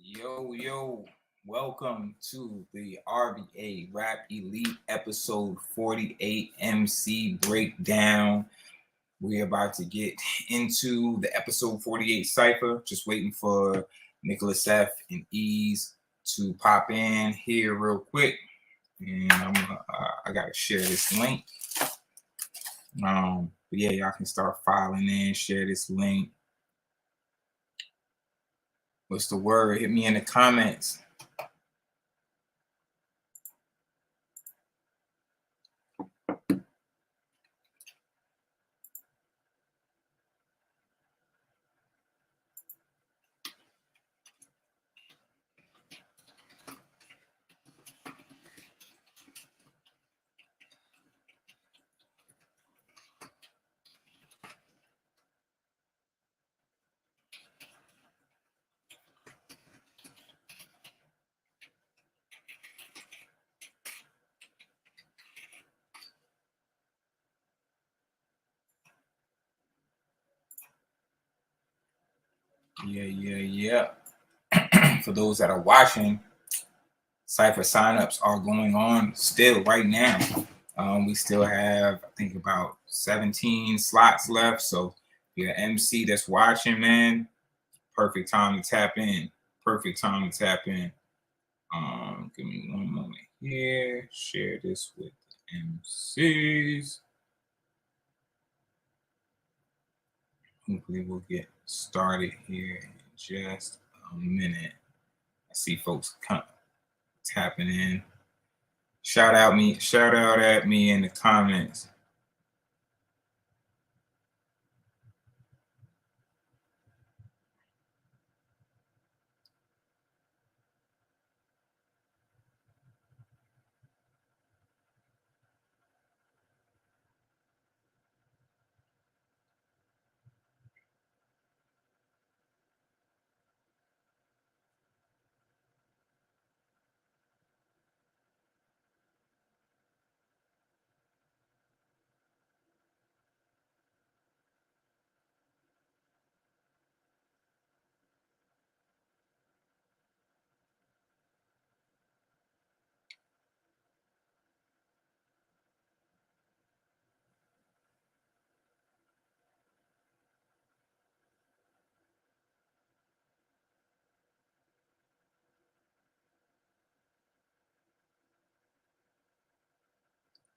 Yo, welcome to the RVA Rap Elite episode 48 MC breakdown. We're about to get into the episode 48 Cypher. Just waiting for Nicholas F and Ease to pop in here real quick. And I gotta share this link. But yeah, y'all can start filing in, share this link. What's the word? Hit me in the comments. Yeah. For those that are watching, Cypher signups are going on still right now. We still have, I think, about 17 slots left. So if you're an MC that's watching, man, perfect time to tap in. Give me one moment here. Share this with the MCs. Hopefully we'll get started here in just a minute. I see folks tapping in. Shout out at me in the comments.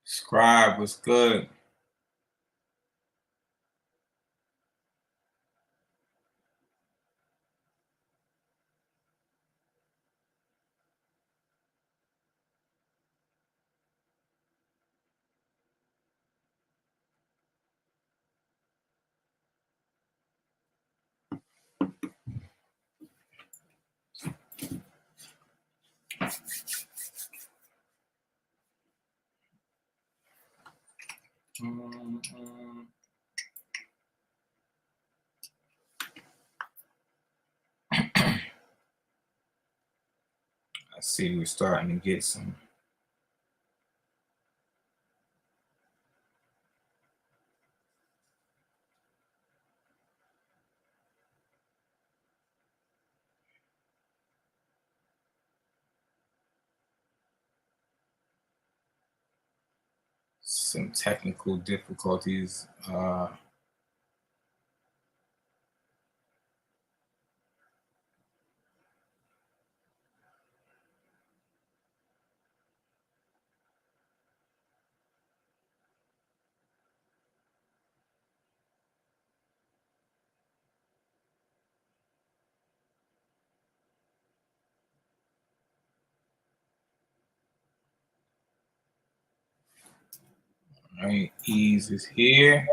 Scribe was good. I see we're starting to get some technical difficulties. All right, Ease is here.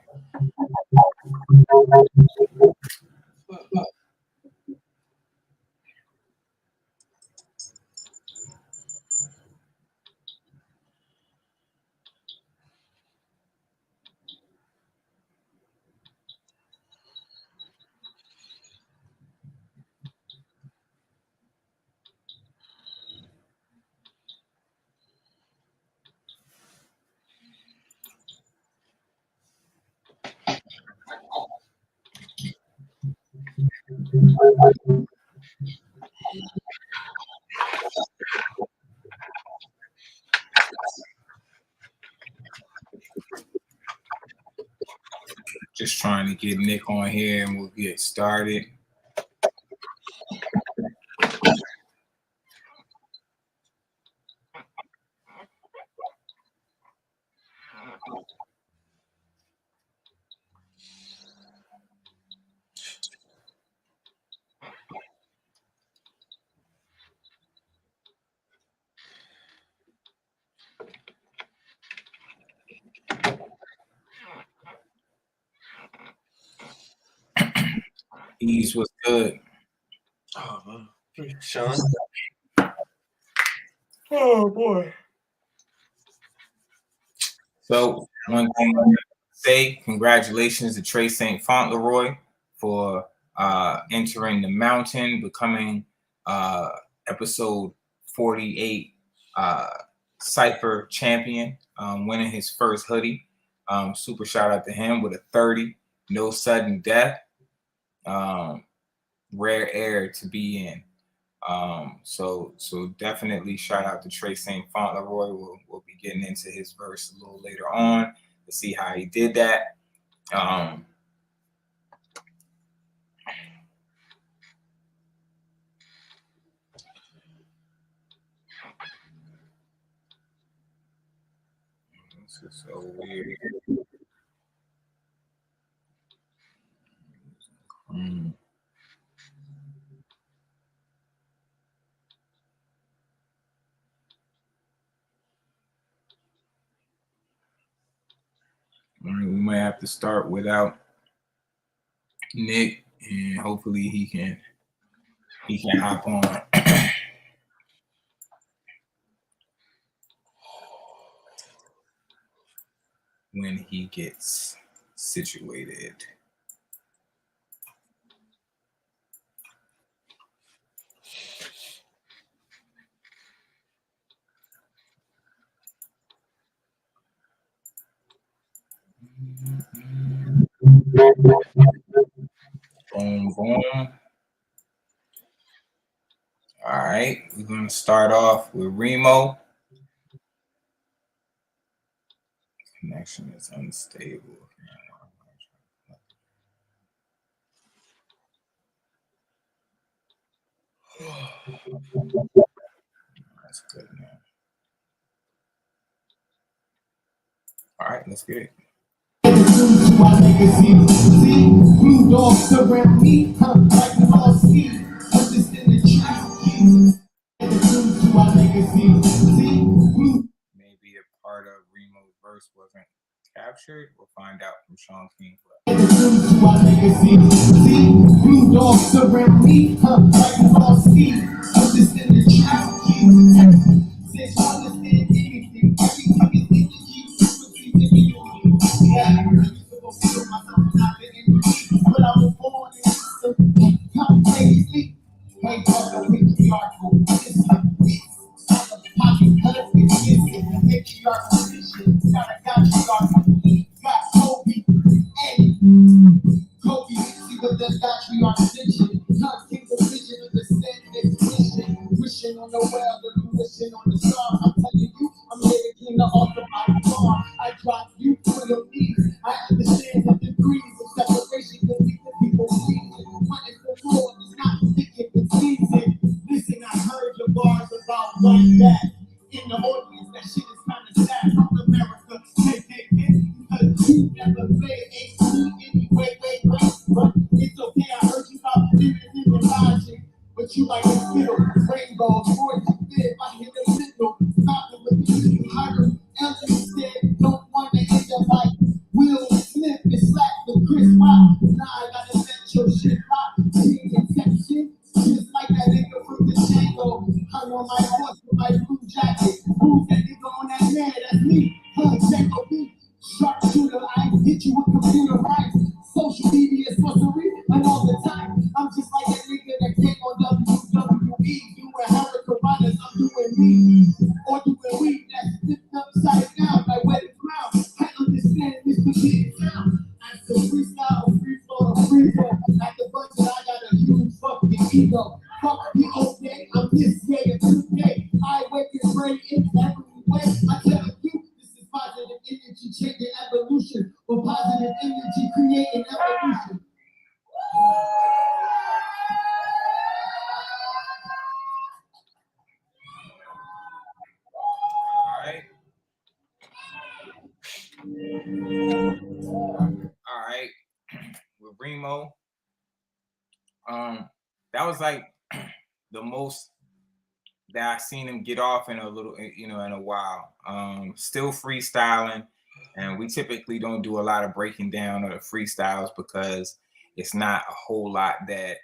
Just trying to get Nick on here and we'll get started. Ease was good. Oh, Sean. Oh boy. So one thing I want to say, congratulations to Trey St. Fauntleroy for entering the mountain, becoming episode 48 Cypher champion, winning his first hoodie. Super shout out to him with a 30, no sudden death. Rare air to be in. So definitely shout out to Trey St. Fauntleroy. We'll be getting into his verse a little later on to see how he did that. This is so weird. We might have to start without Nick, and hopefully he can hop on. When he gets situated. Boom, boom. All right, we're going to start off with Remo. Connection is unstable. That's good, man. All right, let's get it. Blue dogs around me, like the all see. I'm just in the trap. Maybe a part of Remo's verse wasn't captured. We'll find out from Sean King. Blue dogs around me, like the all see. I'm just in the trap. Since I understand anything, everything but I was born in completely. Hey, brother, we are it's like this. Pocket cut is missing. Matriarch position. Got a country got Kobe. Hey, Kobe, see what that patriarch position. Not king of vision of the same mission. Wishing on the well, but wishing on the stars. I'm telling you, I'm here to clean the altar by far. I drop you for your knees. I understand the degrees of separation that we the people see. What is the Lord is not thinking it's season. Listen, I heard your bars about like that. In the audience, that shit is kind of sad. From America, because you never made a anyway, but it's okay. I heard you about living logic. But you like to feel rainbows, boys, you live. I hear the signal, talking with me. I heard Emcee said, don't want to end up like Will Smith and slap the Chris Rock. Nah, I gotta let your shit rock. Exception, just like that nigga from the Django. I'm on my horse with my blue jacket. Who's that nigga on that man? That's me. Django B. Sharp shooter, I hit you with computer rights. Social media sorcery, and all the time. I'm just like that nigga that came on WWE. Doing hurricanranas, I'm doing me. Or doing weed that's flipped upside down like wet ground. I understand this position now. I'm so freestyle, free flow, like the bunch that I got a huge fucking ego. Fuck the okay, I'm this day and today. I wake and pray in every way. I tell you, this is positive energy, changing evolution. For positive energy, creating evolution. All right. With Remo, that was like the most that I seen him get off in a little, in a while. Still freestyling, and we typically don't do a lot of breaking down of the freestyles because it's not a whole lot that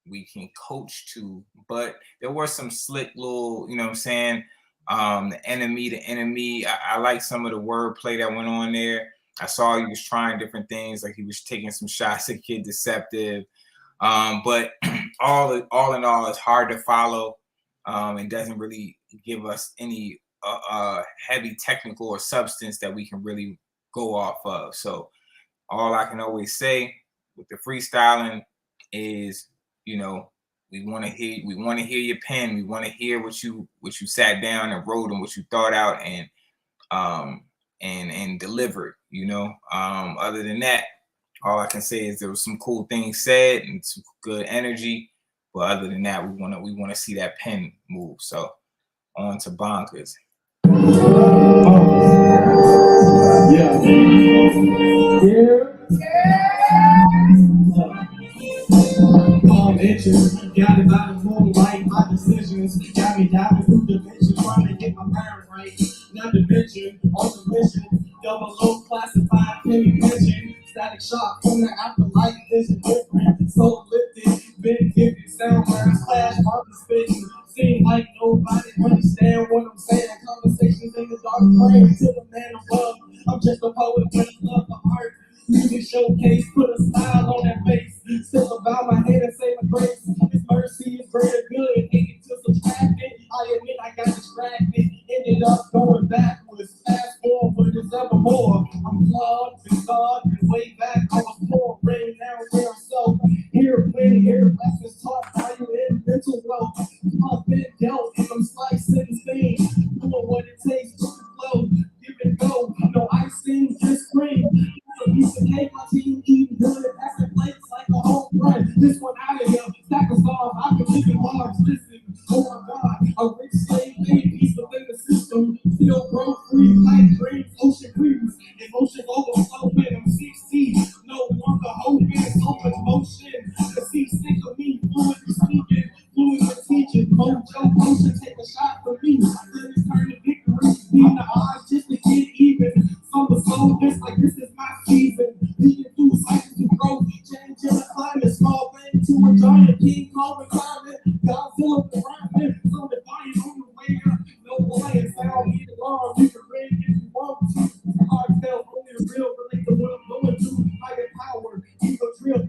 we can coach to. But there were some slick little, you know what I'm saying? The enemy. I like some of the wordplay that went on there. I saw he was trying different things, like he was taking some shots at Kid Deceptive. But all in all, it's hard to follow, and doesn't really give us any heavy technical or substance that we can really go off of. So all I can always say with the freestyling is, we want to hear your pen. We want to hear what you sat down and wrote and what you thought out and delivered. Other than that, all I can say is there was some cool things said and some good energy. But other than that, we want to see that pen move. So on to Bonkers. Yeah. Itches, got it by the moonlight, my decisions got me diving through division, trying to get my mind right. Not division, on the mission, double low classified, penny pigeon, static shock from the afterlife, vision different, soul lifted, been gifted, sound rhymes, clash, market spitting. Seem like nobody understand what I'm saying. Conversations in the dark brain to the man above. I'm just a poet with love for art. Music showcase, put a smile on that face. Still about my head and say my grace. His mercy is greater good. Hated to subtract it. I admit I got distracted. Ended up going backwards. Fast forward is ever more. I'm flawed and God and way back I was poor. Rain now where I'm so. Here, plenty, here, lessons taught by you in mental wealth. I've been dealt and I'm slicing things. Doing what it takes to flow. Give and go. No icing, just scream. You can hate my team, eating good, passing plates like a home run. This one out of here, stack of stars, I can live in bars. Listen, oh my God, a rich slave made piece within the system. Still broke free, like dreams, ocean breeze. Emotions overflow when I'm 16. No longer hoping, so much motion. The sea sick of me, fluid speaking, fluid teaching. Mojo motion, take a shot for me. Then it's turn to victory. Beat the odds just to get even. Summer soul, just like this is my season. Leading through cycles of growth, changing the climate. Small thing to a giant, King Kong retirement. Godzilla the rhyming, so defiant on the way up. No lion sound, need alarm. You can ring if you want to. Hard tell, only the real relate to what I'm going through. Higher power, ego trip.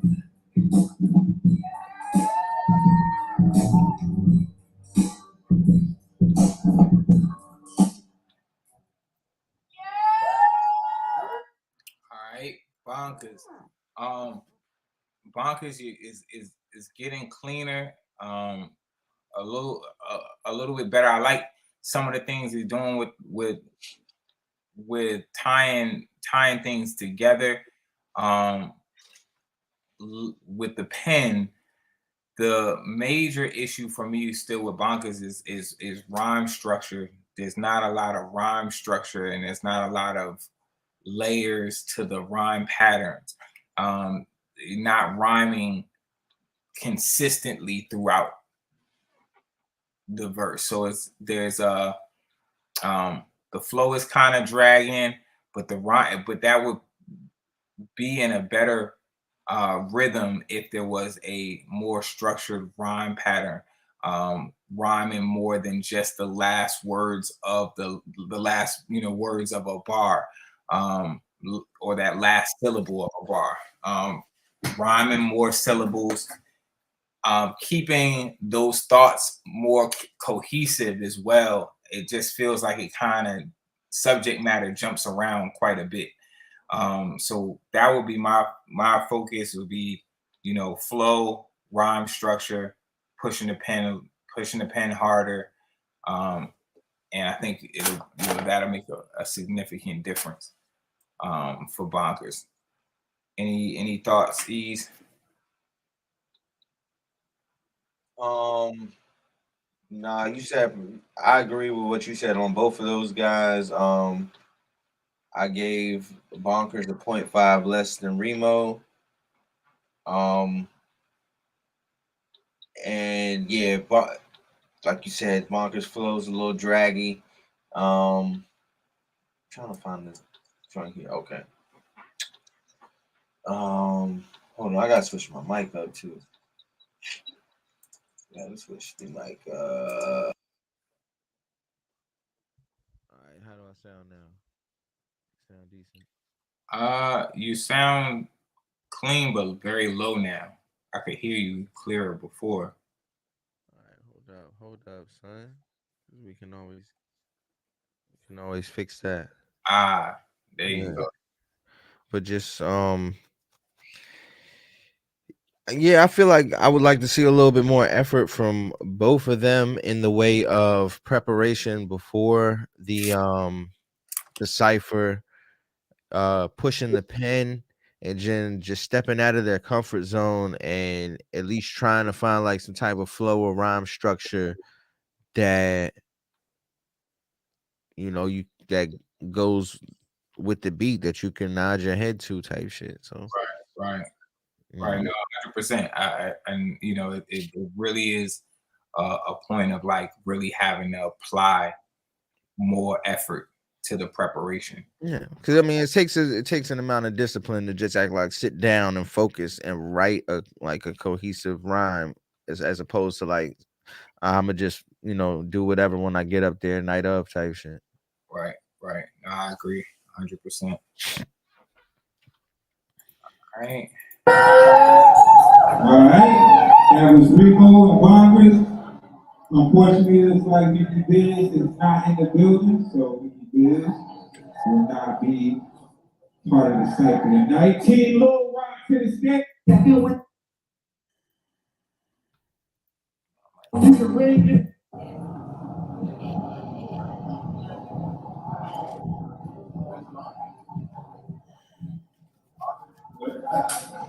All right, Bonkers. Bonkers is getting cleaner. A little bit better. I like some of the things he's doing with tying things together. With the pen, the major issue for me still with Bonkers is rhyme structure. There's not a lot of rhyme structure, and there's not a lot of layers to the rhyme patterns. Not rhyming consistently throughout the verse. So the flow is kind of dragging, but that would be in a better rhythm if there was a more structured rhyme pattern, rhyming more than just the last words of the last words of a bar, or that last syllable of a bar, rhyming more syllables, keeping those thoughts more cohesive as well. It just feels like it kind of subject matter jumps around quite a bit. So that would be my focus would be, flow, rhyme structure, pushing the pen harder. And I think that'll make a significant difference for Bonkers. Any thoughts, Ease? Nah, you said I agree with what you said on both of those guys. I gave Bonkers a 0.5 less than Remo. And yeah, but like you said, Bonkers flow's a little draggy. Trying to find this joint here. Okay. Hold on, I gotta switch my mic up too. Gotta switch the mic. All right, how do I sound now? Sound decent? You sound clean but very low now. I could hear you clearer before. All right, hold up, son. We can always fix that. Ah, there you Yeah. go. But just yeah, I feel like I would like to see a little bit more effort from both of them in the way of preparation before the cipher, pushing the pen and then just stepping out of their comfort zone and at least trying to find like some type of flow or rhyme structure that you that goes with the beat that you can nod your head to type shit. So Right. Right. mm, No, 100%. And it really is a point of like really having to apply more effort to the preparation. yeah, because I mean, it takes an amount of discipline to just act like sit down and focus and write a cohesive rhyme as opposed to like I'ma just do whatever when I get up there night of type shit. Right. Right. No, I agree 100%. All right. All right, that was Rico and Bonkers. Unfortunately, it looks like Mickey Biz is not in the building, so Mickey Biz will not be part of the cycle tonight. Team Lil Rock to the stick.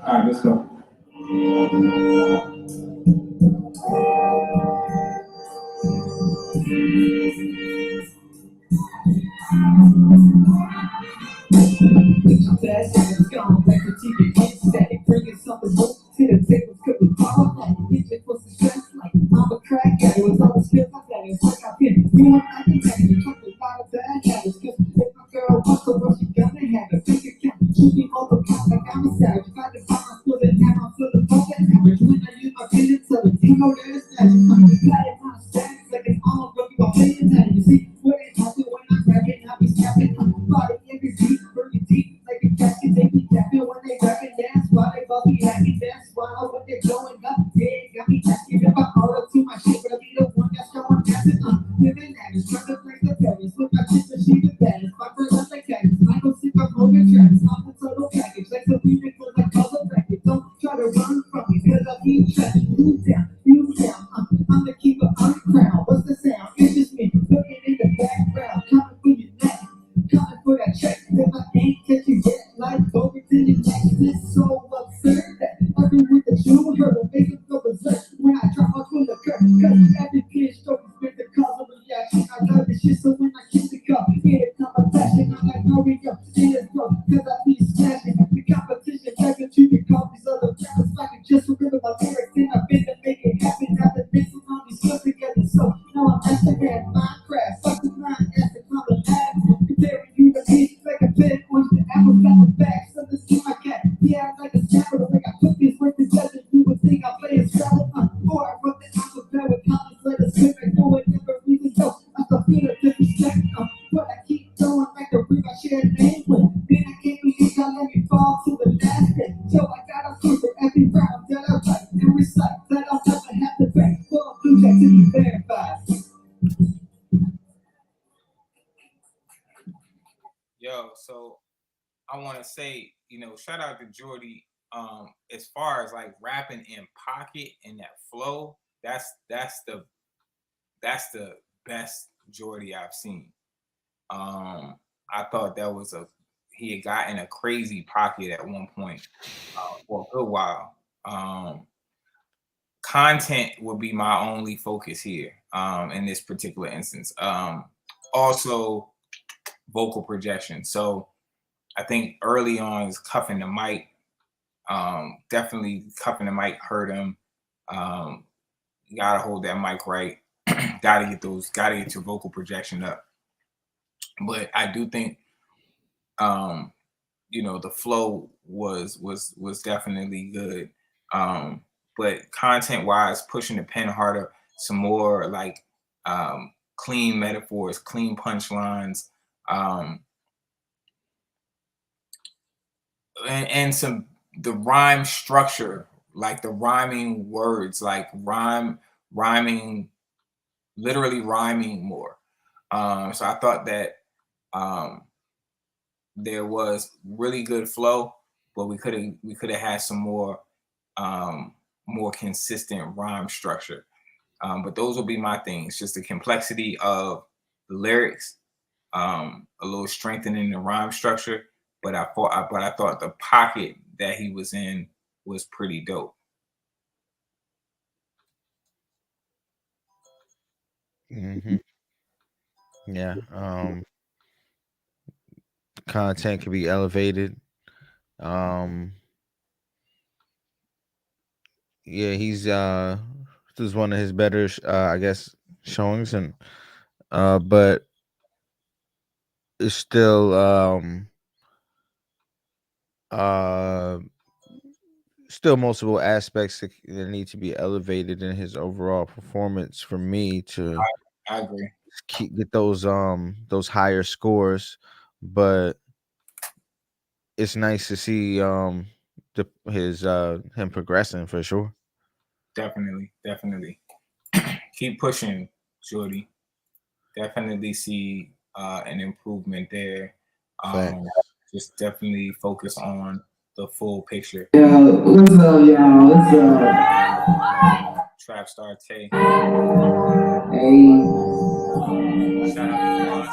All right, let's go. Fast and gone, back to TV, static, bringing something new to the table. Could be power, like bitch, for some stress, like I'm a crack addict with all the skills I got. It's like I've been doing nothing, and you took a lot of bad habits. Cause if my girl wants to rush, you gotta have a big account. Shoot me all the count, like I'm a savage. If I can find my foot and have my foot above that average. When I use my feelings, so the ego that is magic. Got it on stacks, like it's all rookie, I'm playing that. You see, what it happen when I grab it, I be snapping. Body every deep, burning deep, like a casket. They be tapping when they rapping, dance while they both be hacking, dance while when they're blowing up. Yeah, got me asking if I order to my shit, but I be the one that's going dancing. Living at it, trying to break the parents. With my sister, she the baddest. My friend, that's like cactus. I go sick of broken tracks. I'm the total package. Like the remix was like color record. Don't try to run from me, cause I be trash. You down, you down. I'm the keeper, I'm the crown. What's the sound? It's just me looking in the background. Coming for your neck. Coming for that check. If I ain't catching yet, like over to your next. This so absurd that I do with the Jew hurdle. Make it go berserk when I drop my full of curve. Cause every kid stroke is with the cause of reaction. I love this shit, so when I kiss the cup, here it come a passion. I'm like Mario, see it's broke. Cause I be smashing the competition. Begging to become these other rappers. Like I just remember my lyrics and I've been to make it happen. Now the mix and all these stuff together. So now I'm Instagram, Minecraft. Fuck the mind, that's the common lab. Comparing you to me, like a pen on the apple, got the back. So this is my cat. Yeah, I'm like a scammer. The way I put this work together, you would think I play a scrabble. Or I wrote the alphabet with comments, let us skip and go and never reason go. I still feel a disrespect, but I keep going like a ring I share a name with. Then I can't believe y'all let me fall to the last bit. So I gotta prove for every round that I write and recite that I'll never have to beg for a blue check to be verified. Yo, so I want to say, shout out to Jordy. As far as like rapping in pocket and that flow, that's the best Jordy I've seen. I thought that was he had gotten a crazy pocket at one point for a good while. Content would be my only focus here in this particular instance. Also, vocal projection. So I think early on is cuffing the mic. Definitely cuffing the mic hurt him. You gotta hold that mic right. Gotta get your vocal projection up. But I do think the flow was definitely good. But content wise, pushing the pen harder, some more like clean metaphors, clean punchlines, and some the rhyme structure, like the rhyming words, like rhyming, literally rhyming more. So I thought that there was really good flow, but we could have had some more consistent rhyme structure. But those will be my things: just the complexity of the lyrics, a little strengthening the rhyme structure. But I thought the pocket that he was in was pretty dope. Mm-hmm. Yeah. Content can be elevated. Um, yeah, this is one of his better, I guess, showings, and but it's uh still multiple aspects that need to be elevated in his overall performance for me to I agree. get those higher scores. But it's nice to see his him progressing for sure. Definitely. Keep pushing, Jordy. Definitely see an improvement there. Fact. Just definitely focus on the full picture. Yeah, what's up, y'all? What's up? Trap Star Tay. Hey. Shout out to Quad.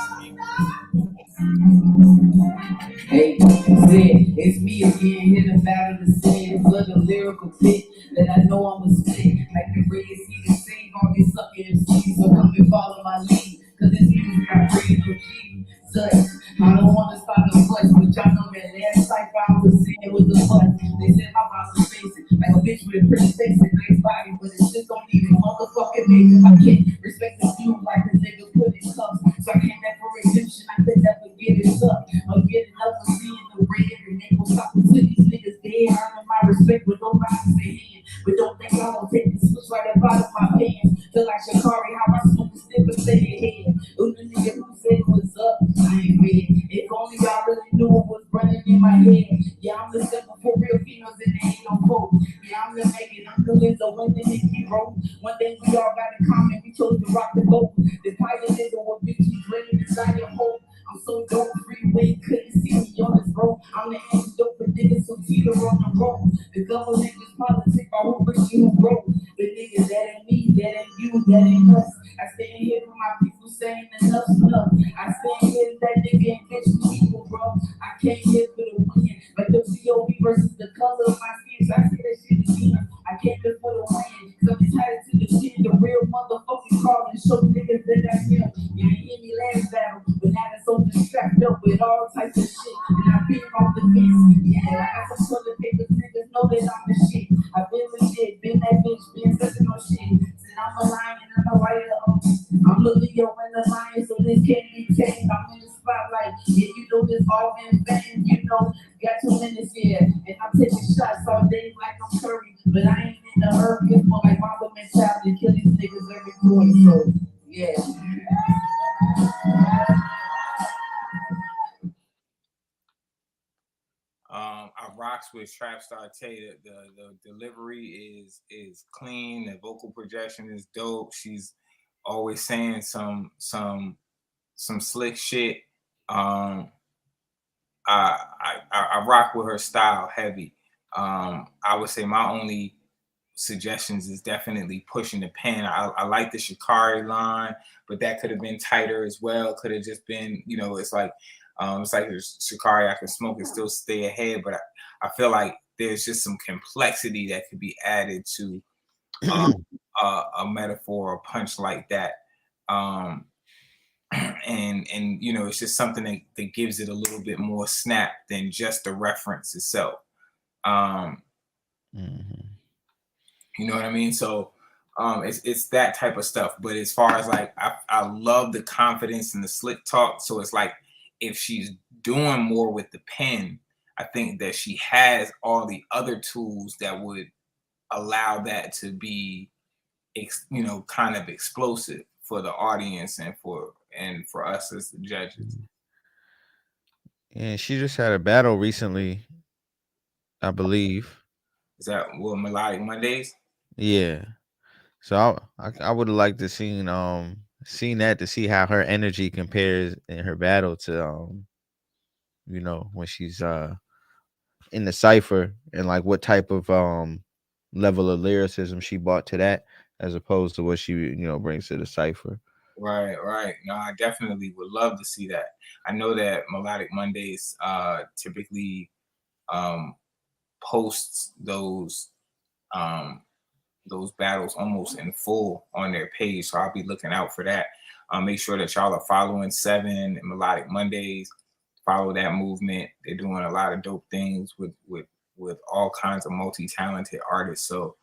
Hey, said, it's me again, here to battle the sins of the lyrical pit that I know I'm a spit. Like the Red Sea to save all these sucker MCs, so come and follow my lead. Cause this music I bring no G. Such, I don't wanna start no fuss, but y'all know that last Cypher I was saying was a bust. They said my boss was basic, like a bitch with a pretty face and nice body, but it just don't even motherfucking make it. I can't respect the view like the nigga put in cuffs. So I came back for redemption, I could never get it up. I'm getting up and seeing the red, and they gon' stop until these niggas dead. Earning my respect with no boxes in hand. But don't think I won't take the switch right up out of my pants. Feel like Shakari, how I smoke the stick and stay ahead. Who the nigga who said what's up? I ain't ready. If only I really knew what was running in my head. Yeah, I'm the simple for real females and they ain't no hope. Yeah, I'm the Megan, I'm the Lizzo, when the Nicki wrote. One thing we all got in common, we chose to rock the boat. The pilot nigga with bitches dreaming inside your hope. I'm so dope, freeway, couldn't see me on this road. I'm the antidote for niggas who teeter on the road. The government is politics, I who wish you broke. The niggas that ain't me, that ain't you, that ain't us. I stand here for my people saying enough's enough. I stand here with that nigga and bitch people, bro. I came here for the win, like the COB versus the color of my skin. So I say that shit again. I came here for the win, cause I'm tired to the shit. The real motherfucking call and show niggas that I am. You ain't hear me last battle, but now it's so strapped up with all types of shit. And I've been on the fence. Yeah, I got some toilet paper, niggas know that I'm the shit. I've been legit, been that bitch, been sucking on shit. Said I'm a lion and I'm a writer. I'm looking yo in the lion, so this can't be tamed. I'm in the spotlight. Yeah, you know this all been fame, you know. Got 2 minutes here, and I'm taking shots all day like I'm Curry. But I ain't in the herb, it's more like Mamba mentality. Kill these niggas every quarter, so yeah. I rocks with Trap Star Tay. The delivery is clean. The vocal projection is dope. She's always saying some slick shit. I rock with her style heavy. I would say my only suggestions is definitely pushing the pen. I like the Shikari line, but that could have been tighter as well. Could have just been, it's like there's Shikari I can smoke and still stay ahead, but I feel like there's just some complexity that could be added to a metaphor or punch like that. And it's just something that gives it a little bit more snap than just the reference itself. You know what I mean? So it's that type of stuff. But as far as like, I love the confidence and the slick talk. So it's like, if she's doing more with the pen, I think that she has all the other tools that would allow that to be, kind of explosive for the audience and for us as the judges. And she just had a battle recently, I believe. Is that what Melodic Mondays? Yeah. So I would have liked to seen that to see how her energy compares in her battle to when she's in the Cypher, and like what type of level of lyricism she brought to that as opposed to what she brings to the Cypher. Right. No, I definitely would love to see that. I know that Melodic Mondays typically posts those battles almost in full on their page, so I'll be looking out for that. Make sure that y'all are following Seven and Melodic Mondays. Follow that movement. They're doing a lot of dope things with all kinds of multi-talented artists. So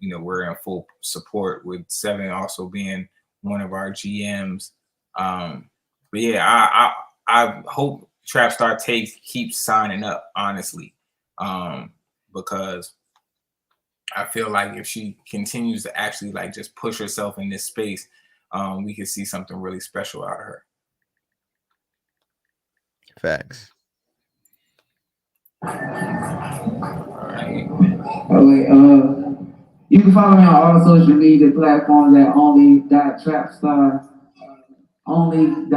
we're in full support, with Seven also being one of our GMs. But yeah, I hope Trapstar Tate keeps signing up, honestly, because I feel like if she continues to actually like just push herself in this space, we could see something really special out of her. Facts. All right. You can follow me on all social media platforms at only.trapstar, only.trvpstar.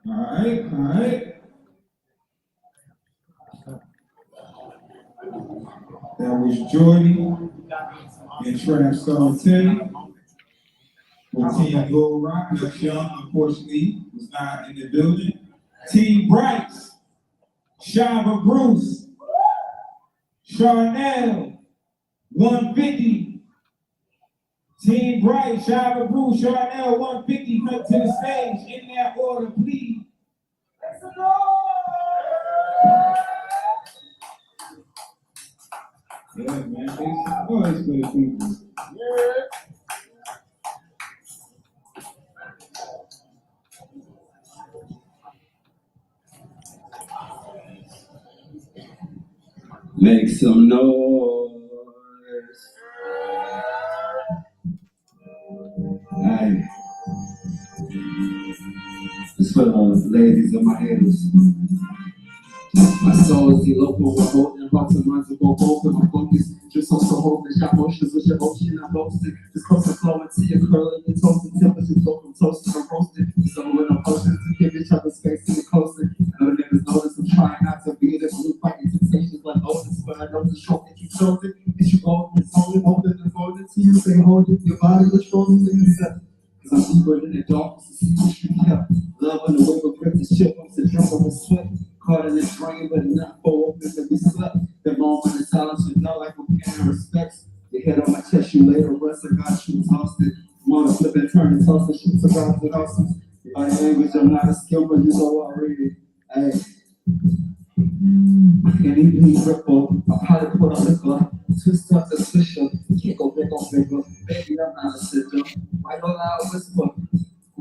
All right. That was Jordy and Trapstar Tate with Team Gold Rock. That's Young, unfortunately, was not in the building. Team Brights, Shava Bruce, Charnel, 150. Team Bright, Shava Bruce, Charnel, 150. Come to the stage in that order, please. Let's go! Yeah, man. Always for the people. Yeah. Make some noise. Alright. It's for the ladies and my haters. My soul is local, we're holding hearts and minds of both open. My focus, just also holding shot motions with your motion. I'm boasting, just close and flowing to your curling and toasting. Temperatures go from toasting to roasting. So with no potions to give each other space to the closing. I know niggas notice I'm trying not to be this blue fighting temptations like Otis, but I know the stroke that you chose it. It's your goal, it's only holding and folding to you. Say hold it, your body controlling things. Cause I'm deeper in the darkness to see what you have. Love on the way of grip, the ship, I'm to jump on the sweat. Caught in this rain, but not for open, that we slept. The moment in silence, you know, like we're paying respects. Your head on my chest, you later rest, I got you exhausted. I'm on a flip and turn and toss and shoot surrounds with houses. My language, I'm not a skill, but you know already. Hey. I can't even ripple. I probably put on the glove. Twist up the swisher. Can't go big on bigger. Baby, I'm not a sitter. I know loud whisper.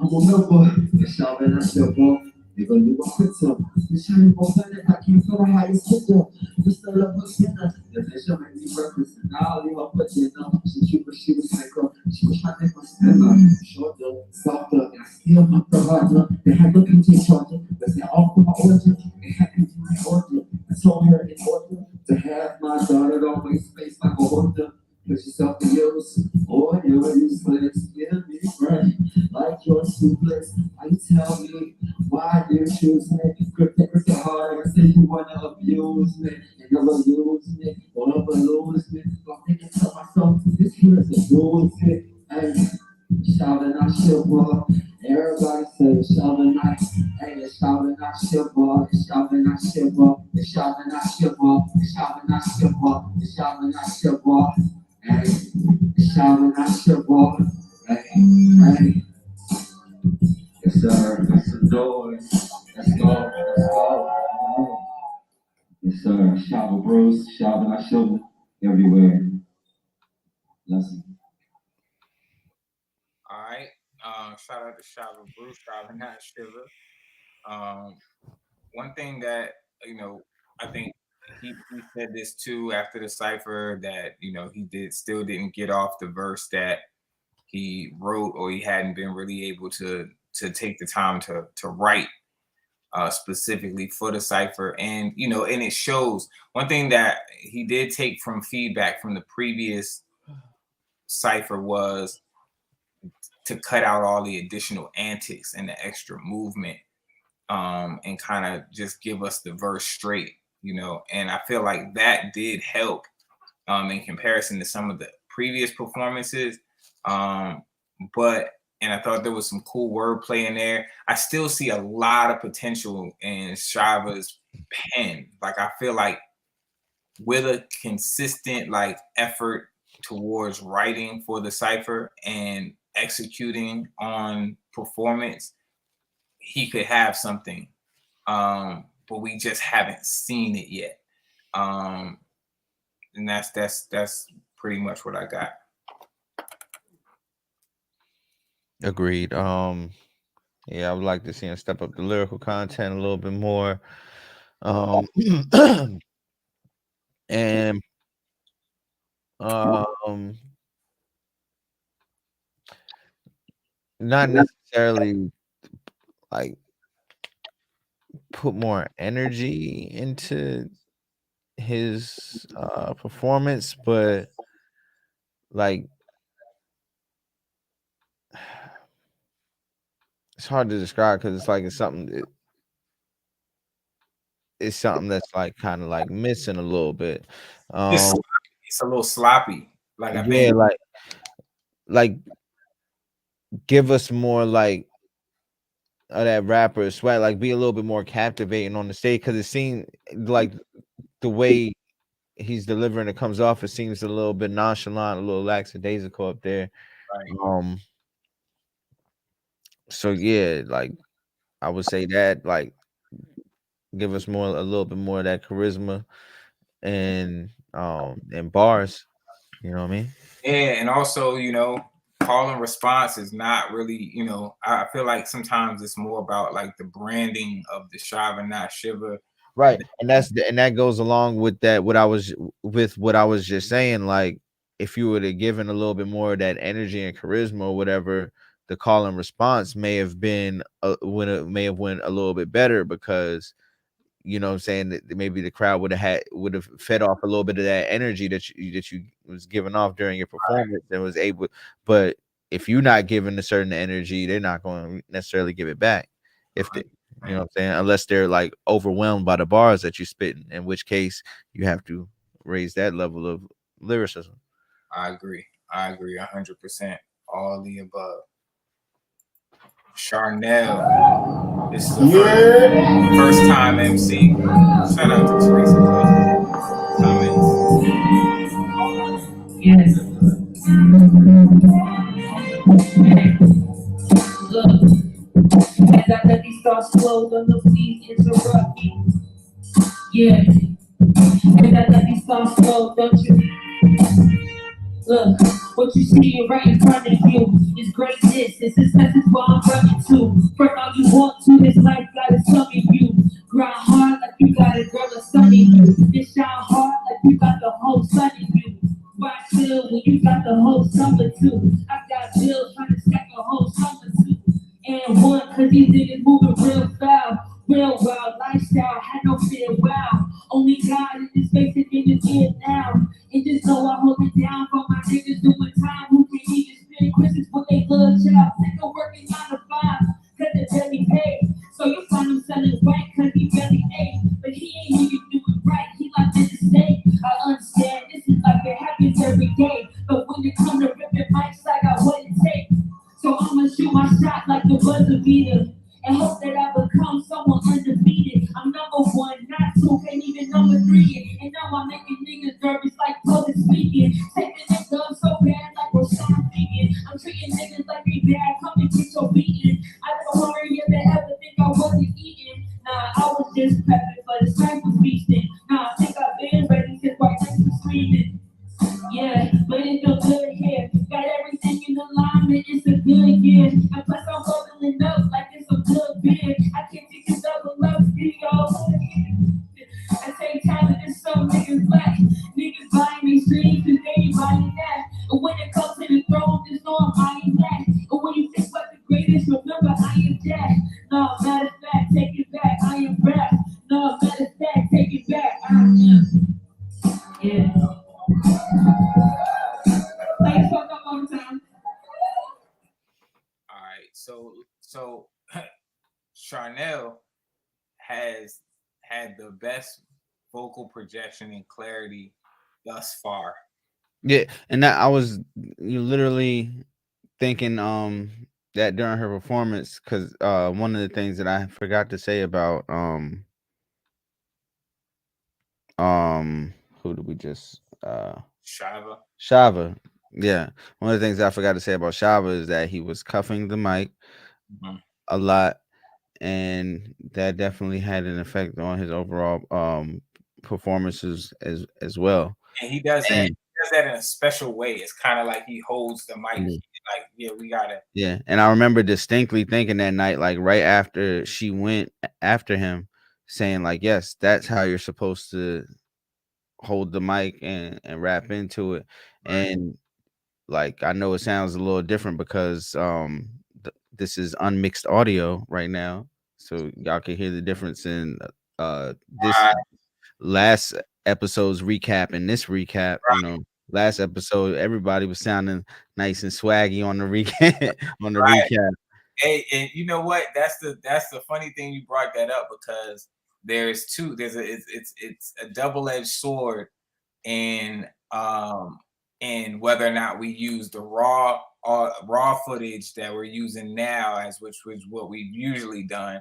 I'm a member. It's y'all been a silver. You're gonna do a quitter. You shine both in it. I can't feel the highest hitter. You still up a sinner. The vision made me reckless. And now I'll leave her put in her. She cute, but she was sicker. She was trying to make my spinner. Shorter, softer, and I still up the harder. They had to continue charging. But they all from my origin. They had to continue order. I told her in order to have my daughter always face like a order. Put yourself in use, or you're useless. Give me breath, like your suplex. I tell me why you choose me. Grip the hard, I say you wanna abuse me. You never lose me, won't ever lose me. I'm thinking to myself, this here is a lose me. Hey, shouting out shit, bro. Everybody say shouting out. Hey, it's shouting out shit, bro. It's shouting out shit, bro. It's shouting out shit, bro. It's shouting out shit, bro. It's shouting out shit, bro. Hey, it's shouting out shit, bro. Hey, hey. Yes, sir. That's the door. Let's go. Let's go. Yes, sir. Shout Bruce. Shouting out shit everywhere. Listen. All right. Shout out to Shava Bruce, Shava Not Shiva. One thing that I think he said this too after the cipher that he didn't get off the verse that he wrote, or he hadn't been really able to take the time to write specifically for the cipher. And and it shows. One thing that he did take from feedback from the previous cipher was to cut out all the additional antics and the extra movement, and kind of just give us the verse straight, and I feel like that did help in comparison to some of the previous performances. But and I thought there was some cool wordplay in there. I still see a lot of potential in Shava's pen. Like I feel like with a consistent effort towards writing for the cipher and executing on performance, he could have something, but we just haven't seen it yet. And that's pretty much what I got. Agreed. Yeah, I would like to see him step up the lyrical content a little bit more. And not necessarily like put more energy into his performance, but like it's hard to describe because it's something that's like kind of like missing a little bit. It's a little sloppy. Like I Yeah, think like give us more like of that rapper swag, like be a little bit more captivating on the stage, because it seems like the way he's delivering it comes off, it seems a little bit nonchalant, a little lackadaisical up there. right. So yeah, like I would say that like give us a little bit more of that charisma and bars. You know what I mean? Yeah, and also, call and response is not really, I feel like sometimes it's more about like the branding of the Shiva, not Shiva. Right. And that goes along with that what I was just saying. Like if you would have given a little bit more of that energy and charisma or whatever, the call and response may have been went a little bit better, because you know what I'm saying, that maybe the crowd would have fed off a little bit of that energy that you was giving off during your performance, and was able. But if you're not giving a certain energy, they're not going to necessarily give it back. If they, you know what I'm saying, unless they're like overwhelmed by the bars that you spitting, in which case you have to raise that level of lyricism. I agree 100%. All the above. Charnel, this is the first time MC. Shout out to Teresa comments. Yes. Look, as I let these thoughts flow, don't please interrupt me. Yeah. As I let these thoughts flow, don't you? Look, what you see right in front of you is greatness. This is what I'm running to. First all you want to, this life gotta summon you. Grind hard like you got a girl or son in you. And shine hard like you got the whole sun in you. Why chill when you got the whole summer too? I got bills trying to stack a whole summer too. And one, cause these niggas moving real foul. Real wild lifestyle, had no fear, wow. Only God in this space and niggas in now. And just know I hold it down for my was just prepping for the circus feasting. Now I think I've been ready to quite like to screaming. Yeah, but it feel good here. Got everything in alignment, it's a good year. And plus I'm bubbling up like it's a good beer. I can't take a double up, yo. I take talent and some niggas black. Niggas buying these streams and they buying that. And when it comes to the throne, just know I'm eyeing that. And when you think about the greatest, remember I am Jack. No, matter of fact, take it back, I am rap. No, matter of fact, take it back, I am. Yeah. Like fuck up all the time. All right, so Charnel has had the best vocal projection and clarity thus far. Yeah, and that I was literally thinking that during her performance, because one of the things that I forgot to say about who did we just Shava. Yeah, one of the things I forgot to say about Shava is that he was cuffing the mic a lot, and that definitely had an effect on his overall performances as well. And he does that. He does that in a special way. It's kind of like he holds the mic. Like, yeah, we gotta. Yeah, and I remember distinctly thinking that night, like right after she went after him, saying like, "Yes, that's how you're supposed to hold the mic and rap into it." Right. And like, I know it sounds a little different because this is unmixed audio right now, so y'all can hear the difference in this last episode's recap and this recap. Right. You know, last episode everybody was sounding nice and swaggy on the recap recap. Hey, and you know what? That's the funny thing you brought that up, because there's two. It's a double-edged sword in whether or not we use the raw footage that we're using now, as which was what we've usually done,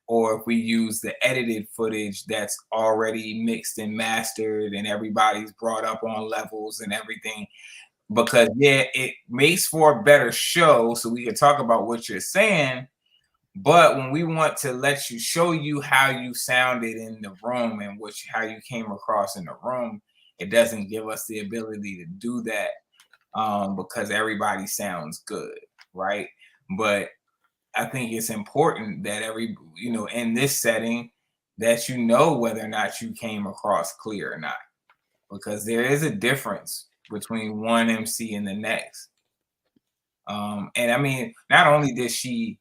or if we use the edited footage that's already mixed and mastered and everybody's brought up on levels and everything. Because yeah, it makes for a better show, so we can talk about what you're saying. But when we want to let you show you how you sounded in the room and how you came across in the room, it doesn't give us the ability to do that because everybody sounds good, right? But I think it's important that in this setting, that you know whether or not you came across clear or not, because there is a difference between one MC and the next. And I mean, not only did she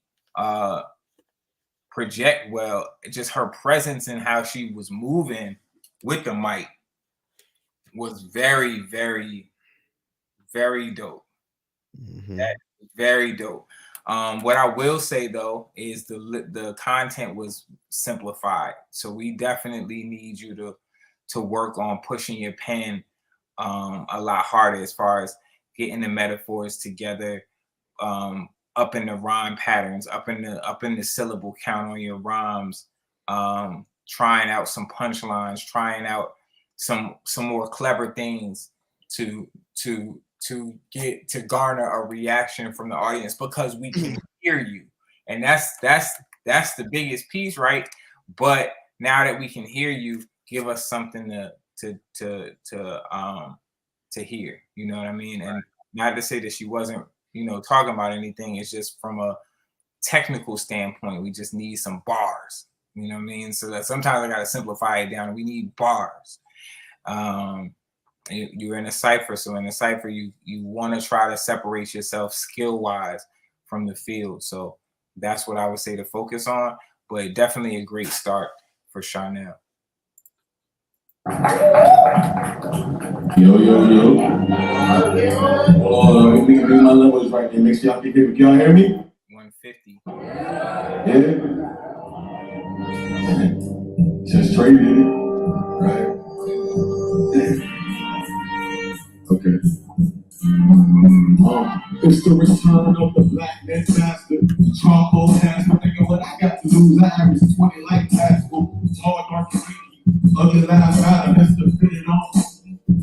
project well, just her presence and how she was moving with the mic was very, very, very dope. That very dope. What I will say though is the content was simplified, so we definitely need you to work on pushing your pen a lot harder as far as getting the metaphors together, up in the rhyme patterns, up in the syllable count on your rhymes, trying out some punchlines, trying out some more clever things to garner a reaction from the audience, because we can hear you, and that's the biggest piece, right? But now that we can hear you, give us something to hear, you know what I mean? And not to say that she wasn't talking about anything, it's just from a technical standpoint, we just need some bars, you know what I mean? So that sometimes I gotta simplify it down. We need bars. You're in a Cypher, so in a Cypher you want to try to separate yourself skill wise from the field, so that's what I would say to focus on. But definitely a great start for Charnel. Yo. Oh, I think my level is right there. Make sure y'all can hear me. Can y'all hear me? 150. Yeah. Just traded it, right? Okay. It's the return of the black net master. Charcoal hands, but thinking what I got to lose. I average 20 light tasks. Tall, dark, and freaky. Ugly last matter, that's the fit it on.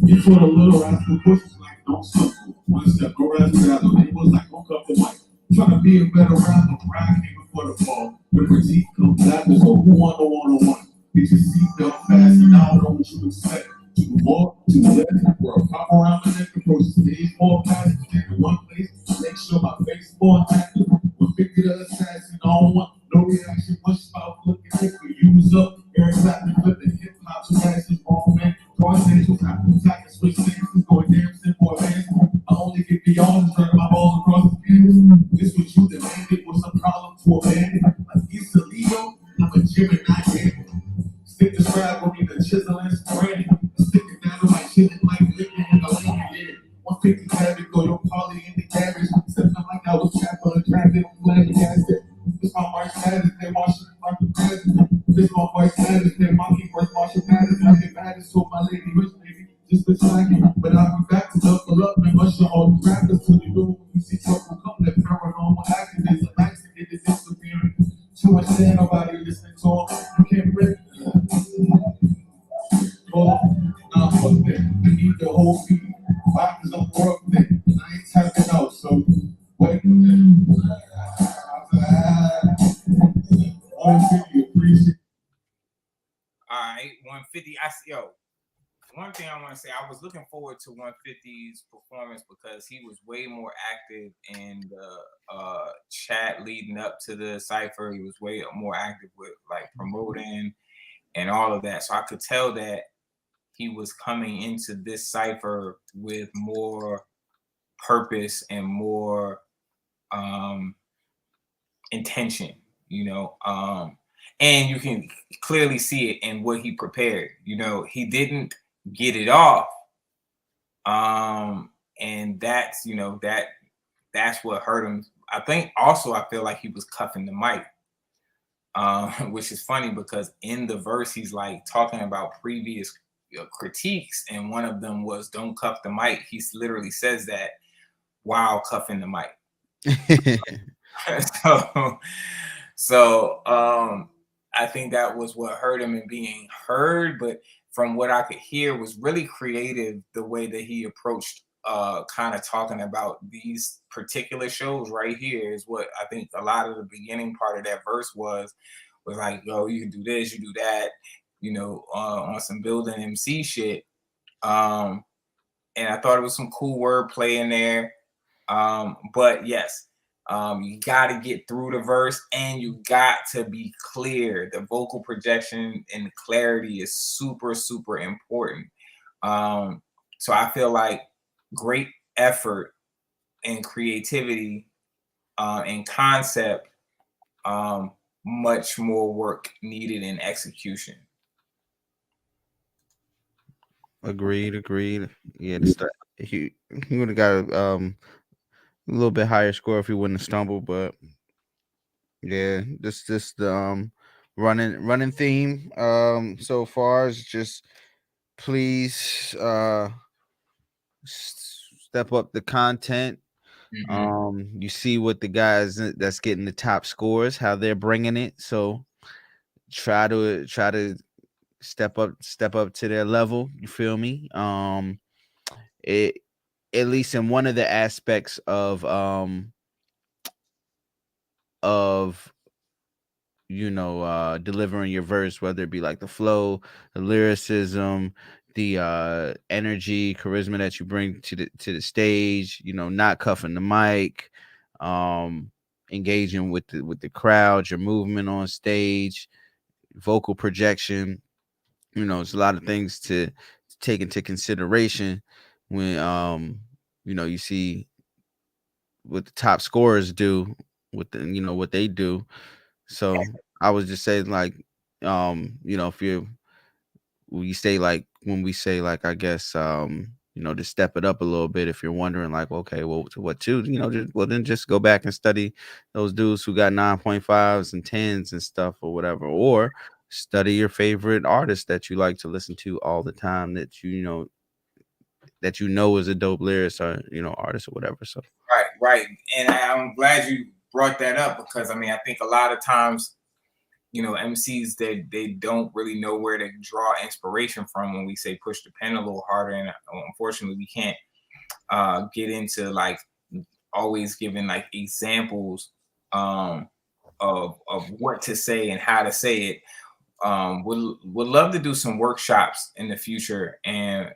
You put a little ass the bushes like don't suckle. One step, go razzle dazzle. It was like woke up the mic. Trying to be a better rapper, bragging for the fall. When critique comes after, so who on the one-on-one? Get your seatbelt fast and I don't know what you expect. To the wall, to the left, or a pop around the neck, approach the stage more fast, stand in one place, make sure my face is more active. We'll figure the assassin, I don't want no reaction, much about looking like we use up. Eric Clapton with the hip hop, so that's his wrong man. Throwing central time, attacking switch stances, going damn simple advance. I only get beyond and turn my balls across the canvas. This what you demanded was a problem to abandon. Like it's illegal, I'm a Gemini gamble. Stick to strap with me, the chisel and spread. Sticking down to my chin like licking in the lane. Yeah. 150 cabbage, go your poly in the cabbage. Stepping like I was trapped on a traffic, flabbergasted. This my March Madness, they wash it like the president. This my March Madness, they monkey first Marshall Madness. I get mad so my lady rich baby, just been slacking. But I'll be back to double up and usher all the rappers to the door. You see trouble come, that paranormal acting is an accident, it's disappearing. Too much saying nobody listening to them. You can't break. Oh, nah, fuck that. I need the whole beat. Why? Cause I'm broke there. And I ain't tapping out, so wait a minute. All right, 150. One thing I want to say, I was looking forward to 150's performance because he was way more active in the chat leading up to the Cypher. He was way more active with like promoting and all of that. So I could tell that he was coming into this Cypher with more purpose and more intention, you know. And you can clearly see it in what he prepared. You know, he didn't get it off. And that's, you know, that's what hurt him. I think also I feel like he was cuffing the mic. Which is funny because in the verse he's like talking about previous critiques, and one of them was "Don't cuff the mic." He literally says that while cuffing the mic. so I think that was what hurt him in being heard. But from what I could hear, was really creative the way that he approached kind of talking about these particular shows right here is what I think a lot of the beginning part of that verse was like, yo, you can do this, you do that, you know, on some building MC shit. And I thought it was some cool wordplay in there. But yes, you got to get through the verse and you got to be clear. The vocal projection and clarity is super, super important. So I feel like great effort and creativity and concept, much more work needed in execution. Agreed. Yeah, he would have got a little bit higher score if he wouldn't have stumbled, but yeah, this the running theme so far is just please step up the content. You see what the guys that's getting the top scores, how they're bringing it. So try to step up to their level. You feel me? It at least in one of the aspects of delivering your verse, whether it be like the flow, the lyricism, the energy, charisma that you bring to the stage, not cuffing the mic, engaging with the crowd, your movement on stage, vocal projection. It's a lot of things to take into consideration when you see what the top scorers do, what what they do. So I was just saying, like, if we say, like, when we say, like, I guess, to step it up a little bit, if you're wondering, like, okay, well, what to, then just go back and study those dudes who got 9.5s and 10s and stuff or whatever, or study your favorite artist that you like to listen to all the time that is a dope lyricist or, artist or whatever. So Right. And I'm glad you brought that up because I think a lot of times, MCs they don't really know where to draw inspiration from when we say push the pen a little harder, and unfortunately we can't get into like always giving like examples of what to say and how to say it. Would love to do some workshops in the future, and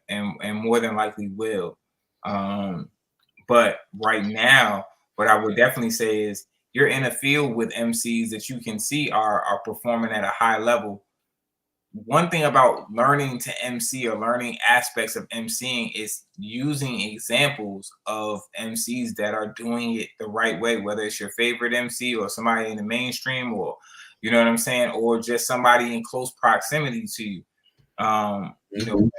more than likely will. But right now, what I would definitely say is you're in a field with MCs that you can see are performing at a high level. One thing about learning to MC or learning aspects of MCing is using examples of MCs that are doing it the right way, whether it's your favorite MC or somebody in the mainstream, or you know what I'm saying, or just somebody in close proximity to you. You know,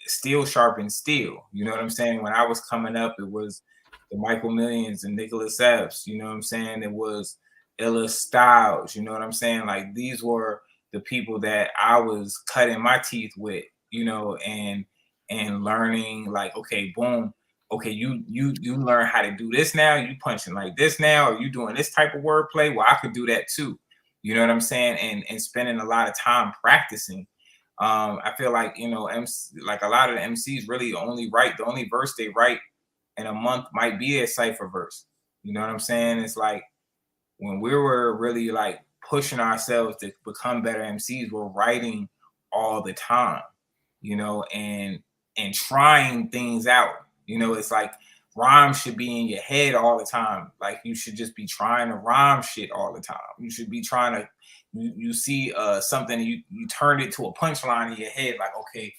steel sharpens steel. You know what I'm saying? When I was coming up, it was the Michael Millions and Nicholas Epps. You know what I'm saying? It was Illa Styles. You know what I'm saying? Like these were the people that I was cutting my teeth with. You know, and learning like, okay, boom. Okay, you learn how to do this now. You punching like this now, or you doing this type of wordplay. Well, I could do that too. You know what I'm saying? And spending a lot of time practicing. I feel like, you know, like a lot of the MCs really only write, the only verse they write in a month might be a Cypher verse. You know what I'm saying? It's like when we were really like pushing ourselves to become better MCs, we're writing all the time, you know, and trying things out. You know, it's like rhyme should be in your head all the time. Like you should just be trying to rhyme shit all the time. You should be trying to you see something, you turn it to a punchline in your head, like, okay,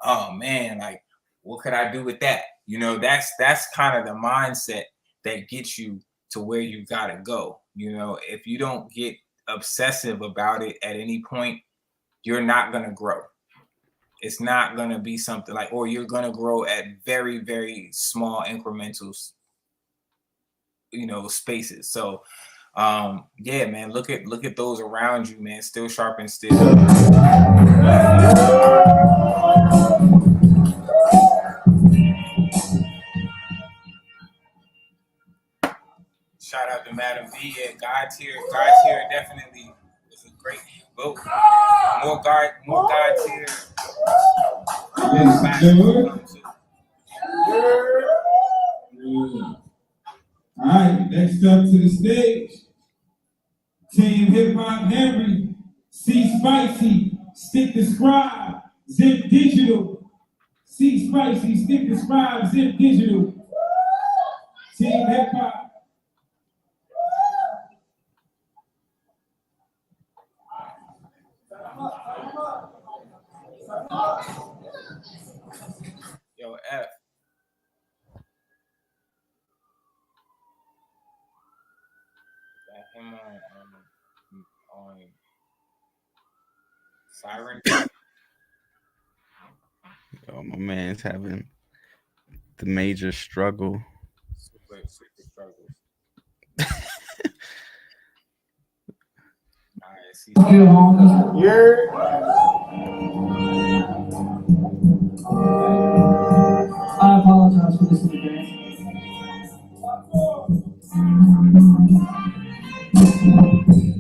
oh man, like what could I do with that? You know, that's kind of the mindset that gets you to where you gotta go. You know, if you don't get obsessive about it at any point, you're not gonna grow. It's not gonna be something like, or you're gonna grow at very, very small incremental, you know, spaces. So yeah, man, look at those around you, man. Still sharp and still. Shout out to Madam V. Yeah, God's here definitely was a great vote. More God's here. All right, next up to the stage, Team Hip Hop Henry, C Spicy, Stick the Scribe, Zip Digital. C Spicy, Stick the Scribe, Zip Digital. Team Hip Hop. Yo, F. Got him on Siren. Oh, my man's having the major struggle. Super struggles. All right, see. I apologize for this in advance.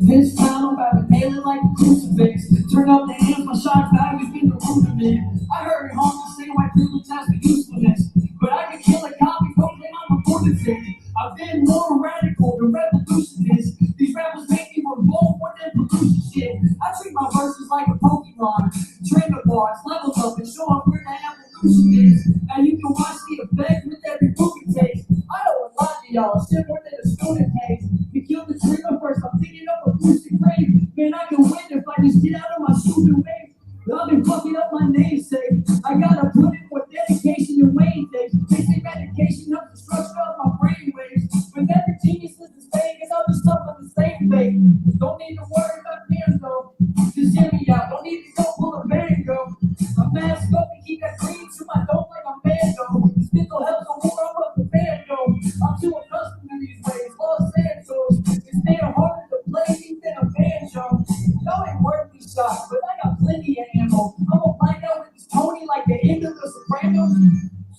This time I'm about to nail it like a crucifix. Turn up the amp, my shock value in the rudiment. I heard it home to say white privilege has the usefulness. But I can kill a copy, proclaim I'm a lunatic. I've been more radical than revolutionists. These rappers make me revolt more than pollution shit. I treat my verses like a Pokemon. Train the bars, level up, and show up where the evolution is. Now you can watch the effect with every book it takes. I know a lot of y'all, shit more than a student pays. You kill the trigger first, I'm thinking up a boosted grave. Man, I can win if I just get out of my shoes and wave. I've been fucking up my namesake. I gotta put in more dedication and weight days. They say medication helps the structure of my brain waves. But every genius is the same, and other stuff on the same way. Don't need to worry about hands though. Just hear me out. Don't need to go pull a band go. I'm mask up and keep that green to my dome like I'm Bando. This mental health don't hold on up the band go. I'm too accustomed to these ways. Los Santos. It's made harder to play than a banjo. Y'all ain't worth these shots, but I got plenty of ammo. I'm gonna find out with this Tony like the end of the Sopranos.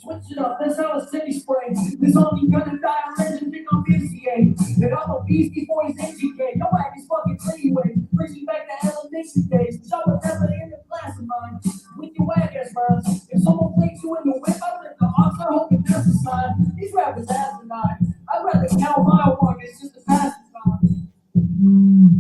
Switch it up, that's how a city spray. This only gonna die a legend, think I'm MCA. And I'm a Beastie Boys MGK. Your act is fucking anyway. Brings me back to elementary days. Y'all was never in the class of mine. With your whack ass rhymes. If someone plays you in the whip, I let the odds are hoping that's a sign. These rappers asinine. I'd rather count my one, it's just a pass time.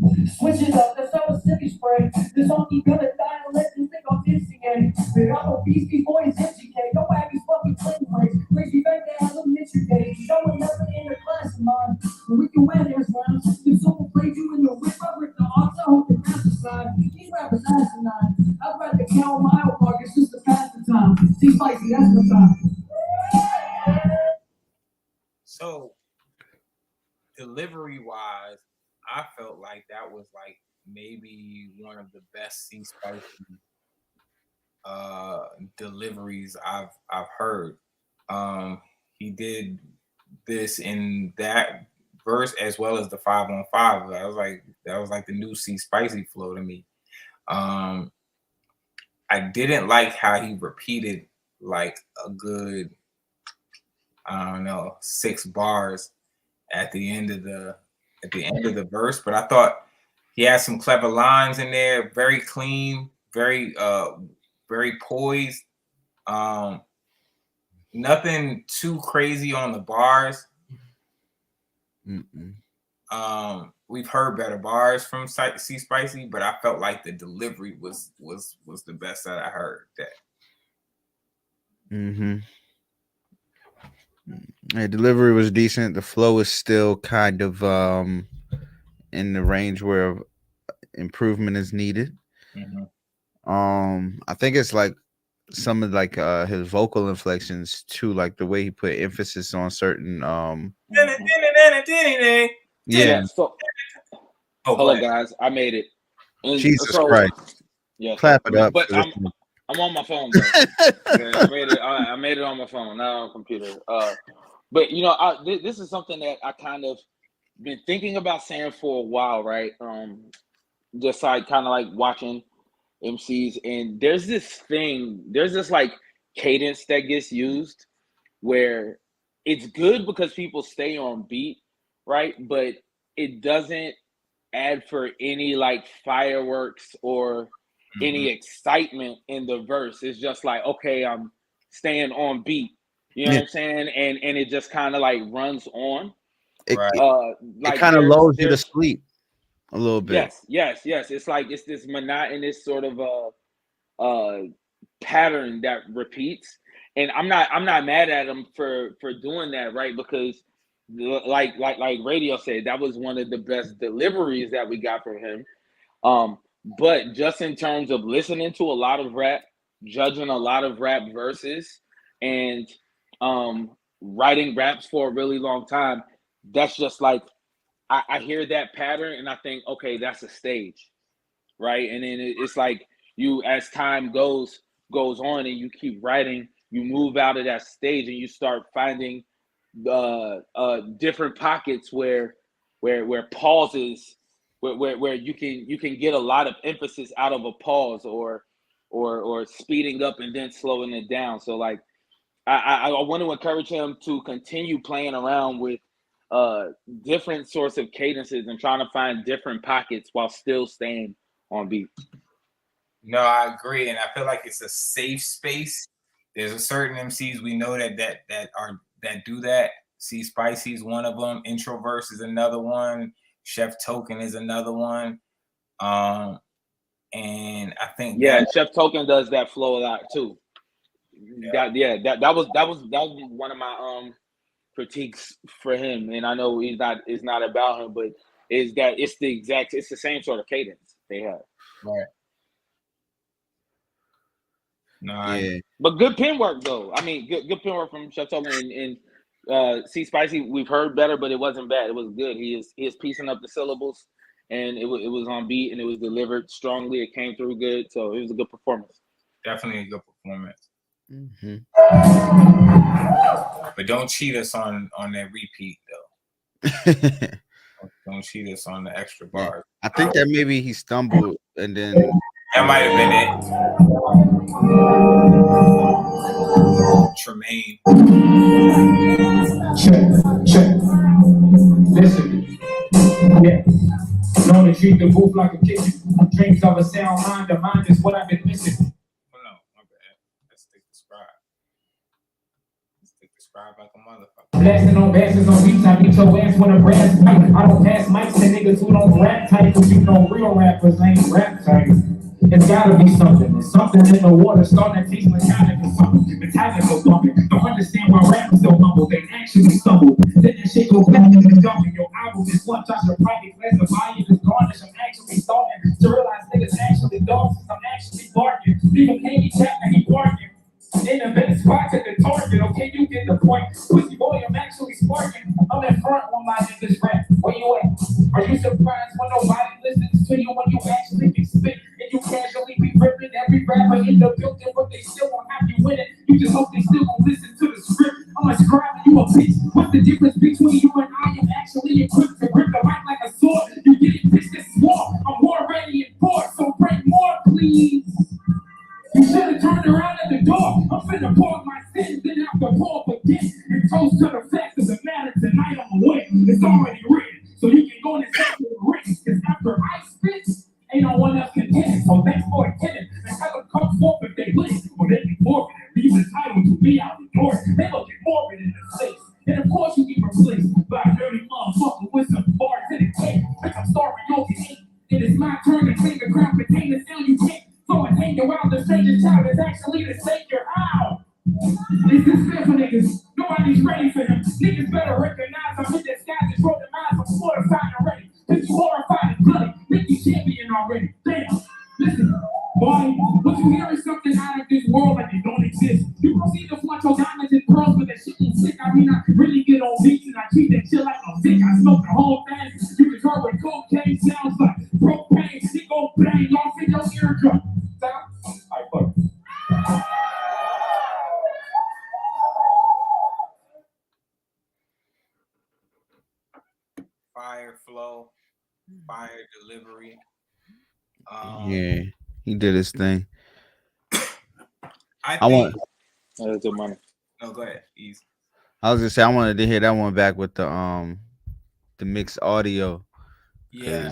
This monkey gonna die unless you think I'm instigating. But I'm a beastie boy, it's MCK. Don't act these fucking claymways. Crazy back there, elementary days. You don't never in the class of mine. But we can wear those rounds. If someone played you in the whip, I rip the odds. I hope the master side. These rappers asinine. I'd rather count mile markers just to pass the time. See, spicy, that's my time. So, delivery wise, I felt like that was like maybe one of the best C Spicy deliveries I've heard. He did this in that verse as well as the 5-on-5. That was like the new C Spicy flow to me. I didn't like how he repeated like a good, I don't know, 6 bars at the end of the verse, but I thought he had some clever lines in there, very clean, very poised. Nothing too crazy on the bars. We've heard better bars from C Spicy, but I felt like the delivery was the best that I heard. Yeah, delivery was decent. The flow is still kind of in the range where improvement is needed. I think it's like some of like his vocal inflections too, like the way he put emphasis on certain Yeah. So, Oh, hello guys, I made it. And Jesus so, Christ! Yeah, Clap it up. But I'm on my phone. Though. Yeah, I made it on my phone, not on a computer. But you know, this is something that I kind of been thinking about saying for a while, right? Just like kind of like watching MCs, and there's this like cadence that gets used where it's good because people stay on beat, right? But it doesn't add for any like fireworks or any excitement in the verse. It's just like, okay, I'm staying on beat. You know what I'm saying? And it just kind of like runs on. It Like kind of lulls you to sleep a little bit. Yes. It's like it's this monotonous sort of pattern that repeats. And I'm not mad at him for doing that, right? Because like Radio said, that was one of the best deliveries that we got from him. But just in terms of listening to a lot of rap, judging a lot of rap verses, and writing raps for a really long time, that's just like I hear that pattern and I think, okay, that's a stage, right? And then it's like you, as time goes on and you keep writing, you move out of that stage and you start finding different pockets where pauses, where you can get a lot of emphasis out of a pause or speeding up and then slowing it down. So like I want to encourage him to continue playing around with different sorts of cadences and trying to find different pockets while still staying on beat. No, I agree, and I feel like it's a safe space. There's a certain MCs we know that do that. C Spicy's one of them. Introverse is another one. Chef Token is another one. And I think Chef Token does that flow a lot too. That was one of my critiques for him, and I know it's not about him, but is that it's the same sort of cadence they have. Right. No, yeah. But good pen work though. I mean, good pen work from Chef Token and C Spicy. We've heard better, but it wasn't bad. It was good. He is piecing up the syllables, and it was on beat and it was delivered strongly. It came through good, so it was a good performance. Definitely a good performance. But don't cheat us on that repeat though. Don't cheat us on the extra bars. I think that maybe he stumbled and then that might have been it. Tremaine. Check. Listen. Yeah. Known to treat the booth like a kitchen. Dreams of a sound mind. The mind is what I've been missing. Oh no, my bad. Let's take the scribe. Let's take the scribe like a motherfucker. Blasting on basses on beats. I beat your ass with a brass mic. I don't pass mics to niggas who don't rap type, but you know real rappers ain't rap type. It's gotta be something. There's something in the water starting to taste metallic or something. Metallic or bumping. Don't understand why rappers don't humble. They actually stumble. Then that shit go back in the dumping. Your album is lunch. I should probably glass the volume is garnish. I'm actually starting to realize niggas actually dogs. I'm actually barking. Leave him handicapped and he barking. In the best spots at the target, okay, you get the point. Pussy boy, I'm actually sparking. I'm in front when my niggas rap. Where you at? Are you surprised when nobody listens to you when you actually can spit and you casually be ripping every rapper in the building, but they still won't have you win it? You just hope they still won't listen to the script. I'm a scribe and you a bitch. What's the difference between you and I? I'm actually equipped to grip the mic like a sword. You get it, bitch, this war. I'm more ready and bored, so bring more, please. You should have turned around at the door. I'm finna pause my sins, then have to pause again. And toast to the fact of the matter tonight I'm away. It's already written, so you can go and accept the risk. Cause after I spit, ain't no one else can get it. So thanks for attending. And tell them come forth if they listen. Or they be forfeit and leave entitled to be out the door. They looking morbid in the face. And of course you get replaced by a dirty motherfucker with some bars in the cake. Like I'm starving your hate. It is my turn to clean the crown container, still you can't. So I take you out, the stranger child is actually the savior. Ow! This is fair for niggas. Nobody's ready for him. Niggas better recognize I'm in the sky, just roll the eyes. I'm fortified already. Bitch, you horrified and bloody. Make you champion already. Damn. Listen, boy, what you hear is something out of this world like it don't exist. You don't see the flunch your diamonds and pearls, but that shit ain't sick. I mean, I really get on beats and I treat that shit like I'm sick. I smoke the whole thing. You can hear what cocaine sounds like. Propane, it go bang off in your eardrum. Alright, fuck. Fire flow, fire delivery. Yeah, he did his thing. I I want. think. That's the money. No, go ahead. Easy. I was gonna say I wanted to hear that one back with the mixed audio. Yeah.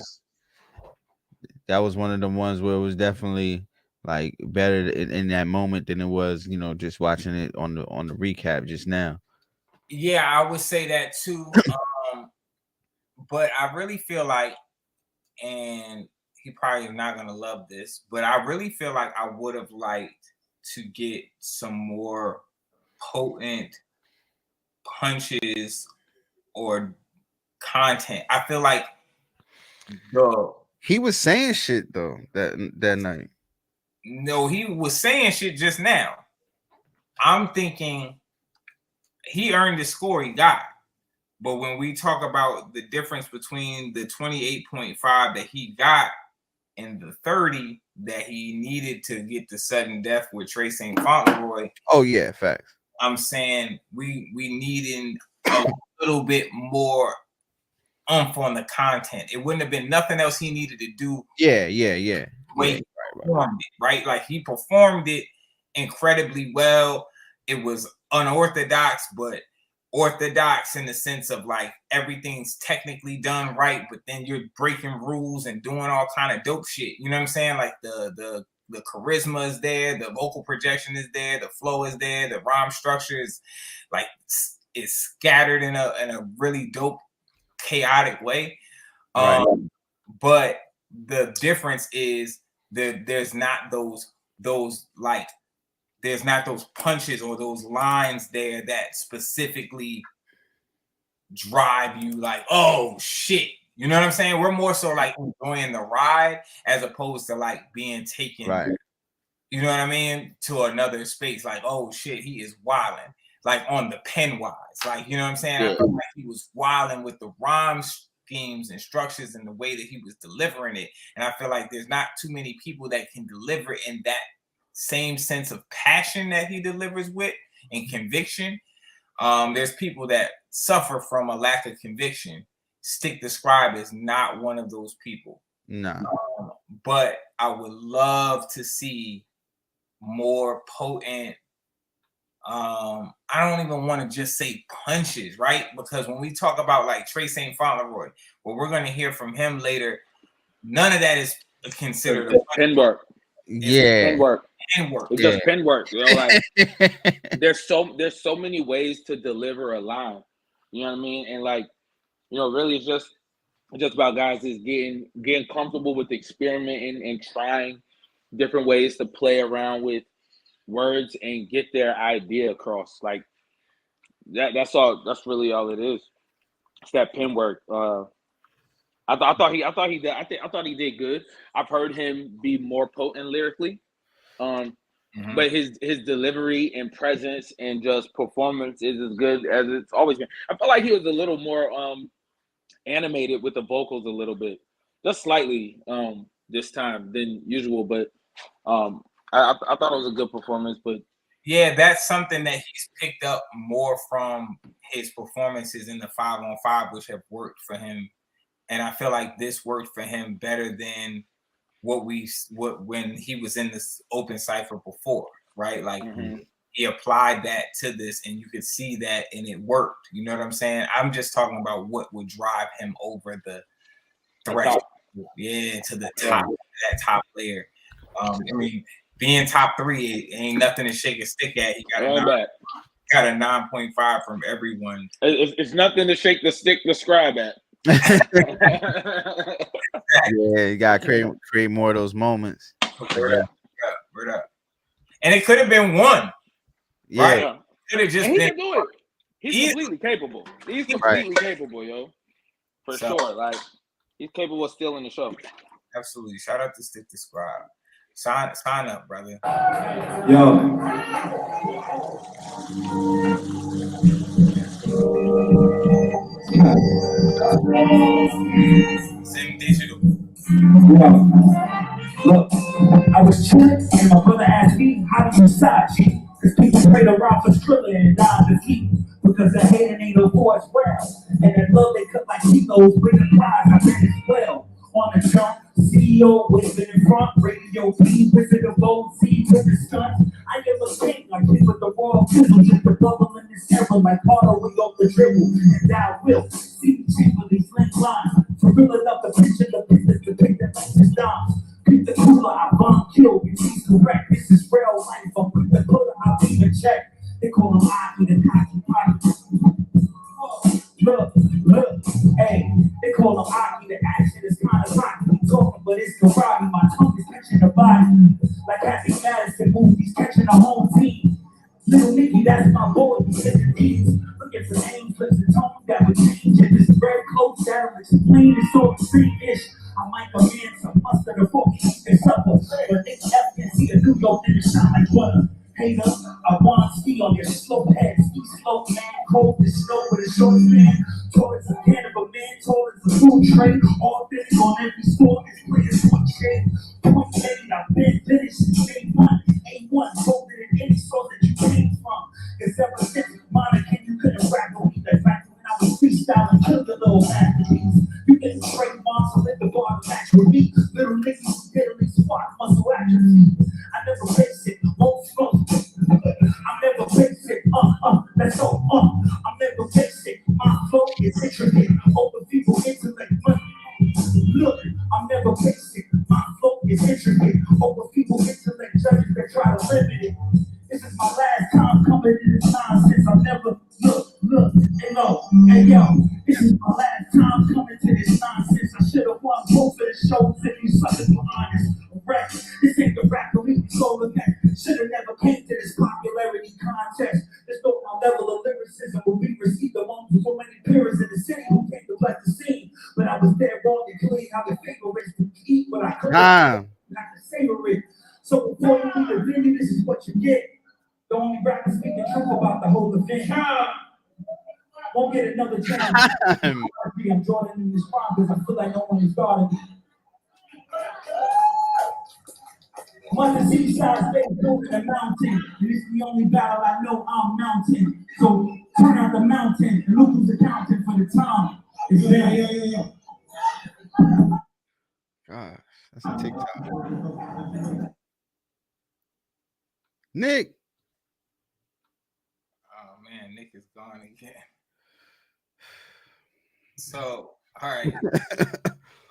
That was one of the ones where it was definitely like better in that moment than it was, just watching it on the recap just now. Yeah, I would say that too. But I really feel like, and he probably is not gonna love this, but I really feel like I would have liked to get some more potent punches or content. I feel like he was saying shit though that night. No, he was saying shit just now. I'm thinking he earned the score he got. But when we talk about the difference between the 28.5 that he got and the 30 that he needed to get the sudden death with Trey St. Fauntleroy. Oh yeah, facts. I'm saying we needing a little bit more oomph on the content. It wouldn't have been nothing else he needed to do. Yeah. He performed it, right? Like he performed it incredibly well. It was unorthodox, but orthodox in the sense of like everything's technically done right, but then you're breaking rules and doing all kind of dope shit. You know what I'm saying? Like the charisma is there, the vocal projection is there, the flow is there, the rhyme structure is like is scattered in a really dope, chaotic way. Right. But the difference is that there's not those like there's not those punches or those lines there that specifically drive you like, oh shit. You know what I'm saying? We're more so like enjoying the ride as opposed to like being taken, right. You know what I mean, to another space. Like, oh shit, he is wilding. Like on the pen wise. Like, you know what I'm saying? Yeah. I feel like he was wilding with the rhyme schemes and structures and the way that he was delivering it. And I feel like there's not too many people that can deliver in that same sense of passion that he delivers with and conviction. There's people that suffer from a lack of conviction. Stick Describe is not one of those people. No. But I would love to see more potent. I don't even want to just say punches, right? Because when we talk about like Trey St. Fauntleroy, what we're going to hear from him later, none of that is considered a pen work. Yeah, pen work. It's just pen work. You know, like there's so many ways to deliver a line. You know what I mean? And like, you know, really it's just about guys just getting comfortable with experimenting and trying different ways to play around with words and get their idea across. Like that's all. That's really all it is. It's that pen work. I thought he did good. I've heard him be more potent lyrically. But his delivery and presence and just performance is as good as it's always been. I felt like he was a little more animated with the vocals a little bit, just slightly this time than usual. But I thought it was a good performance. But yeah, that's something that he's picked up more from his performances in the 5-on-5, which have worked for him. And I feel like this worked for him better than when he was in this open Cypher before, right? Like he applied that to this, and you could see that, and it worked. You know what I'm saying? I'm just talking about what would drive him over the threshold, to the top, that top layer. I mean, being top 3 ain't nothing to shake a stick at. He got a 9.5 from everyone. It's nothing to shake the stick to scribe at. Yeah, you gotta create more of those moments. Word up. And it could have been one. Yeah, right? Could have just and he been. can do it. He's completely capable. He's completely capable, yo. For sure. Like he's capable of stealing the show. Absolutely. Shout out to Stick to Scribe. Sign up, brother. Yo. Same digital. Look, I was chilling and my brother asked me, how do you side cheat? Cause people pray to rob for Triller and die to keep. Because the hating ain't no voice well. And that love they cut like kilos, bringing prize, I bet as well. On the jump, CEO waving in front, radio P, Wizard of OC with the stunt. I am a king, like this with the royal fizzle, just the bubble in this era, like Carter we off the dribble, and thou will see these link lines. For real enough to picture the business, the big that makes us down. Keep the cooler, I bomb kill, you please correct. This is real life, I'm quick to put I'll leave a check. They call him Aki the cocky pocket. Look, hey, they call him Aki, the action is kind of rocky. Talking, but it's karate, my tongue is catching the body. Like Happy Madison movies, catching a home team. Little Nicky, that's my boy, he's in the D's. Look at some name flips and tone that would change it. This red coat, that'll explain it's all the same-ish. I might command some mustard or fork, it's supper. But they can see a New York nigga shine like butter. Hater, I want to ski on your slow head. Ski slow, man, cold as snow with a short man. Tall as a can of a man, tall as a food tray. All this on every store is clear as one shade. Point made, I've been finished since day one. A1, colder than any source that you came from. Cause ever since Monica, you couldn't rap on me. That fact when I was freestyling, killed the little masterpiece. You get straight monster, let the bar match with me. Little niggas, literally squat, muscle atrophy. I never fix it, won't smoke. I'm never basic, that's all, I'm never basic. My flow is intricate, over people intellect. Look, I'm never basic. My flow is intricate, over people intellect. Judges that try to limit it. This is my last time coming to this nonsense. I've never hey yo, this is my last time coming to this nonsense. I should have won both of the shows if you suckers were honest. Rap, this ain't the rap that we control the neck. Should have never came to this popularity contest. Just thought my level of lyricism would be received among so many peers in the city who came to bless the scene. But I was dead wrong and clean how the favorites to eat what I could. I could savor it. So before you do the video, this is what you get. The only rapper speak the truth about the whole event. Won't get another chance. I'm Jordan in this crowd because I feel like no one is guarding me. Must have seen sides face moving the mountain. And it's the only battle I know I'm mounting. So turn out the mountain and look who's accounting for the time. It's there. Gosh, that's a TikTok. Nick. Oh man, Nick is gone again. So, all right.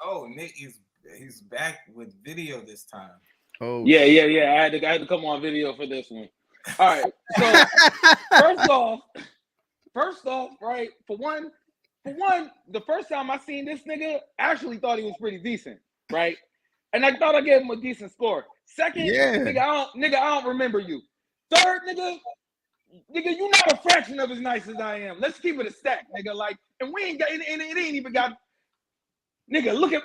Oh, Nick he's back with video this time. Oh yeah. I had to come on video for this one. All right. So first off, right? For one, the first time I seen this nigga, I actually thought he was pretty decent, right? And I thought I gave him a decent score. Second, Yeah. nigga, I don't remember you. Third, nigga, you not a fraction of as nice as I am. Let's keep it a stack, nigga. Like, and we ain't got, and it ain't even got, nigga. Look at,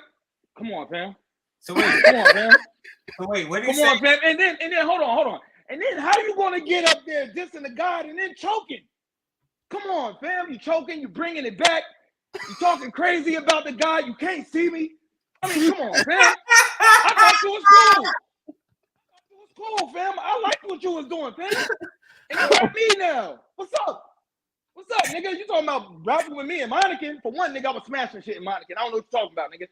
come on, fam. So wait, Come on, fam. so wait, what did Come you say? on, fam. And then hold on. And then how you gonna get up there dissing the God and then choking? Come on, fam. You choking, you bringing it back. You talking crazy about the God. You can't see me. I mean, come on, fam. I thought you was cool. Cool, fam. I like what you was doing, fam. And you got me now. What's up? What's up, nigga? You talking about rapping with me and Monica? For one, nigga, I was smashing shit in Monica. I don't know what you're talking about, nigga.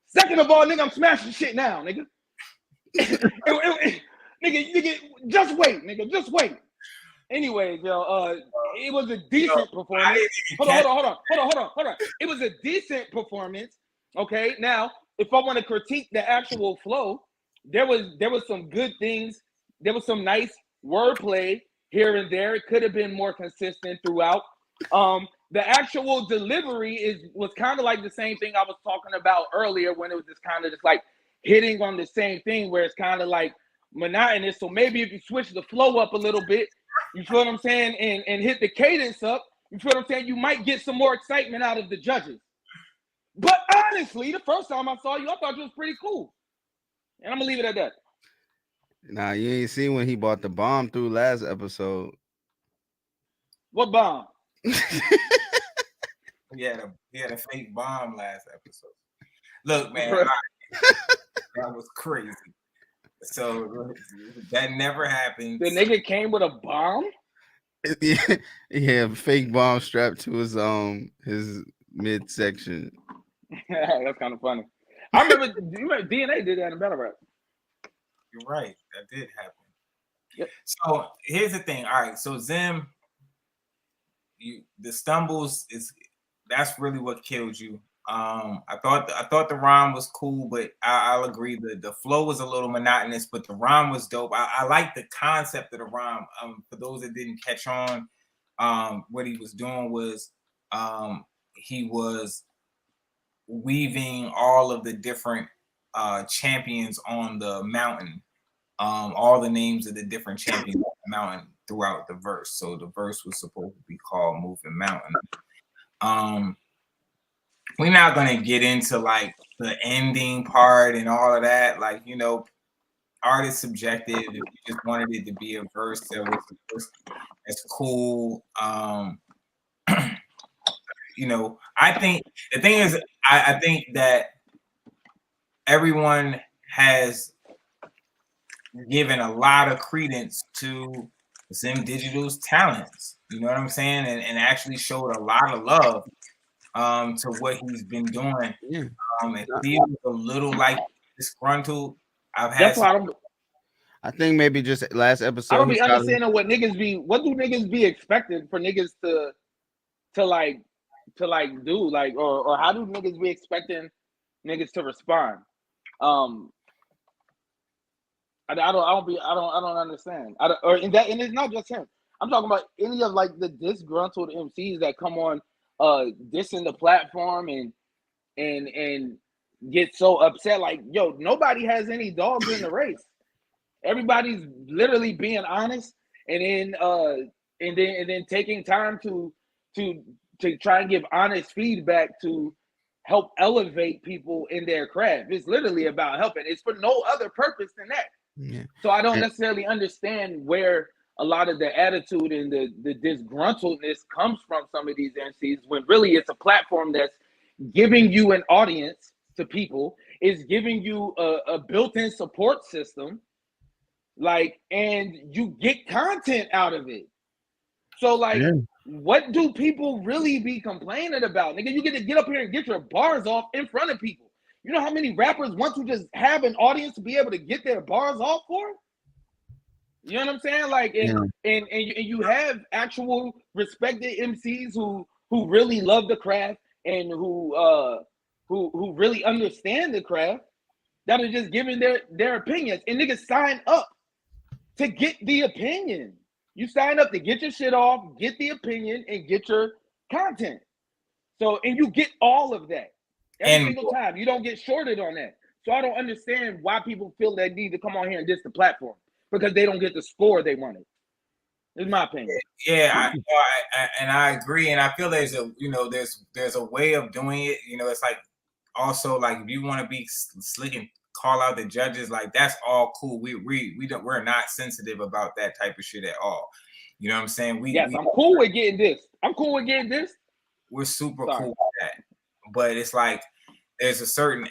Second of all, nigga, I'm smashing shit now, nigga. Nigga, just wait, nigga. Just wait. Anyways, yo, it was a decent performance. Hold on. It was a decent performance. Okay, now if I want to critique the actual flow, there was some good things. There was some nice wordplay here and there. It could have been more consistent throughout. The actual delivery was kind of like the same thing I was talking about earlier when it was just kind of just like hitting on the same thing where it's kind of like monotonous. So maybe if you switch the flow up a little bit, you feel what I'm saying, and hit the cadence up, you feel what I'm saying, you might get some more excitement out of the judges. But honestly, the first time I saw you, I thought you was pretty cool. And I'm gonna leave it at that. Nah, you ain't seen when he bought the bomb through last episode. What bomb? He had a fake bomb last episode. Look, man, that was crazy. So that never happened. The nigga came with a bomb? Yeah, fake bomb strapped to his midsection. That's kind of funny. I remember DNA did that in battle rap. You're right. That did happen. Yep. So here's the thing. All right. So Zim, the stumbles that's really what killed you. I thought the rhyme was cool, but I'll agree the flow was a little monotonous, but the rhyme was dope. I like the concept of the rhyme. For those that didn't catch on, what he was doing was he was weaving all of the different champions on the mountain, all the names of the different champions on the mountain throughout the verse. So the verse was supposed to be called Moving Mountain. We're not gonna get into like the ending part and all of that. Like, you know, art is subjective. If you just wanted it to be a verse that's cool. You know, I think the thing is, I think that everyone has given a lot of credence to Zim Digital's talents. You know what I'm saying? And actually showed a lot of love to what he's been doing. Yeah. It feels a little like disgruntled. I think maybe just last episode. I don't be understanding what do niggas be expected for niggas to do, like, or how do niggas be expecting niggas to respond? I don't understand. And it's not just him. I'm talking about any of like the disgruntled MCs that come on dissing the platform and get so upset. Like, yo, nobody has any dogs in the race. Everybody's literally being honest, and then taking time to try and give honest feedback to help elevate people in their craft. It's literally about helping. It's for no other purpose than that. Yeah. So I don't necessarily understand where a lot of the attitude and the disgruntledness comes from some of these MCs, when really it's a platform that's giving you an audience to people, is giving you a built-in support system, like, and you get content out of it. So like, what do people really be complaining about? Nigga, you get to get up here and get your bars off in front of people. You know how many rappers want to just have an audience to be able to get their bars off for? You know what I'm saying? Like, and you have actual respected MCs who really love the craft and who really understand the craft, that are just giving their opinions. And niggas sign up to get the opinion. You sign up to get your shit off, get the opinion, and get your content. So, and you get all of that every single time. You don't get shorted on that. So I don't understand why people feel they need to come on here and diss the platform because they don't get the score they wanted. Is my opinion. Yeah, I agree, and I feel there's a way of doing it. It's like also like if you want to be slick and call out the judges, like that's all cool. We're not sensitive about that type of shit at all. You know what I'm saying? I'm cool with getting this. We're super cool with that, but it's like there's a certain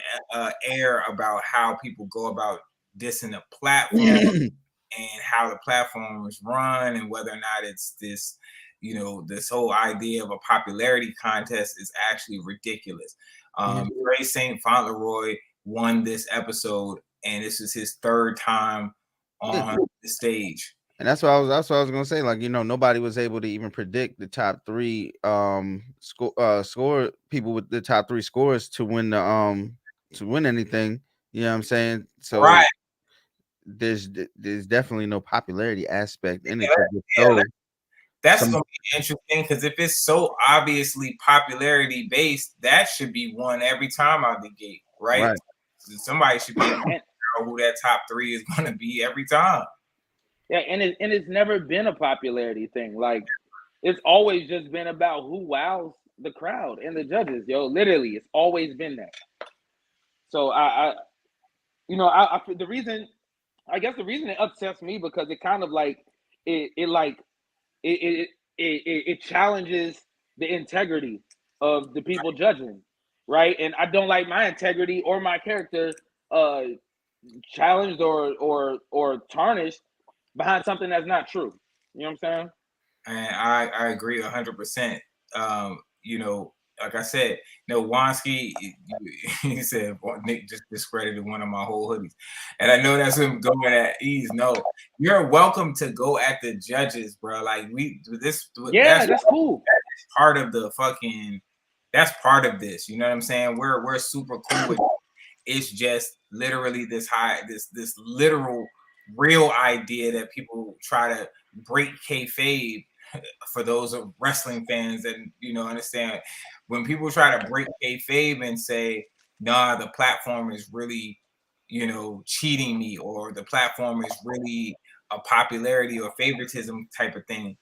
air about how people go about dissing the platform. And how the platform is run, and whether or not it's this, this whole idea of a popularity contest is actually ridiculous. Trey St. Fauntleroy won this episode, and this is his third time on the stage. And that's what I was gonna say. Like, nobody was able to even predict the top three score people with the top three scores to win anything. You know what I'm saying? So right. There's definitely no popularity aspect in it. That's gonna be interesting because if it's so obviously popularity based, that should be one every time out the gate, right? Somebody should be able to know who that top three is gonna be every time. Yeah, and it's never been a popularity thing. Like it's always just been about who wows the crowd and the judges. Literally, it's always been that. So I guess the reason it upsets me because it kind of like it challenges the integrity of the people judging, right? And I don't like my integrity or my character challenged or tarnished behind something that's not true. You know what I'm saying? And I agree 100%. Like I said, Wansky, he said Nick just discredited one of my whole hoodies. And I know that's him going at ease. No, you're welcome to go at the judges, bro. Like that's cool. That's part of the fucking, that's part of this. You know what I'm saying? We're super cool with it. It's just literally this literal real idea that people try to break kayfabe. For those of wrestling fans that understand, when people try to break kayfabe and say, "Nah, the platform is really, cheating me," or the platform is really a popularity or favoritism type of thing,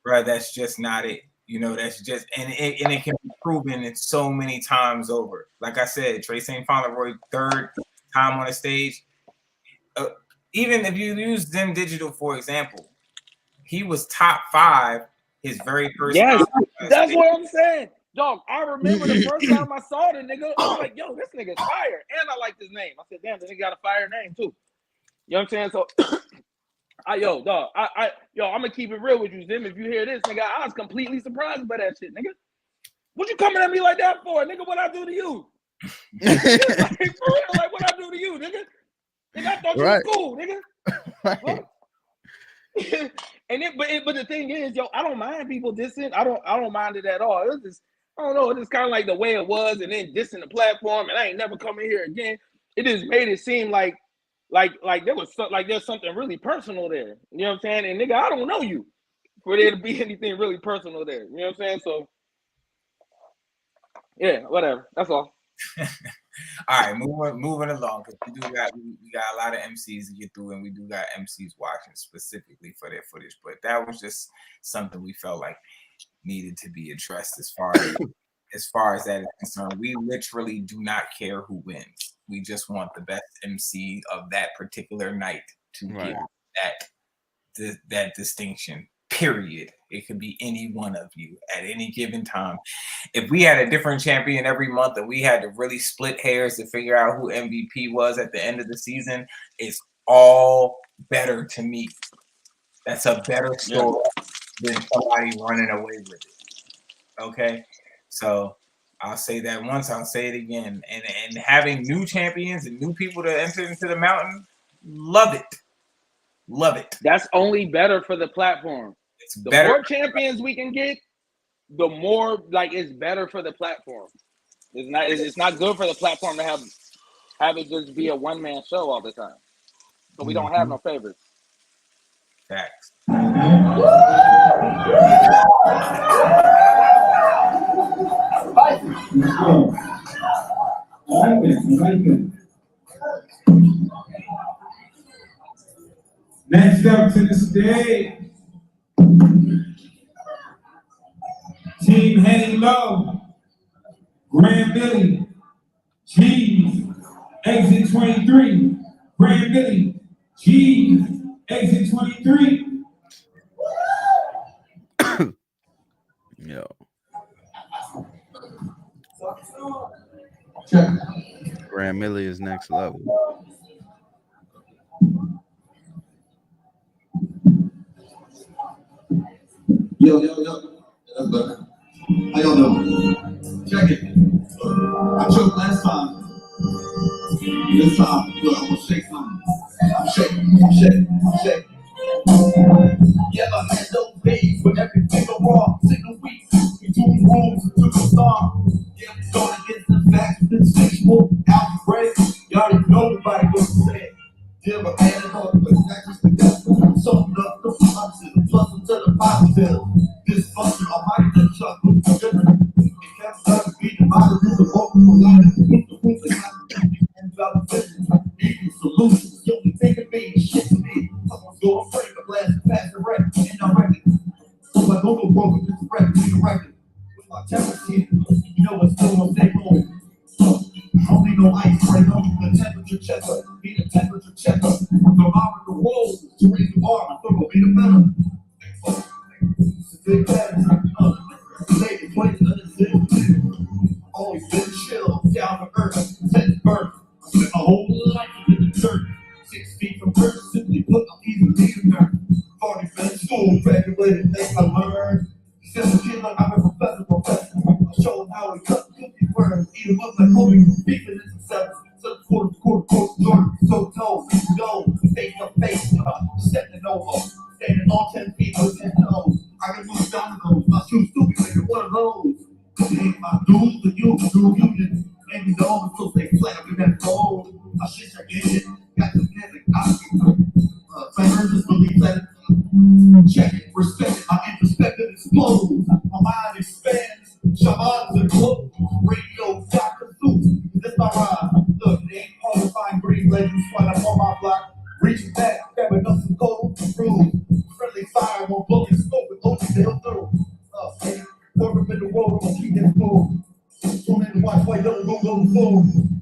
bro, that's just not it. That's just and it can be proven it so many times over. Like I said, Trey St. Fauntleroy, third time on the stage. Even if you use Zen Digital for example. He was top 5 his very first time. That's what I'm saying. Dog, I remember the first time I saw the nigga, I was like, yo, this nigga's fire. And I like his name. I said, damn, this nigga got a fire name too. You know what I'm saying? So, I'm going to keep it real with you, Zim. If you hear this, nigga, I was completely surprised by that shit, nigga. What you coming at me like that for, nigga? What I do to you? Like, for real, like, what I do to you, nigga? Nigga, I thought you was cool, nigga. Right. But the thing is, I don't mind people dissing. I don't mind it at all. It's just, I don't know. It's just kind of like the way it was, and then dissing the platform, and I ain't never coming here again. It just made it seem like there was there's something really personal there. You know what I'm saying? And nigga, I don't know you for there to be anything really personal there. You know what I'm saying? So yeah, whatever. That's all. All right, moving along because we got a lot of MCs to get through, and we do got MCs watching specifically for their footage. But that was just something we felt like needed to be addressed as far as that is concerned. We literally do not care who wins. We just want the best MC of that particular night to get that distinction. Period. It could be any one of you at any given time. If we had a different champion every month and we had to really split hairs to figure out who MVP was at the end of the season, it's all better to me. That's a better story than somebody running away with it. Okay? So I'll say that once, I'll say it again. And having new champions and new people to enter into the mountain, love it. Love it. That's only better for the platform. The more champions we can get, the more it's better for the platform. It's not good for the platform to have it just be a one-man show all the time. So we don't have no favorites. Facts. Next up to the stage, Team Heading Low, Grand Billy, Cheese, Exit 23, Grand Billy, Cheese, Exit 23. Yo, Check. Grand Millie is next level. Yo. That's better. How y'all doing? Check it. I choked last time. This time, look, I'm gonna shake something. I'm shaking. Yeah, I had those days when everything go wrong. Single week, we doing rooms to the storm. Yeah, we going against the facts with this sexual outbreak. Y'all already know nobody gonna say it. Yeah, but man, it's all the factors together. So up the positive, plus them to the positive. This fucking almighty that chuck with the different. It kept us beating by the root of open line. The roof is not about vision. Needing solutions, you only think of me, shit to me. Someone's going break the glass, pass the record, and I'm ready. So I don't go broke with this record, need a record. With my temperature, you know what's still on stay home. I don't need no ice right now. The temperature checker, need a temperature checker. Thermometer rolls to raise the bar. I thought it'll be the better. It's a big pattern. Lady, place under the always been chill, down to earth, since birth. I spent my whole life in the dirt. 6 feet from birth, simply put, I'm even being nerd. 40 been in school, graduated, things I learned. Since a kid, like I'm a professor. I showed them how to cut cookie worms, eat them up like Kobe, beefing into sevens. So quarter, Jordan, so toes, go, face to face, stepping over, standing on 10 feet with 10 toes. I can move down those, my shoes stupid, like one of those. It ain't my dudes, the youth, do union. Ain't the only so they flat up in that gold. My shit, I get it, got the music, I fans just believe that check it, respect it, my introspective explodes, my mind expands, shamans and clothes, radio, Dr. Seuss, this my rhyme. Look, it ain't hard to find green legends when I'm on my block, reaching back, grabbing up some gold, rules, friendly fire, won't blow your scope with open they'll through. Hey, work up in the world, I'm gonna keep it cool. Tune in to watch white don't go boom.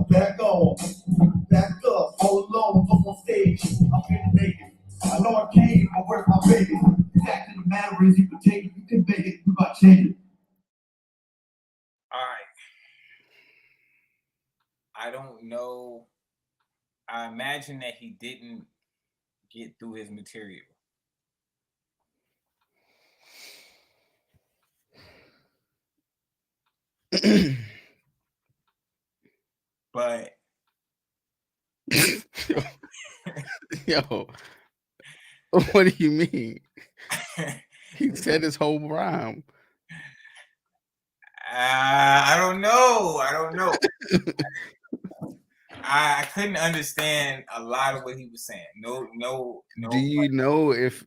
Back up, all alone, up on stage. I'm here to make it. I know I came, but where's my baby? The fact of the matter is, you can take it, you can make it, you got change it. All right. I don't know. I imagine that he didn't get through his material. But Yo, what do you mean? He said his whole rhyme. I don't know. I couldn't understand a lot of what he was saying. No. Do you know if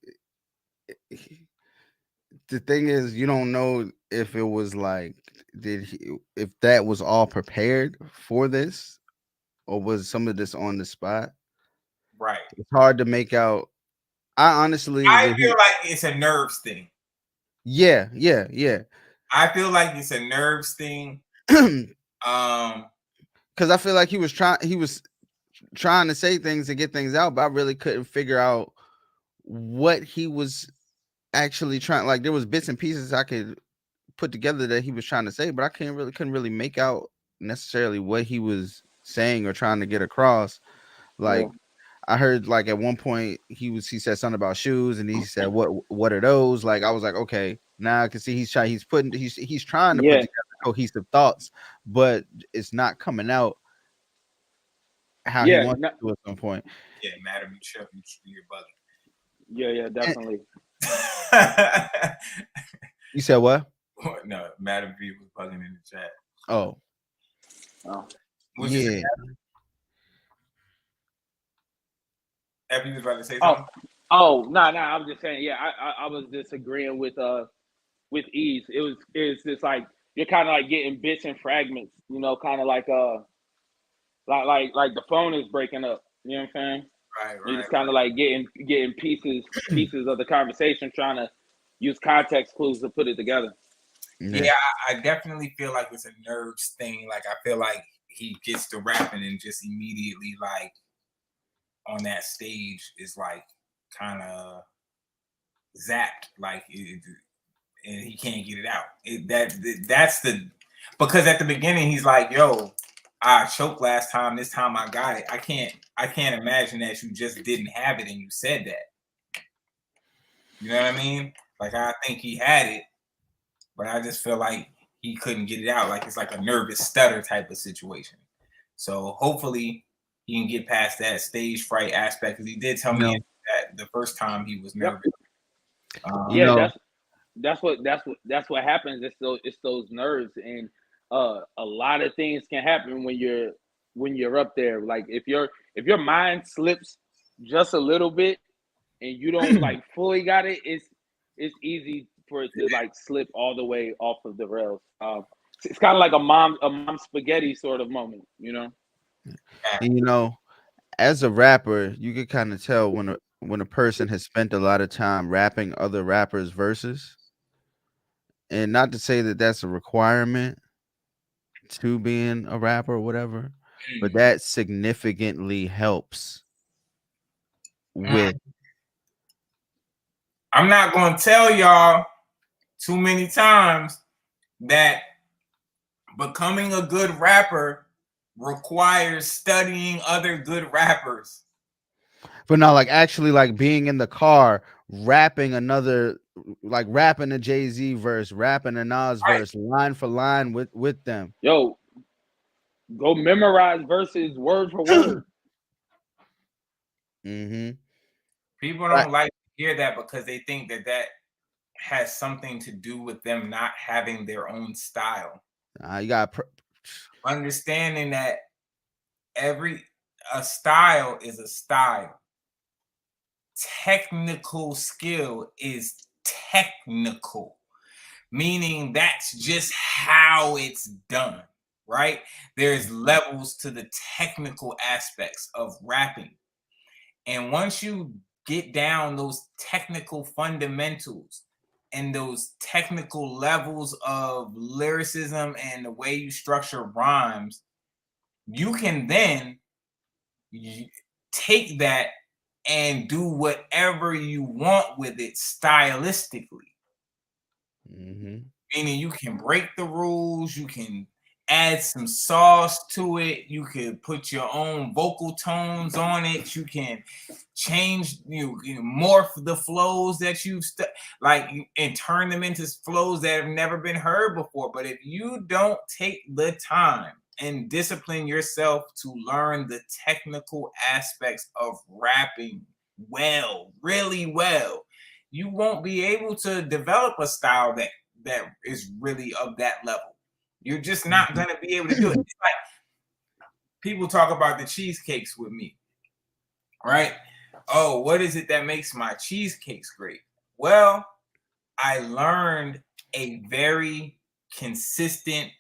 the thing is you don't know if it was like if that was all prepared for this or was some of this on the spot? Right. It's hard to make out. I honestly feel like it's a nerves thing. Yeah. I feel like it's a nerves thing. Because I feel like he was trying to say things and get things out, but I really couldn't figure out what he was actually trying. Like there was bits and pieces I could put together that he was trying to say, but I couldn't really make out necessarily what he was saying or trying to get across. Like I heard like at one point he said something about shoes and he said what are those? Like I was like, okay, now I can see he's trying to put together cohesive thoughts, but it's not coming out how he wants to at some point. Yeah, Madam, you're bugging. Yeah, definitely. You said what? No, Madam V was bugging in the chat. Oh. Yeah. Abby was about to say something. No, I was just saying, yeah, I was disagreeing with Ease. It's just like you're kind of like getting bits and fragments, you know, kind of like the phone is breaking up. You know what I'm saying? You're just kind of like getting pieces of the conversation, trying to use context clues to put it together. Yeah, I definitely feel like it's a nerves thing. Like I feel like he gets to rapping and just immediately like on that stage is like kind of zapped, like and he can't get it out. That's the because at the beginning he's like, "Yo, I choked last time. This time I got it. I can't imagine that you just didn't have it and you said that." You know what I mean? Like I think he had it, but I just feel like he couldn't get it out. Like it's like a nervous stutter type of situation. So hopefully he can get past that stage fright aspect because he did tell me that the first time he was nervous. Yeah, that's what happens. It's those nerves, and a lot of things can happen when you're up there. Like if your mind slips just a little bit and you don't like fully got it, it's easy for it to like slip all the way off of the rails. It's kind of like a mom spaghetti sort of moment, you know. And, you know, as a rapper, you can kind of tell when a person has spent a lot of time rapping other rappers' verses, and not to say that that's a requirement to being a rapper or whatever, but that significantly helps with. I'm not gonna tell y'all too many times that becoming a good rapper requires studying other good rappers. But not like actually like being in the car rapping another, like rapping a Jay-Z verse, rapping a Nas verse, line for line with them. Yo, go memorize verses word for word. People don't like to hear that because they think that has something to do with them not having their own style. You got understanding that a style is a style. Technical skill is technical, meaning that's just how it's done, right? There's levels to the technical aspects of rapping. And once you get down those technical fundamentals and those technical levels of lyricism and the way you structure rhymes, you can then take that and do whatever you want with it stylistically. Meaning you can break the rules, you can add some sauce to it, you can put your own vocal tones on it, you can change, you morph the flows that you've and turn them into flows that have never been heard before. But if you don't take the time and discipline yourself to learn the technical aspects of rapping really well, you won't be able to develop a style that is really of that level. You're just not going to be able to do it. It's like people talk about the cheesecakes with me, right? Oh, what is it that makes my cheesecakes great? Well, I learned a very consistent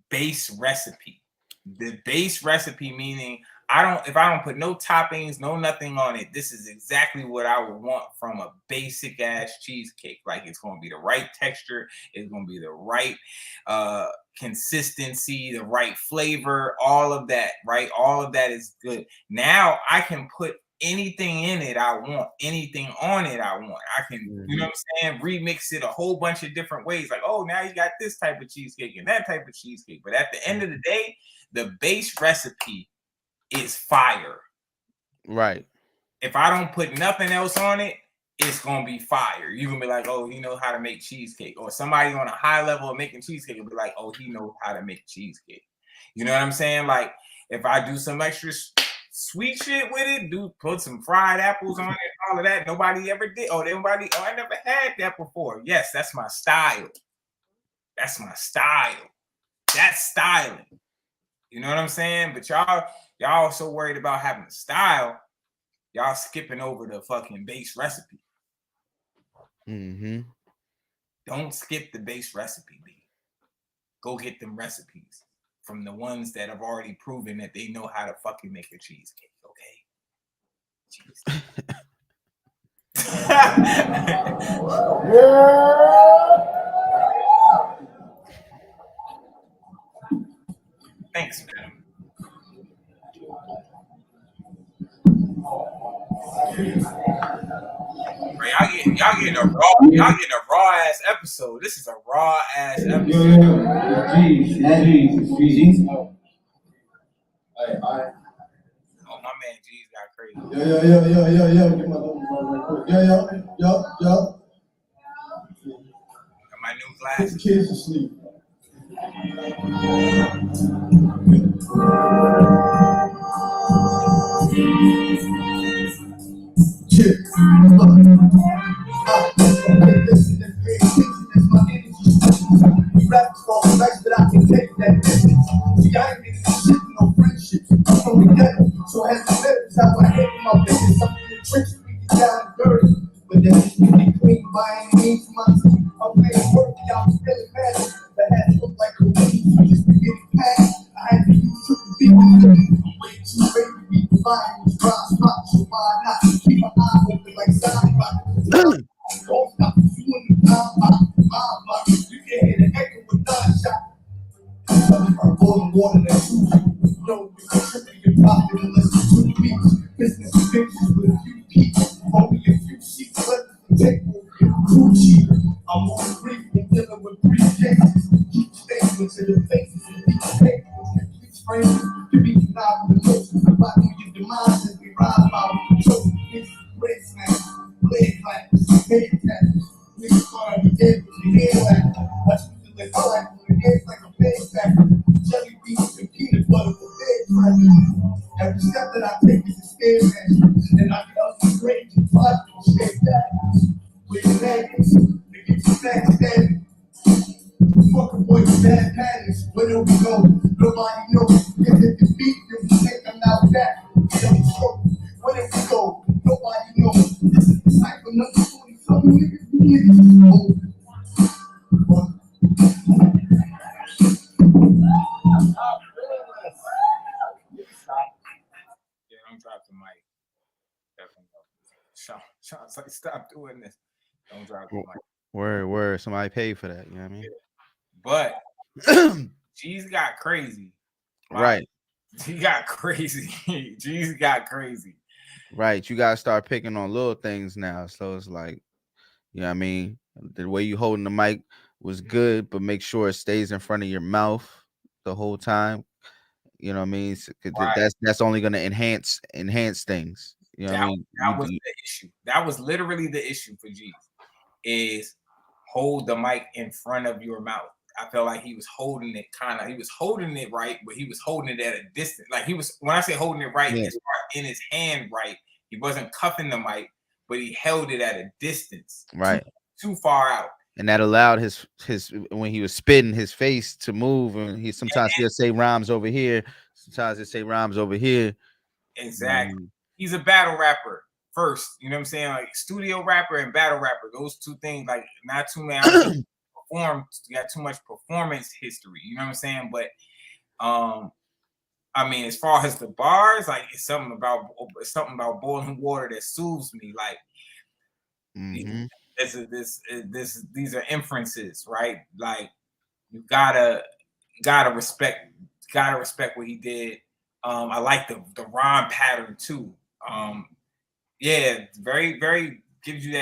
base recipe. The base recipe meaning if I don't put no toppings, no nothing on it, this is exactly what I would want from a basic ass cheesecake. Like it's going to be the right texture, it's going to be the right consistency, the right flavor, all of that, right? All of that is good. Now I can put anything in it I want, anything on it I want. I can, you know what I'm saying, remix it a whole bunch of different ways. Like, oh, now you got this type of cheesecake and that type of cheesecake. But at the end of the day, the base recipe is fire. Right. If I don't put nothing else on it, it's gonna be fire. You're gonna be like, oh, he knows how to make cheesecake. Or somebody on a high level of making cheesecake will be like, oh, he knows how to make cheesecake. You know what I'm saying? Like if I do some extra sweet shit with it, put some fried apples on it, all of that. Nobody ever did. I never had that before. Yes, that's my style. That's my style. That's styling. You know what I'm saying? But y'all so worried about having a style, y'all skipping over the fucking base recipe. Don't skip the base recipe, B. Go get them recipes from the ones that have already proven that they know how to fucking make a cheesecake, okay? Thanks, man. Y'all getting a raw ass episode. This is a raw ass episode. Jeez. Oh, my man G's got crazy. Yo. Get my number right quick. Yo. And my new glasses. Put the kids to sleep. Rappers fall nice, but I can take that distance. See, I ain't getting shit, no friendships. I'm from the ghetto, so I have to live. That's how I hit my business. I'm in the trenches, we get down and dirty. But then you be clean by any means. My team, I'm playing work, y'all still mad. The hat look like a weed, just to get it past. I had to use triple D. Way too late to be fine. Was dry spot, so why not keep my eye open like side pocket? Don't stop, you in the time box. You can hear the echo with non-shot. I'm boiling water that you know, you can trip your pocket unless it's 2 weeks. Business bitches with a few people, only a few sheets left to take over your crew chief. I'm on the brief and dealing with briefcases. Keep statements in the faces and deep papers. Complete strangers to be denied with emotions. About your demise as we ride about choke. It's red smash, leg claps, head taps. Niggas start every day with your hair back. I choose to let go like when it ends like a bed back. Jelly beans and peanut butter for bed pressure. Every step that I take is a scare match. And I get up and great to touch and stay back. With your legs, they get your back standing. Fuck a boy with bad patterns. Where do we go? Nobody knows. If it can beat you, we take them out back. We don't stroke. Where do we go? Nobody knows. This is the Cypher number 40. Some niggas old. Yeah, don't drop the mic. Definitely. Sean's like, stop doing this. Don't drop the mic. Word. Somebody paid for that. You know what I mean? But G's got crazy. Right. He got crazy. G's got crazy. Right. You gotta start picking on little things now. So it's like, you know what I mean? The way you holding the mic was good, but make sure it stays in front of your mouth the whole time. You know what I mean? Right. That's only gonna enhance things. You know what I mean? That was the issue. That was literally the issue for G's. Is hold the mic in front of your mouth. I felt like he was holding it he was holding it right, but he was holding it at a distance. Like he was, when I say holding it right, it's in his hand right. He wasn't cuffing the mic, but he held it at a distance. Right. Too far out. And that allowed his when he was spitting, his face to move. And he sometimes he'll say rhymes over here. Sometimes he'll say rhymes over here. Exactly. He's a battle rapper first. You know what I'm saying? Like studio rapper and battle rapper. Those two things, like not too many perform. You got too much performance history. You know what I'm saying? But I mean, as far as the bars, like it's something about boiling water that soothes me. Like these are inferences, right? Like you gotta respect what he did. I like the rhyme pattern too. Yeah, very, very gives you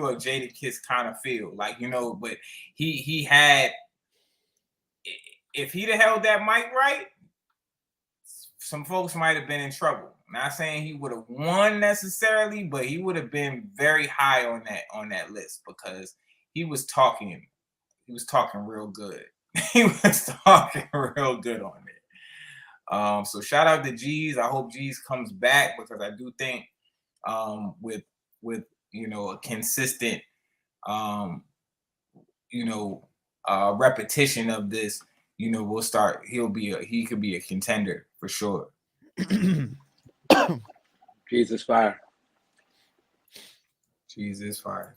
a Jada Kiss kind of feel, like, you know. But he had, if he'd have held that mic right, some folks might have been in trouble. Not saying he would have won necessarily, but he would have been very high on that list, because he was talking real good. He was talking real good on it. So shout out to G's. I hope G's comes back, because I do think with you know, a consistent repetition of this, you know, he could be a contender for sure. Jesus fire. Jesus fire.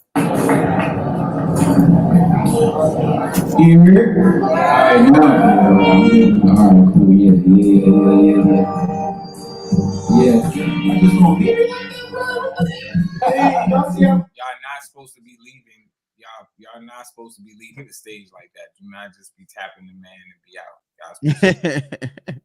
You hear? Alright, cool. Yeah. I just gonna be Hey, y'all see how Y'all not supposed to be leaving. Y'all not supposed to be leaving the stage like that. Do not just be tapping the man and be out. Y'all supposed to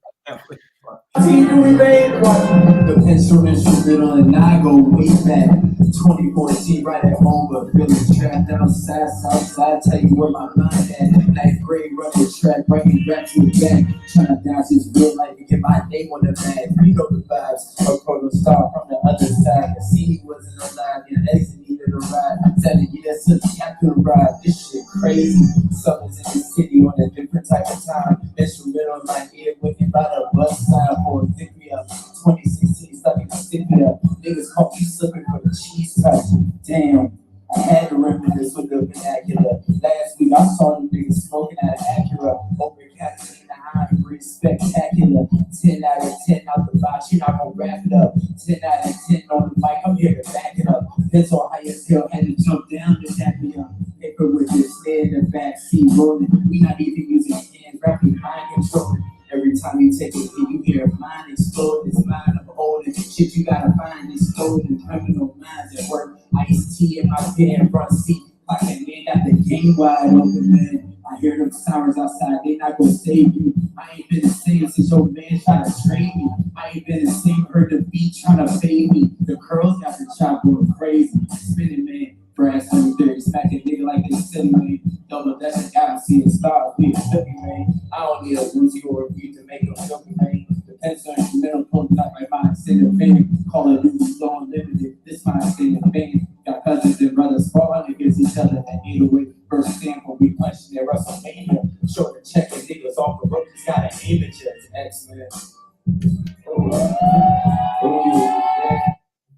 the pencil instrumental and I go way back 2014 right at home but feeling trapped outside Southside tell you where my mind at ninth grade running track bringing back to the back trying to dance this real life and get my name on the bag you know the vibes a pro star from the other side and see he wasn't alive and exit needed a ride 7 years since I could ride this shit crazy summers in the city on a different type of time instrumental in my ear looking by the bus sign for a pick me up 2016 stuck in the sticky up niggas caught me slipping for the cheese touch damn I had to reminisce with the vernacular. Last week I saw them niggas smoking at Acura. Open captain in the hybrid, spectacular. 10 out of 10 out the box, you're not gonna wrap it up. 10 out of 10 on the mic, I'm here to back it up. That's all high as hell, had to jump down to tap me up. Paper with this in the back seat rolling. We not even using hands, rapping mind controlling. Every time you take a hit, you hear a mind explode. This mind of holding shit you gotta find is stolen. Criminal minds at work. Ice-T in my pen, front seat. Like a man got the game wide open, man. I hear them sirens outside, they not gonna save you. I ain't been the same since your man tried to trade me. I ain't been the same, heard the beat trying to fade me. The curls got the chop going crazy. Spinning, man. Brass 30, smack a nigga like this silly, man. Double that's a guy, see the stars, we a filthy, man. I don't need a Uzi or a beat to make them filthy, man. The pencil instrumental pulling up like my extended fame. Call it Uzi so unlimited, this my extended fame. Got cousins and brothers falling against each other that need a way. First sample, we punching at WrestleMania. Short and check and niggas off the rope, just gotta aim at you. X-Men.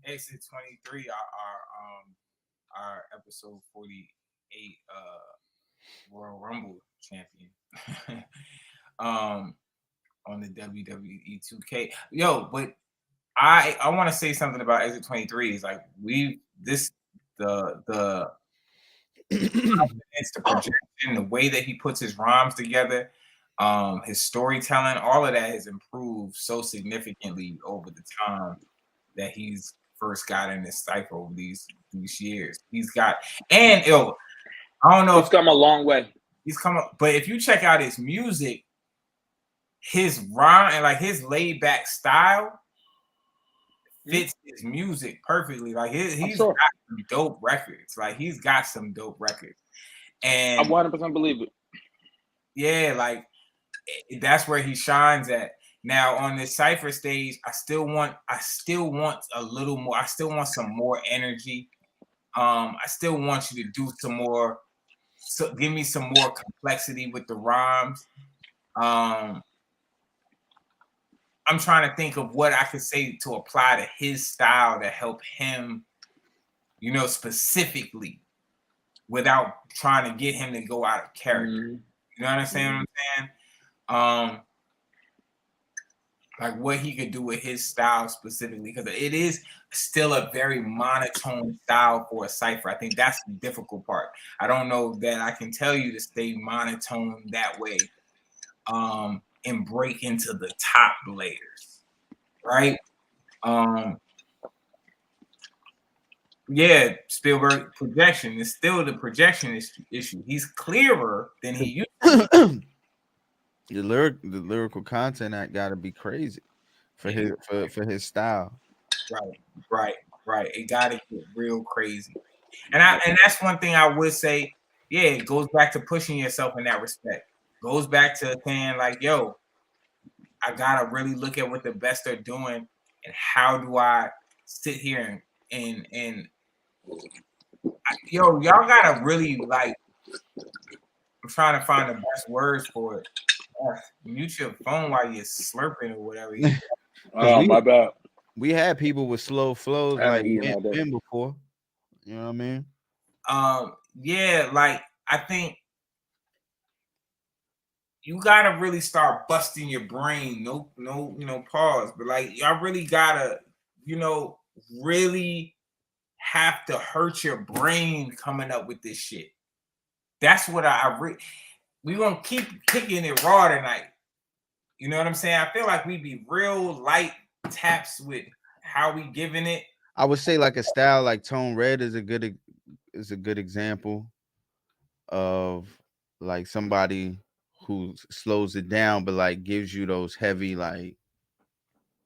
Exit 23 our episode 48 Royal Rumble champion on the WWE 2K. Yo, but I want to say something about Exit 23 is like the it's the projection, the way that he puts his rhymes together, his storytelling, all of that has improved so significantly over the time that he's first got in this cypher over these years. He's got, and yo, I don't know He's come a long way. He's come up, but if you check out his music, his rhyme and like his laid back style fits his music perfectly. Like he's got some dope records. Like he's got some dope records. And I 100% believe it. Yeah, like that's where he shines at. Now on this Cypher stage, I still want a little more. I still want some more energy. I still want you to do some more. So give me some more complexity with the rhymes. I'm trying to think of what I could say to apply to his style to help him, specifically, without trying to get him to go out of character. Mm-hmm. You know what I'm saying? Like what he could do with his style specifically, because it is still a very monotone style for a cypher. I think that's the difficult part. I don't know that I can tell you to stay monotone that way and break into the top layers, right? Yeah, Spielberg projection is still the projection issue. He's clearer than he used to be. The lyrical content that got to be crazy for his style. Right. It got to get real crazy, and that's one thing I would say. Yeah, it goes back to pushing yourself in that respect. Goes back to saying like, yo, I gotta really look at what the best are doing, and how do I sit here and y'all gotta really like. I'm trying to find the best words for it. Mute your phone while you're slurping or whatever. Oh, my bad. We had people with slow flows like Ben before. You know what I mean? Yeah, like I think you gotta really start busting your brain. No, pause. But like y'all really gotta, really have to hurt your brain coming up with this shit. That's what we gonna keep kicking it raw tonight. You know what I'm saying? I feel like we be real light taps with how we giving it. I would say like a style like Tone Red is a good example of like somebody who slows it down, but like gives you those heavy like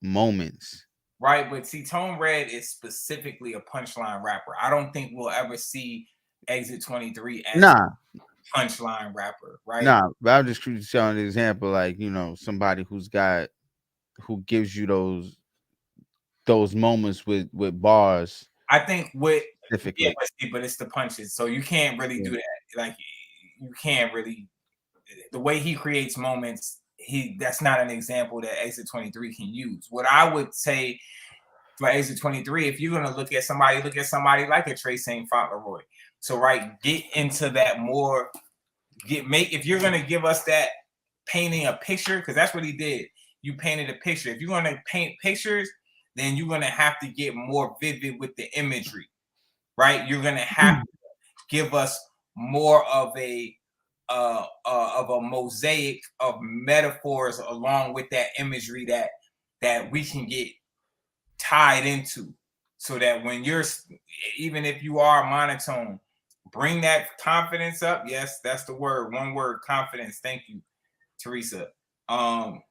moments. Right, but see, Tone Red is specifically a punchline rapper. I don't think we'll ever see Exit 23 as Nah, a punchline rapper, right? nah. But I'm just showing an example, like somebody who gives you those moments with bars I think with specifically. but it's the punches, so you can't really do that. Like you can't really the way he creates moments. That's not an example that Exit 23 can use. What I would say for Exit 23, if you're gonna look at somebody like a Trey St. Fauntleroy. So get into that more. If you're gonna give us that painting a picture, because that's what he did. You painted a picture. If you're gonna paint pictures, then you're gonna have to get more vivid with the imagery, right? You're gonna have to give us more of a mosaic of metaphors along with that imagery that we can get tied into, so that when even if you are monotone, bring that confidence up. Yes, that's the word. One word, confidence. Thank you, Teresa. And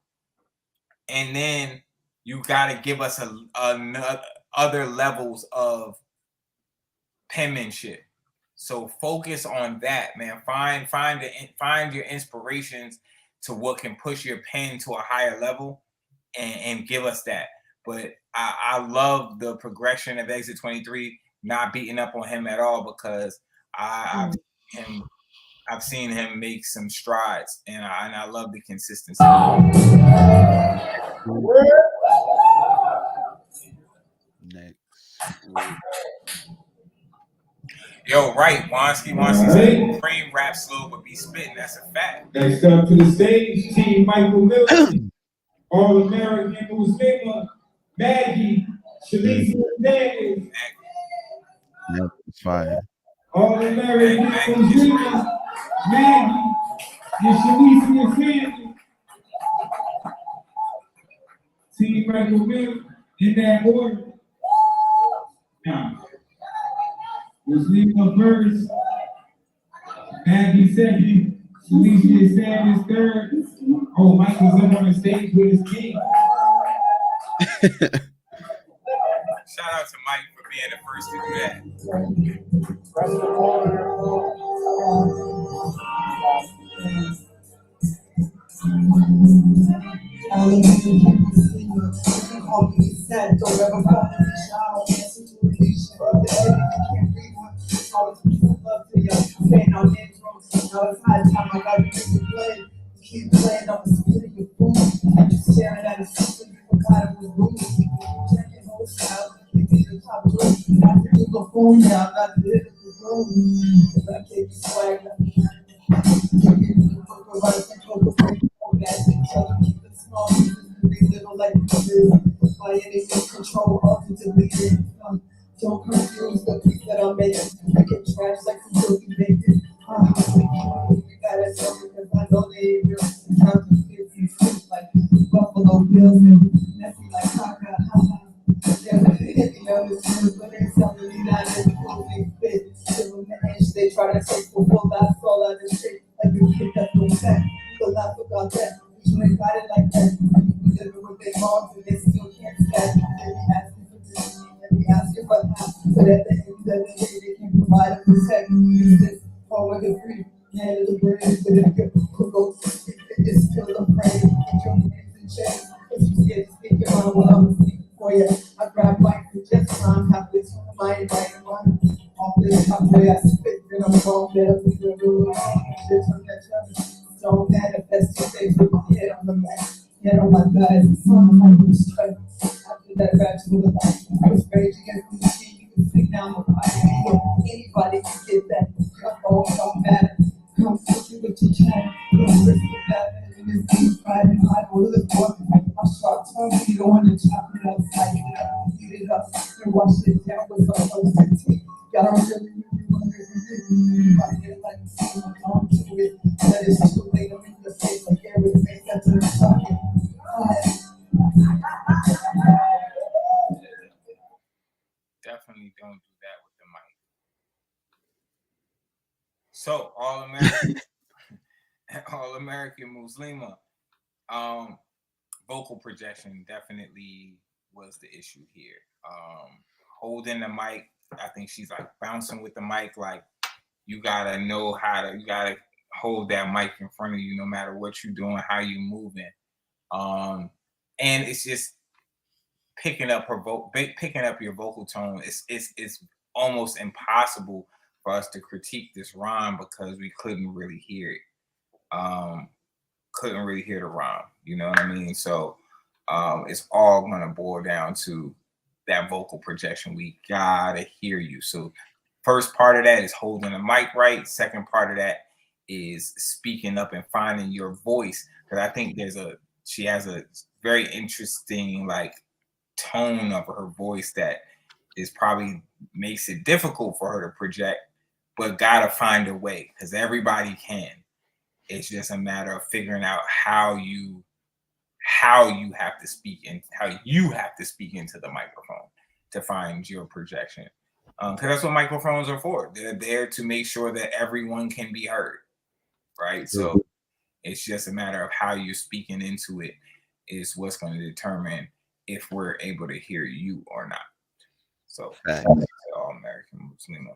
then you got to give us other levels of penmanship. So focus on that, man. Find your inspirations to what can push your pen to a higher level, and give us that. But I love the progression of Exit 23. Not beating up on him at all, because I've seen him make some strides, and I love the consistency. Next. Yo, right. Wonsky said Cream rap slow but be spitting. That's a fact. Next up to the stage, Team Michael Miller, All-American Uzima, Maggie, Shalisa Hernandez. It's fine. All-American Uzima, Maggie, and Shalisa family. Team Michael Miller in that order. Now, Uzima first, Maggie second, Shalisa Sanders third. Oh, Michael's up on the stage with his king. Shout out to Mike for being the first to do that. Keep playing on the speed of your food. Staring at a system you forgot it was rude. Checking whole style, you be the top room. After you go phone now, I got the hit of the room. But I can't be swag. Keep it small, be little like you do. By any means, control ultimately. Don't confuse the piece that I'm making. I get trash like some filthy bacon. You gotta tell me because I know they ain't real. Time to feel these things like Buffalo Bills and messy like Kaka. Yeah, but they telling me that it's cool, they fit. Give them the inch, they try to take the full that's all I just shake. Like a kid that's no tech. So laugh about that. You ain't got it like that. You living with their moms and they still can't stand. They be asking for this, they be asking for that. But at the end of the day, they can provide and protect. This with the free, hand of the brain, but if you could go it's still a frame. Your hands and chains, if you scared to speak your mind, well, I'm speaking for you. I grab mic and just rhyme, have this mind, right, one. Off this top way, I spit, then I'm wrong, then I'm leaving the room. Shit, turn that chubby. So manifest your face with my head on the mat. Head on my thighs, the sun on my blue stripe. After that, bachelor of life, I was rage against the machine. Sit down the pipe. Anybody can get that. Oh, it don't matter. Come sit you with your chat. Don't risk it that. And this deep fried and I will live for it. My sharp tongue, you don't want to chop it up. Heat it up and wash it down with some of the tea. Y'all don't really want to anybody like to see my tongue to it. That is too late. I'm in your face. Like every face that's in the socket. So All American, All American Muslima. Vocal projection definitely was the issue here. Holding the mic, I think she's like bouncing with the mic. Like you gotta know how to. You gotta hold that mic in front of you, no matter what you're doing, how you moving. And it's just picking up picking up your vocal tone. It's almost impossible for us to critique this rhyme because we couldn't really hear it. Couldn't really hear the rhyme. You know what I mean? So it's all gonna boil down to that vocal projection. We gotta hear you. So first part of that is holding the mic right. Second part of that is speaking up and finding your voice. Because I think she has a very interesting like tone of her voice that is probably makes it difficult for her to project, but gotta find a way because everybody can. It's just a matter of figuring out how you have to speak and how you have to speak into the microphone to find your projection. Because that's what microphones are for. They're there to make sure that everyone can be heard, right? So it's just a matter of how you're speaking into it is what's going to determine if we're able to hear you or not. So, All American Muslima.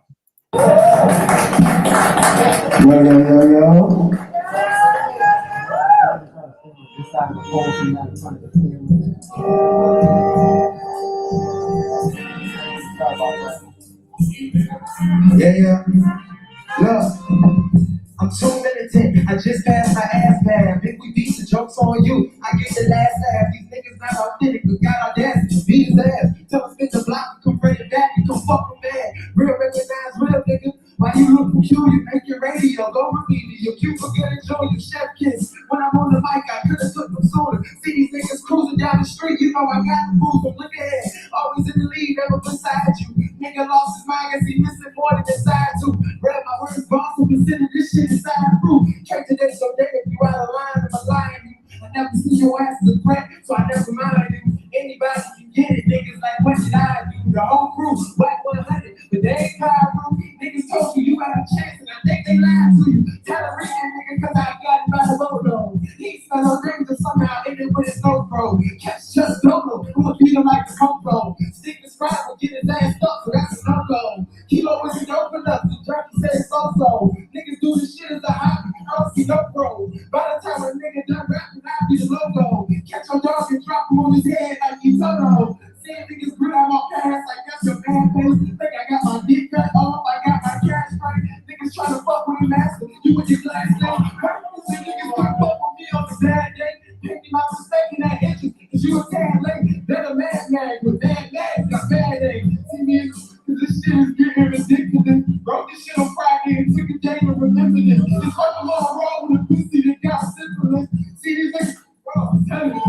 Yo. This side of the pole, so not in front of the camera. Sorry about that. Yeah. Look. I'm too militant, I just passed my ass bad. Think we beat the jokes on you, I get the last laugh. These niggas not authentic, but got audacity, beat his ass. Tell him spit the block, come bring it back, you come fuck with bad. Real recognize real niggas, why you look peculiar, make your radio, go repeat it. You're cute, forget enjoy your chef kiss. When I'm on the mic, I could've took them sooner. See these niggas cruising down the street, you know I got the rules, but look ahead. Always in the lead, never beside you. Nigga lost his mind, guess he missing more than inside to. Read my words, boss, and consider this shit inside proof. Check today, so day if you out of line, if I lying you. I never see your ass as a threat, so I never mind you. Anybody can get it, niggas like what did I do? The whole crew, whack 100, but they ain't Cairo. Niggas told you had a chance, and I think they lied to you. Tell a rich nigga, cause I got it by the logo. He spent no names and somehow ended with his GoPro. Catch just Dodo, I'ma beat him like the Coco. Stick the scribe will get his ass stuck, so that's a no-go. Kilo isn't open up, the jockey says so-so. Niggas do this shit as a hobby, I don't see no pro. By the time a nigga done rapping, I'll be the logo. Catch your dog and drop him on his head like you Toto. Seeing niggas grit on my pants like that's your man face. Think I got my dick cut off, I got my cash right. Niggas try to fuck with me, master. You with your glass thing. See niggas wanna fuck with me on the bad day. Pick me my mistake in that interest, cause you a tad late. They're a mad mag with bad nags, got bad days. See me, cause this shit is getting ridiculous. Wrote this shit on Friday and took a day to remember this. It's like a long road with a pussy that got syphilis. See these niggas. Bro, I'm telling you,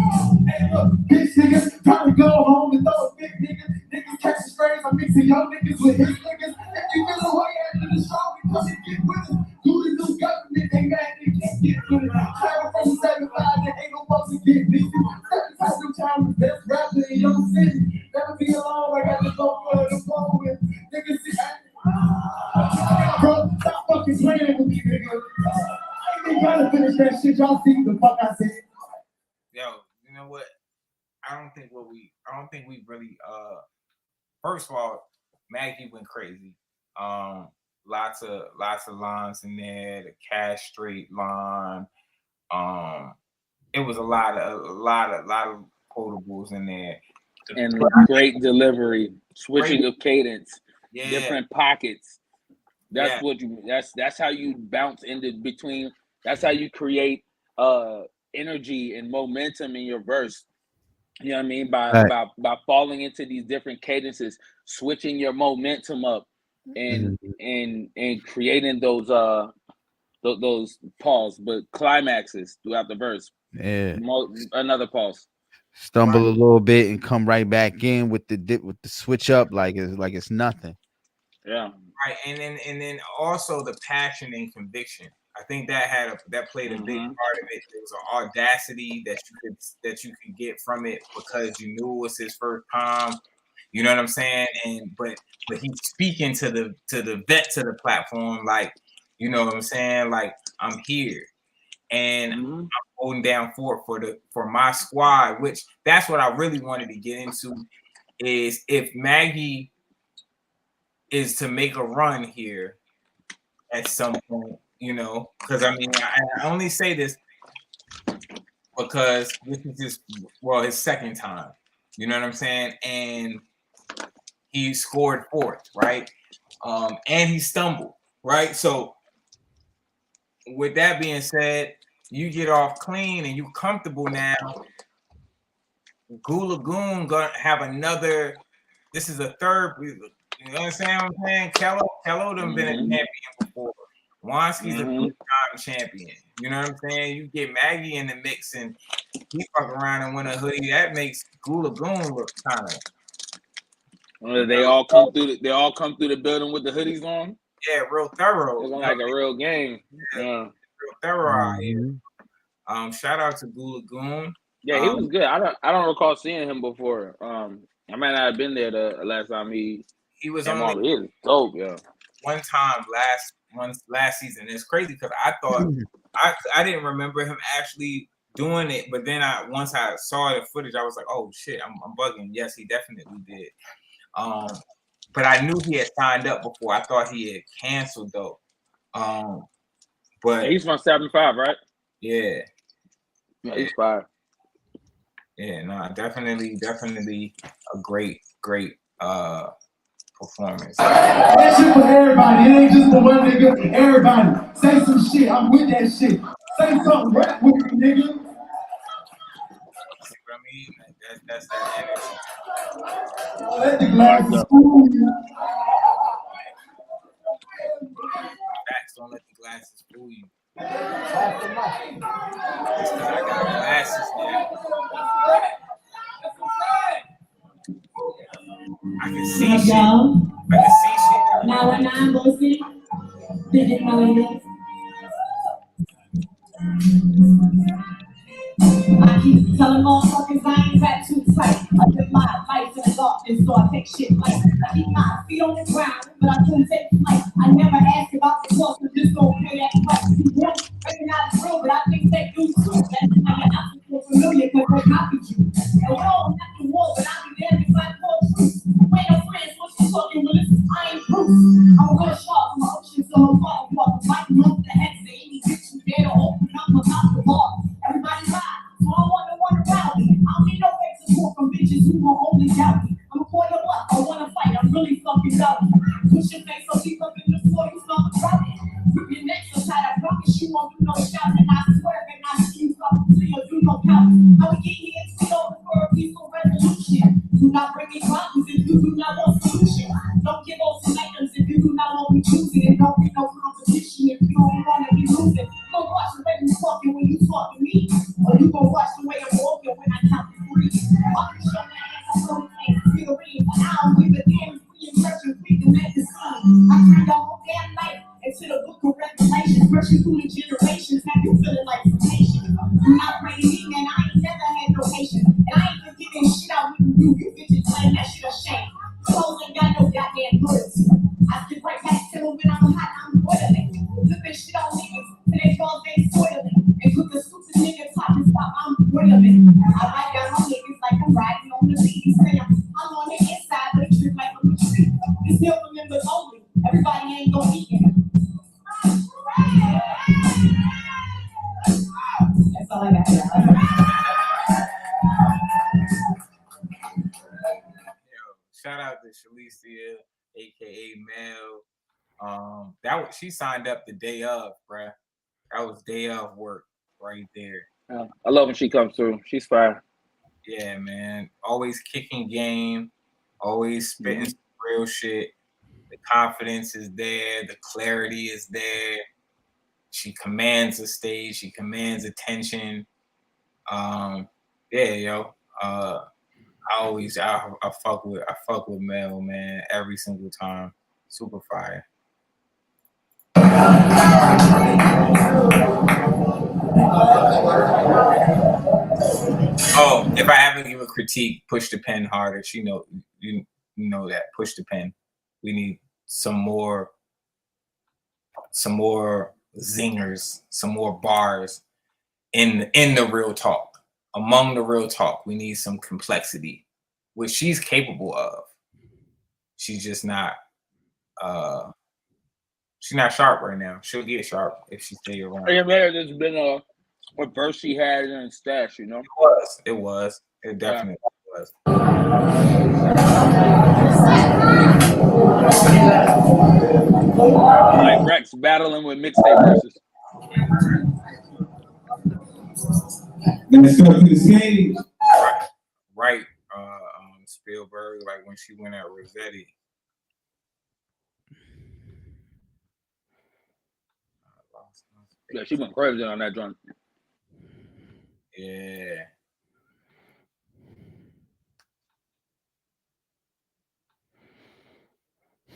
hey look, bitch niggas, probably go home and throw a big nigga. Niggas catch the strays, I'm mixing young niggas with his niggas. If you feel away after the show, we come and get with us. Do the new government, they mad, they can't get with it. Travel from 75, there ain't no fucks to get busy. 75 times the best rapper in your city. Never be alone, I got to go for the phone with niggas. See, bro, stop fucking playing with me, nigga. I ain't trying to finish that shit, y'all see the fuck I said. Yo, you know what? I don't think we really first of all, Maggie went crazy. Lots of lines in there, the cash straight line. It was a lot of quotables in there. And great delivery, switching of cadence, different pockets. That's what you that's how you bounce into between, that's how you create energy and momentum in your verse. You know what I mean? By falling into these different cadences, switching your momentum up and creating those pause, but climaxes throughout the verse. Yeah. Another pause. Stumble a little bit and come right back in with the switch up like it's nothing. Yeah. Right, and then also the passion and conviction. I think that played a big part of it. There was an audacity that you could get from it because you knew it was his first time. You know what I'm saying? And but he's speaking to the vet to the platform like You know what I'm saying? Like, I'm here. And I'm holding down for my squad, which that's what I really wanted to get into, is if Maggie is to make a run here at some point, you know, because I mean, I only say this because this is his second time, you know what I'm saying? And he scored fourth, right? And he stumbled, right? So with that being said, you get off clean and you comfortable now. Goo Lagoon gonna have another. This is a third. You understand what I'm saying? Kello done been a champion before. Wanski's a three-time champion. You know what I'm saying? You get Maggie in the mix and he fuck around and win a hoodie. That makes Goo Lagoon look kind of. They all come through. They all come through the building with the hoodies on. Yeah, real thorough. It's like a real game. Yeah, real thorough out here. Shout out to Goo Lagoon. Yeah, he was good. I don't recall seeing him before. I might not have been there the last time he was came only on. He was dope, yeah. One time last season. It's crazy because I thought I didn't remember him actually doing it, but then once I saw the footage, I was like, oh shit, I'm bugging. Yes, he definitely did. But I knew he had signed up before. I thought he had canceled though. But yeah, he's from 75, right? Yeah. Yeah, he's 5. Yeah, no, definitely a great performance. That shit for everybody. It ain't just for one nigga. Everybody. Say some shit. I'm with that shit. Say something. Rap with me, nigga. I mean, that's that energy. Let the glasses fool you. Facts, don't let the glasses fool you. Just because I got glasses now, I can see shit. I can see shit. Now when I'm bossy, did it know I keep telling motherfuckers I ain't rap too tight. I live my life in the darkness, so I take shit light. I keep my feet on the ground, but I couldn't take flight. I never asked about the cost, so just don't pay that price. You recognize it's real, but I think they do too. That's why you're not so familiar, because they copied you. And we all have to war, but I be there to fight for truth. We ain't no friends, what you talking with us? I ain't proof. I'm real sharp, my ocean, so I'm far apart. Fighting off the heads of any bitch who dare to open up my mouth the bar. Everybody lie. So I want the one around me. I don't need no fake support from bitches who gon' only doubt me. I'm a boy of what? I wanna fight. I'm really fucking doubt me. Push your face so deep up in the floor, you start crowding. Rip your neck so tight, I promise you won't do no shouting. I swear and I see you probably or do no counting. How we get here is we over for a peaceful resolution. Do not bring me problems if you do not want solution. Don't give ultimatums if you do not want me choosing. And don't be no competition if you don't wanna be losing. Don't watch the way you talking when you talking to me. Or you gon' watch the way I'm walking when I count to 3. I'll be showing my ass, I'm gonna take figurine. I don't give a damn if we in church and we can make the scene. I turn the whole damn life into the book of Revelations. Rushing through the generations, have you feeling like vacation? Do not pray to me, man, I ain't never had no patience. And I ain't forgiving shit I wouldn't do. You bitches playing that shit a shame. Clothes ain't got no goddamn loyalty. I skip right back to when I'm hot, I'm boiling. Flipping shit on niggas, till they fall, they spoiling. And put the stupid niggas top and stop, I'm boiling. I ride down on niggas like I'm riding on the beat. Say I'm on the inside, but it trip like I'm a tree. It's still for members only. Everybody ain't gon' eat it. That's all I got. Shout out to Shalicia, aka Mel. She signed up the day of, bruh. That was day of work right there. I love when she comes through. She's fire. Yeah, man. Always kicking game, always spitting some real shit. The confidence is there, the clarity is there. She commands the stage, she commands attention. Yeah, yo. I fuck with Mel, man, every single time. Super fire. Oh, if I have to give a critique, push the pen harder. You know that. Push the pen. We need some more some more zingers, some more bars in the real talk. Among the real talk, we need some complexity, which she's capable of. She's just not she's not sharp right now. She'll get sharp if she stay around. Yeah, man, there's been a verse she had in her stash, you know. It definitely was. Like Rex battling with mixtape verses. Let's go to the stage. Right. Spielberg, like when she went at Rossetti. Yeah, she went crazy on that joint. Yeah.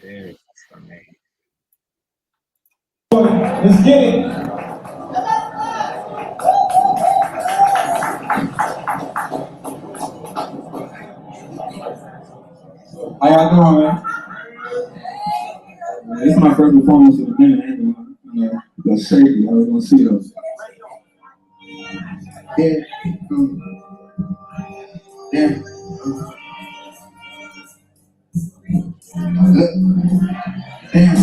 There's for me. Let's get it. How y'all doing, man? This is my first performance in a minute. I ain't gonna, that's shaky. I was gonna see those. Yeah. Yeah. Damn.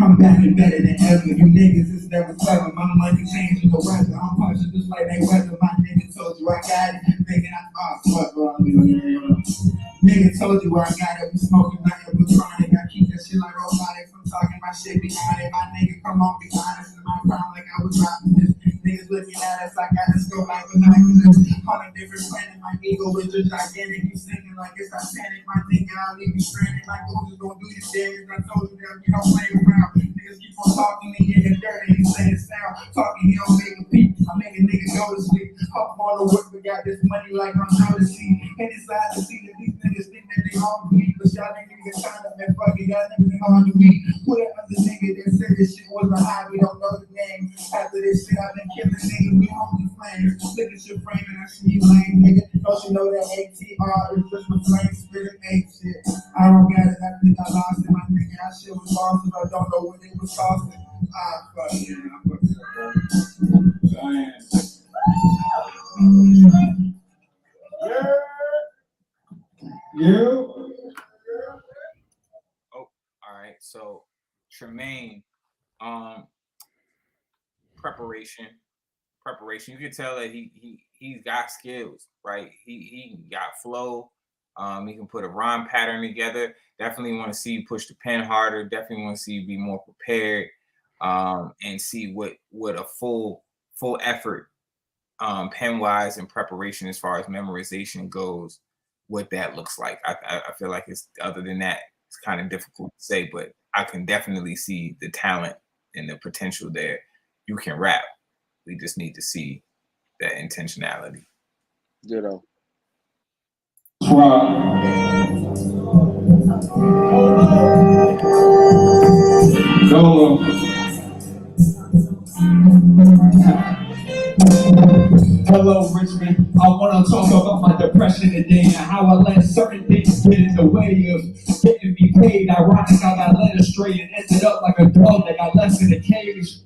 I'm back and better than ever. You niggas is never clever. My life is changing the weather. I'm punching just like they weather. My nigga told you I got it. Thinking nigga told you I got it. We smoking nothing but chronic. I keep that shit like robotic. I'm talking my shit behind it. My nigga, come on, be honest. In my prime like I was dropping this. Niggas looking at us like I just go like binoculars. On a different planet, my ego is just gigantic. You singing like it's Titanic. My nigga, I'll leave you stranded. Like who's just gonna do this damage? I told you that you don't play around. Niggas keep on talking, they get dirty. He say it sound. Talking, he don't make a beat. I make a nigga go to sleep. Hop on the whip, we got this money like I'm trying to see. And it's sad to see that these niggas think that they hard to me. But y'all niggas trying to man, fuck it. Y'all niggas ain't hard to me. Put it under nigga that said this shit was a hobby. Don't know the name. After this shit, I've been killing niggas. We only flames. Look at your frame and I see you lame, nigga. Don't you know that ATR is just a flame spitting ain't shit. I don't got it. I think I lost it. My nigga, I shit was lost. I don't know when it was tossing. Fuck yeah. I fuck it up. Yeah. Oh, all right. So Tremaine, preparation. You can tell that he's got skills, right? He got flow. He can put a rhyme pattern together. Definitely want to see you push the pen harder. Definitely want to see you be more prepared, and see what a full effort, pen wise and preparation as far as memorization goes, what that looks like. I feel like it's, other than that, it's kind of difficult to say, but I can definitely see the talent and the potential there. You can rap. We just need to see that intentionality. Ditto. Solo. Hello, Richmond. I want to talk about my depression today and how I let certain things get in the way of getting me paid. Ironic, I got led astray and ended up like a dog that got left in a cage.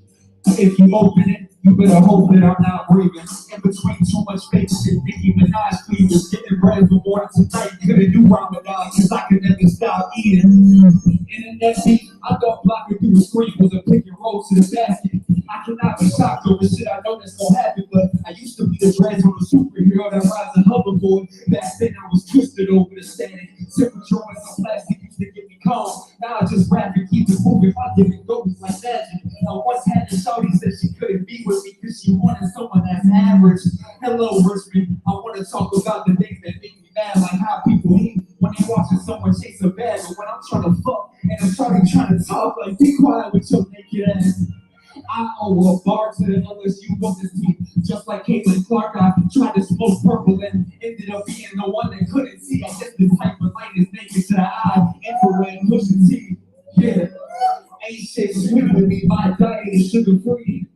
If you open it, you better hope that I'm not breathing. In between too much fake shit, Nicki Minaj fever. Getting bread for morning tonight, couldn't do Ramadan, cause I could never stop eating. Internet beat, I thought blocking through the screen was a pick and roll to the basket. I cannot be shocked over shit I know that's gonna happen, but I used to be the dreads on a superhero that rides a hoverboard. Back then I was twisted over the static. Temperature and some plastic used to get me calm. Now I just rap and keep it moving. My different goals like magic. I once had a shorty said she couldn't be with me because she wanted someone that's average. Hello, Richmond. I want to talk about the things that make me mad, like how people hate when they watching someone chase a bag, but when I'm trying to fuck and I'm trying to talk, like be quiet with your naked ass. I owe a bar to the LSU women's team. Just like Caitlin Clark, I tried to smoke purple and ended up being the one that couldn't see. I guess the type of light is naked to the eye. Infrared pushing T. Yeah. Ain't shit sweet with me. My diet is sugar free.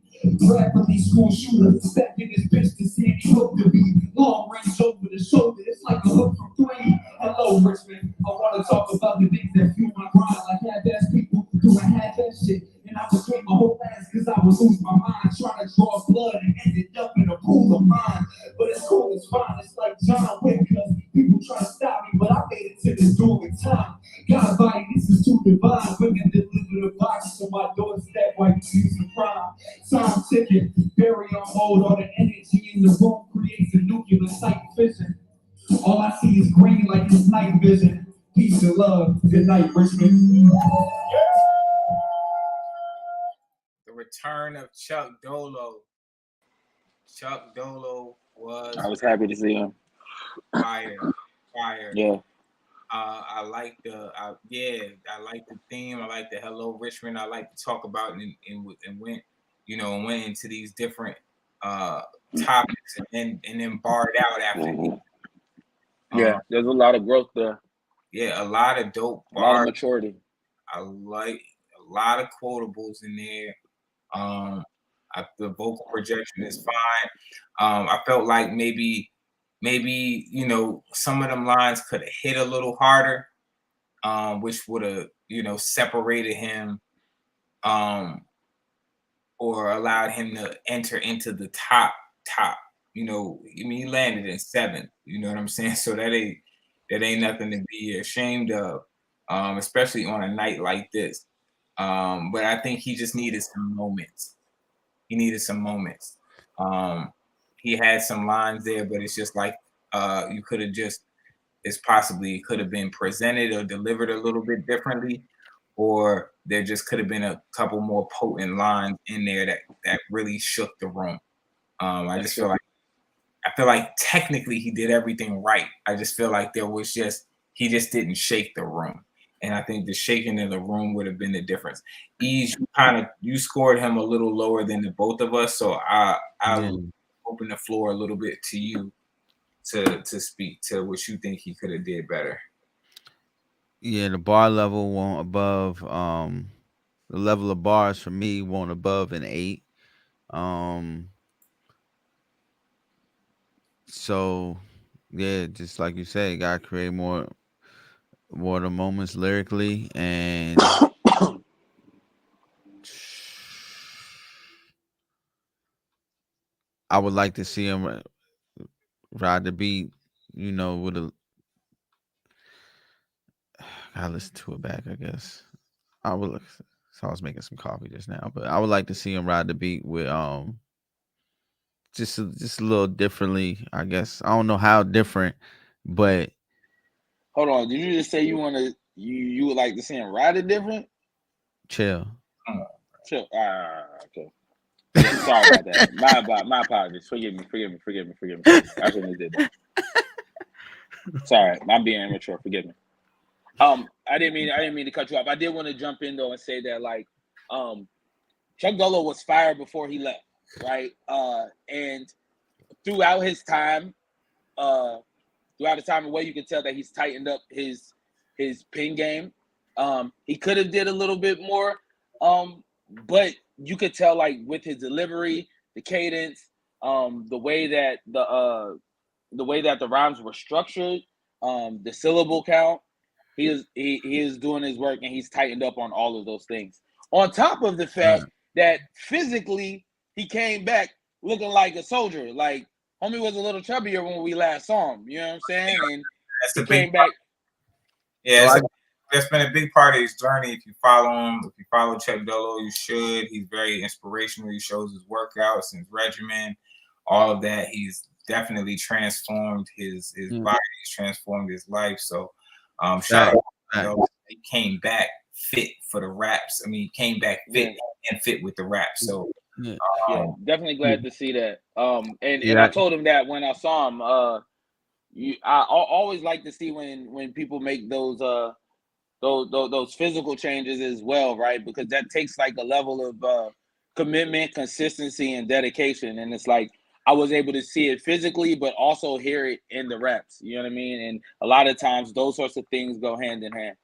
Rap with these school shooters. Stacking this bitch to Sandy Hook to be. Long range over the shoulder. It's like a hook from 3. Hello, Richmond. I want to talk about the things that fuel my grind. Like half-ass people doing half-ass shit. I became a whole ass cause I was losing my mind, trying to draw blood and ended up in a pool of mine. But it's cool, it's fine, it's like John Wick, cause people try to stop me, but I made it to this door in time. God body, this is too divine. Women deliver the box to my doorstep while you use the prime. Time ticking, bury on hold, all the energy in the room creates a nuclear sight vision. All I see is green like it's night vision. Peace and love. Good night, Richmond. The return of Chuck Dolo. Chuck Dolo was I was happy to see him. fire. Yeah. I like the theme. I like the Hello Richmond. I like to talk about and went into these different topics and then barred out after. Yeah, there's a lot of growth there. Yeah, a lot of dope A lot of bars. maturity. I like a lot of quotables in there. The vocal projection is fine. I felt like maybe some of them lines could have hit a little harder, which would have separated him, or allowed him to enter into the top. He landed in 7th. You know what I'm saying? So that ain't nothing to be ashamed of, especially on a night like this. But I think he just needed some moments. He had some lines there, but it's just like you could have just, it could have been presented or delivered a little bit differently, or there just could have been a couple more potent lines in there that really shook the room. I feel like technically he did everything right. I just feel like he just didn't shake the room. And I think the shaking in the room would have been the difference. You scored him a little lower than the both of us. So I open the floor a little bit to you to speak to what you think he could have did better. Yeah, the bar level won't above the level of bars for me won't above an 8. So yeah, just like you said, gotta create more of the moments lyrically, and I would like to see him ride the beat, with a. I listen to it back, I guess. I would look. So I was making some coffee just now, but I would like to see him ride the beat with just a little differently, I guess. I don't know how different, but Hold on, did you just say you would like to see him ride it different? chill. Chill. Okay. Yeah, sorry about that. My apologies. Forgive me. I shouldn't have did that. Sorry, I'm being immature. Forgive me. I didn't mean to cut you off. I did want to jump in though and say that Chuck Dolo was fired before he left, right? And throughout his time, the way you can tell that he's tightened up his pin game. He could have did a little bit more, but you could tell with his delivery, the cadence, the way that the rhymes were structured, the syllable count. He is doing his work, and he's tightened up on all of those things. On top of the fact that physically he came back looking like a soldier. Like homie was a little chubbier when we last saw him. You know what I'm saying? And he came back. Yeah, that's been a big part of his journey. If you follow him, if you follow Chuck Dolo, you should. He's very inspirational. He shows his workouts and his regimen, all of that. He's definitely transformed his body. He's transformed his life. So shout out to Dolo. He came back fit for the raps. I mean, he came back fit and fit with the raps. So definitely glad to see that. And I told him that when I saw him. I always like to see when people make those physical changes as well, right? Because that takes a level of commitment, consistency, and dedication. And it's I was able to see it physically, but also hear it in the reps. You know what I mean? And a lot of times those sorts of things go hand in hand.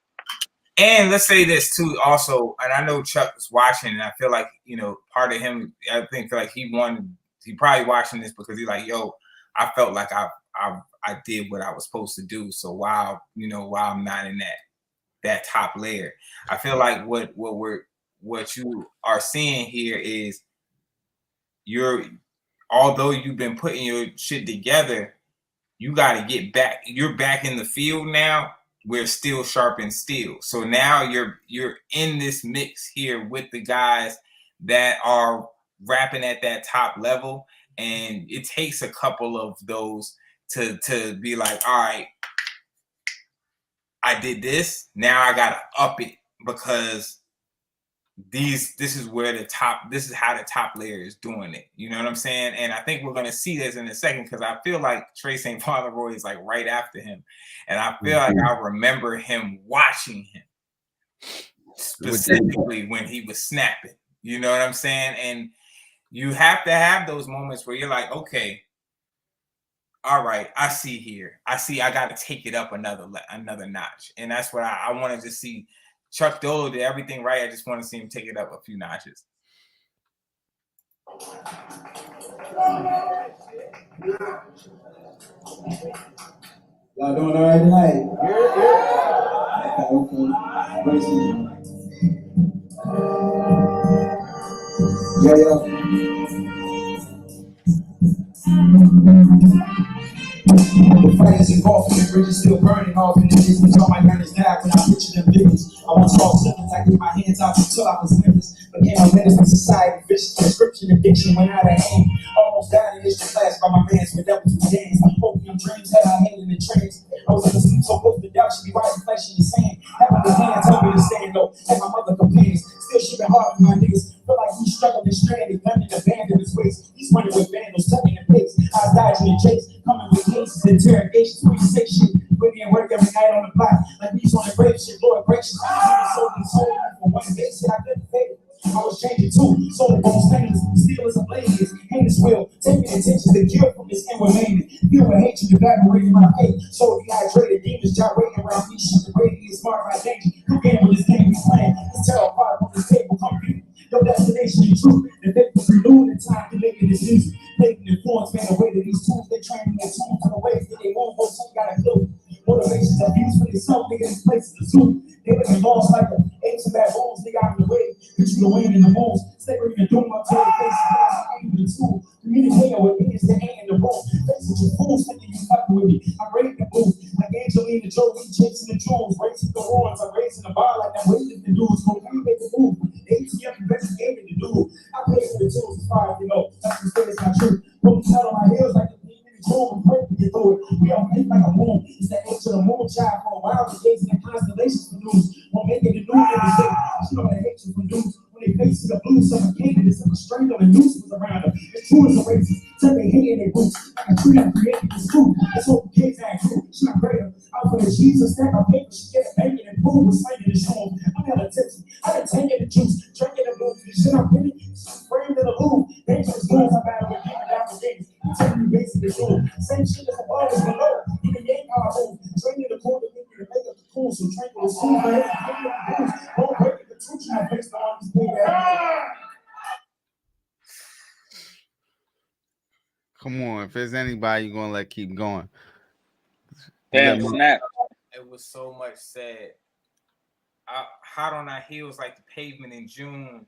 And let's say this too, also, and I know Chuck was watching, and I feel like part of him, I think he probably watching this because he's like, yo, I felt like I did what I was supposed to do. So while I'm not in that top layer, I feel like what what you are seeing here is although you've been putting your shit together, you got to get back. You're back in the field now. We're still sharpen steel. So now you're in this mix here with the guys that are rapping at that top level, and it takes a couple of those to be like, all right, I did this. Now I gotta up it because this is how the top layer is doing it. You know what I'm saying? And I think we're gonna see this in a second because I feel like Trey St. Roy is like right after him. And I feel like I remember him watching him specifically when he was snapping. You know what I'm saying? And you have to have those moments where you're like, okay, all right, I see here. I got to take it up another notch. And that's what I wanted to see. Chuck Dolo did everything right. I just want to see him take it up a few notches. Y'all doing all right tonight? Okay. Yeah. The fight is engulfing, the bridge is still burning off in the distance. All my gunners died when I picture them victims. I once fought siblings, I gave my hands out until I was limbless. Became a menace to society, vicious prescription addiction went out of hand. Almost died in history class by my mans with devils who dance. Opium dreams had my hand in the trains. I was in the sleep so close to doubt should be rising flesh in the sand. Having the hand told me to stand low, and my mother companions. Still shipping hard for my niggas. Feel like he's struggling stranded, gunning the band in his waist. He's running with vandals, tucking in pace. I dodging the chase, coming with cases, interrogations, 26 shit. Putting in work every night on the block, like these on the grave shit, Lord gracious. Sold for one day, shit I couldn't pay. I was changing too, soul bones stainless, steel as a blade is, heinous will, taking intention to kill from this inward maiming. Feel with hatred evaporating my faith, so dehydrated, demons gyrating around me, shit the radius marked by danger. Who game with this game he's playing? This terror part on this table, come people. Your destination is true, and they will be losing time to making this music. Taking influence, man, away to these tools, they training their tools to the ways that they won't go, so you gotta clue. Motivations abuse for themselves, nigga, this place is a zoo. They living lost like the apes and baboons, nigga, out in the way. But you go in the moons, stay ready to doom up to the face, aim the tool. Communicating with me is the A in the room. Face with your fools, thinking you fucking with me. I'm ready to move, like Angelina Jolie, chasing the jewels, racing the horns. I'm raising the bar like that weighting the dudes. Go we make the move. ATM investigating the dude. I pay for the tools as far as you know. That's the story, it's not true. Put me out on my heels like the I'm perfect to do it. We all make like a moon. It's the edge of the moon child for a while. The days and the constellations for news. Won't make it a new every day. She know the hate you for news. When they face the blue, suffocated, it's a strain on the noose was around them. It's true as a racist. Tell they hate in their boots. Like a tree that created this food. That's what the kids act true. She not greater. Out for the Jesus, stack on paper. She get it banging and food was slanging the shoes. I'm hella tipsy. I been taking the juice. Drinking the blue. The shit I'm hitting. Framed in the loop. Dangerous moves. I'm out with giving down the games. Taking basically doing. Same shit as above as below. Even yank our move. Training the core to make it make up the cool. So tranquil is cool. But don't break it. The truth not based on this thing. Come on, if there's anybody you're gonna let keep going. Damn, snap. It was so much said. Hot on our heels like the pavement in June.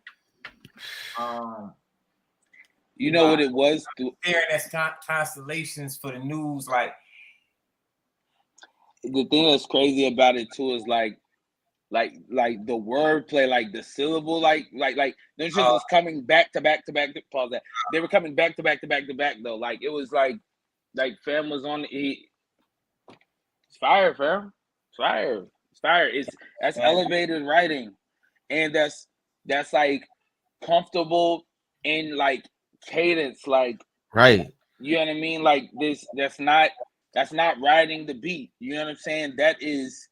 You know what it was? Staring at constellations for the news. Like the thing that's crazy about it too is like the wordplay, like the syllable, like them shit was coming back to back to back. Pause that. They were coming back to back to back to back though. Like it was like fam was on. It's fire, fam. It's fire. It's fire. That's elevated writing, and that's like comfortable in like cadence, like Right. you know what I mean. Like this. That's not riding the beat. You know what I'm saying? That is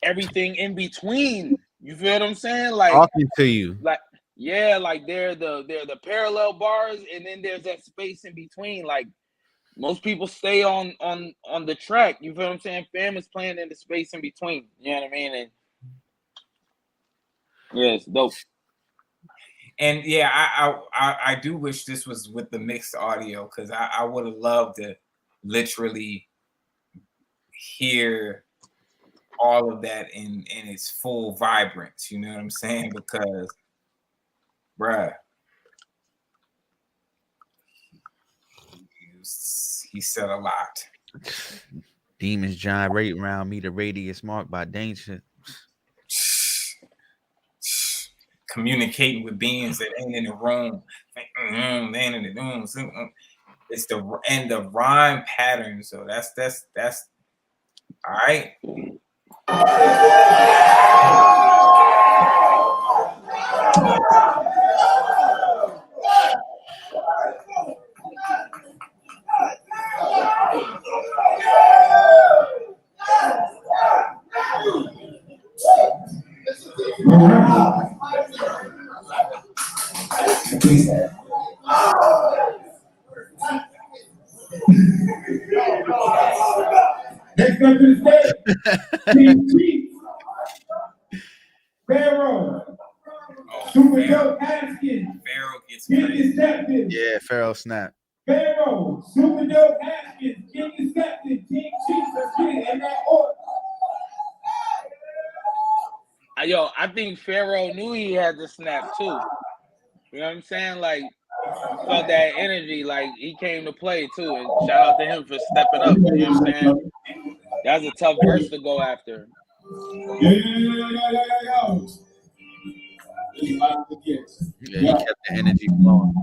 everything in between. You feel what I'm saying? Like Talking to you. Like yeah, like they're the parallel bars, and then there's that space in between. Like most people stay on the track. You feel what I'm saying? Fam is playing in the space in between. You know what I mean? And yeah, it's dope. And yeah, I do wish this was with the mixed audio because I would have loved to literally hear all of that in its full vibrance. You know what I'm saying? Because, bruh, he said a lot. Demons gyrate around me. The radius marked by danger. Communicating with beings that ain't in the room. They ain't in the room. It's the rhyme pattern. So that's all right. Next up to the stage, King Chief, Pharaoh, Super Dope Askin, Pharaoh gets King crazy. Deceptive, Yeah, Pharaoh snap. Pharaoh, Super Dope Askin, King Deceptive, King Chief. Let's get it in that order. Yo, I think Pharaoh knew he had to snap too. You know what I'm saying? Like, felt that energy, like he came to play too. And shout out to him for stepping up. You know what I'm saying? That was a tough verse to go after. Yo. Yeah, he kept the energy flowing.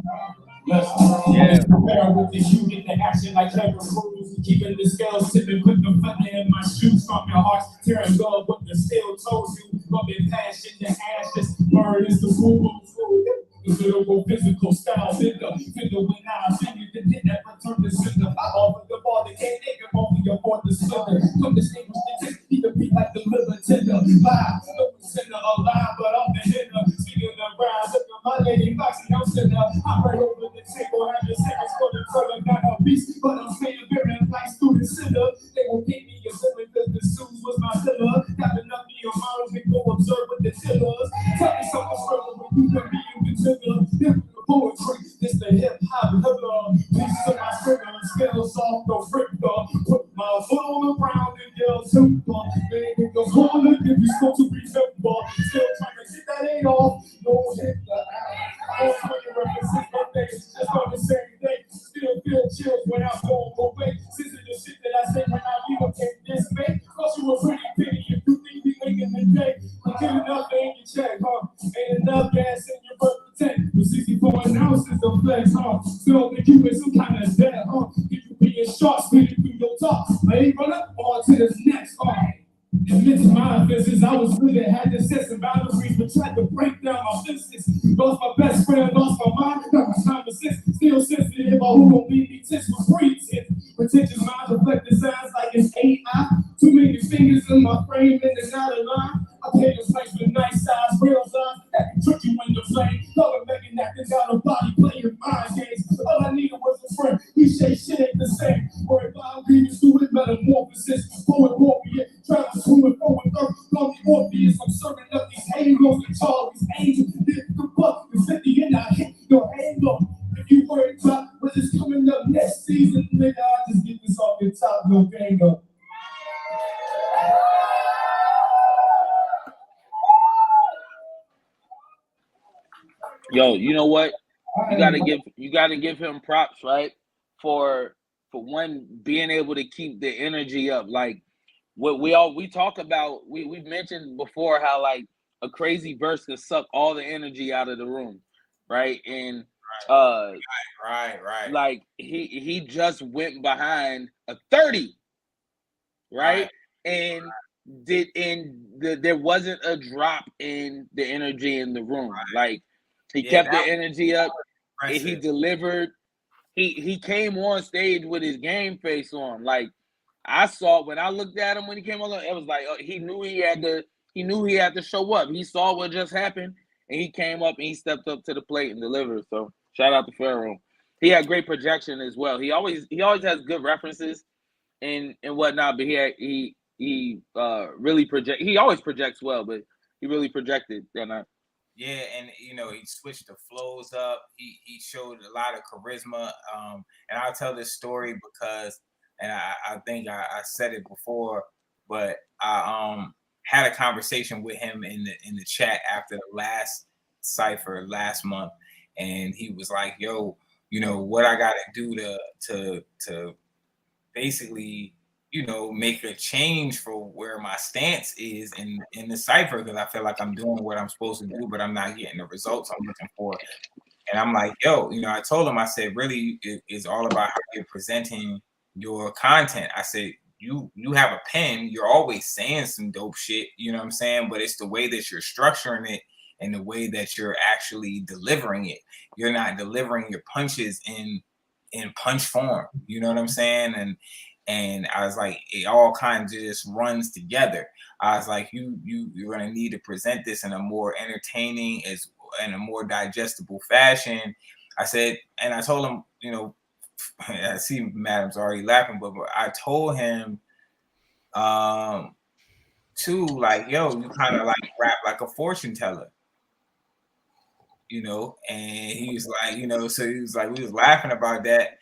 Yeah. With the shoe, get the action like Trevor Cruz. Keeping the scales tipping, put the button in my shoes. From your hearts, tearing love with the steel toes. You rubbing passion, the ashes. Word is the rule. The literal physical style, finger when I figure the hit that return the sender. All of the ball, they can't take it over your board the slender. Come distinguish the tick, he can beat like the liver tender. Live, no sender alive, but I'm the hitter. Speaking of rhymes, look at my lady Foxy, I'm sitting up. I'm right over the table, having seconds for the color, not a beast, but I'm staying very like student center. They will keep me a villain because the shoes was my pillar. Got enough of your mind, we go observe with the tillers. Tell me something struggle when you can be in the tiller. Poetry, this the hip hop pillar. Pieces of my scribble, skills off the ripper. Put my foot on the ground and yell super. Baby, go on and give you supposed to remember. Still trying to get that ain't off. No hit the out. All 20 represents birthdays, just on the same day. Still feel chills when I go away. Since the shit that I say when I leave, I can't dismay. Cause you a pretty penny if you think we making the day. But get enough in your check, huh? Ain't enough gas in your birthday. With 64 ounces of flex, huh? Still think you in some kind of debt, huh? If you being short, spinning through your top. I ain't run up on to this next, huh? Admit to my offenses, I was really had to set some boundaries, but tried to break down my fences. Lost my best friend, lost my mind, got my common sense. Still sensitive about who gon' beat me tips for pretense. Pretentious minds reflect the signs like it's AI. Too many fingers in my frame and it's not a line. I pay the price for nice size, real size. That can trick you in the flame. Color making that thing got a body playing mind games. All I needed was a friend. Cliche shit ain't the same. Worry about grievance through with metamorphosis. Poet warrior, travel to and fro with earth. Call me Orpheus. I'm serving up these halos and tall these angels. Hit the buck, the 50 and I hit your halo. If you worry about what is coming up next season, nigga, I just get this off your top, no bingo. Yo, you know what? You gotta give him props, right? For one being able to keep the energy up. Like what we talk about, we've mentioned before how like a crazy verse can suck all the energy out of the room, right? And Right. like he just went behind a 30, right? And there wasn't a drop in the energy in the room. Like he kept the energy up and he delivered. He came on stage with his game face on. Like I saw when I looked at him when he came on, it was like he knew he had to show up. He saw what just happened and he came up and he stepped up to the plate and delivered. So shout out to Pharaoh. He had great projection as well. He always has good references and whatnot, but he really project. He always projects well, but he really projected that night. Yeah, and he switched the flows up. He showed a lot of charisma. And I'll tell this story because, and I think I said it before. but I had a conversation with him in the chat after the last Cypher last month, and he was like, "Yo, you know what I got to do to basically, you know, make a change for where my stance is in the Cypher, because I feel like I'm doing what I'm supposed to do, but I'm not getting the results I'm looking for." And I'm like, yo, you know, I told him, I said, really, it's all about how you're presenting your content. I said, you have a pen, you're always saying some dope shit, you know what I'm saying? But it's the way that you're structuring it and the way that you're actually delivering it. You're not delivering your punches in punch form, you know what I'm saying? And I was like, it all kind of just runs together. I was like, you're gonna need to present this in a more entertaining, as in a more digestible fashion. I said, and I told him, you know, I see Madam's already laughing, but I told him too, like, yo, you kind of like rap like a fortune teller, you know. And he was like, you know, so he was like, we was laughing about that.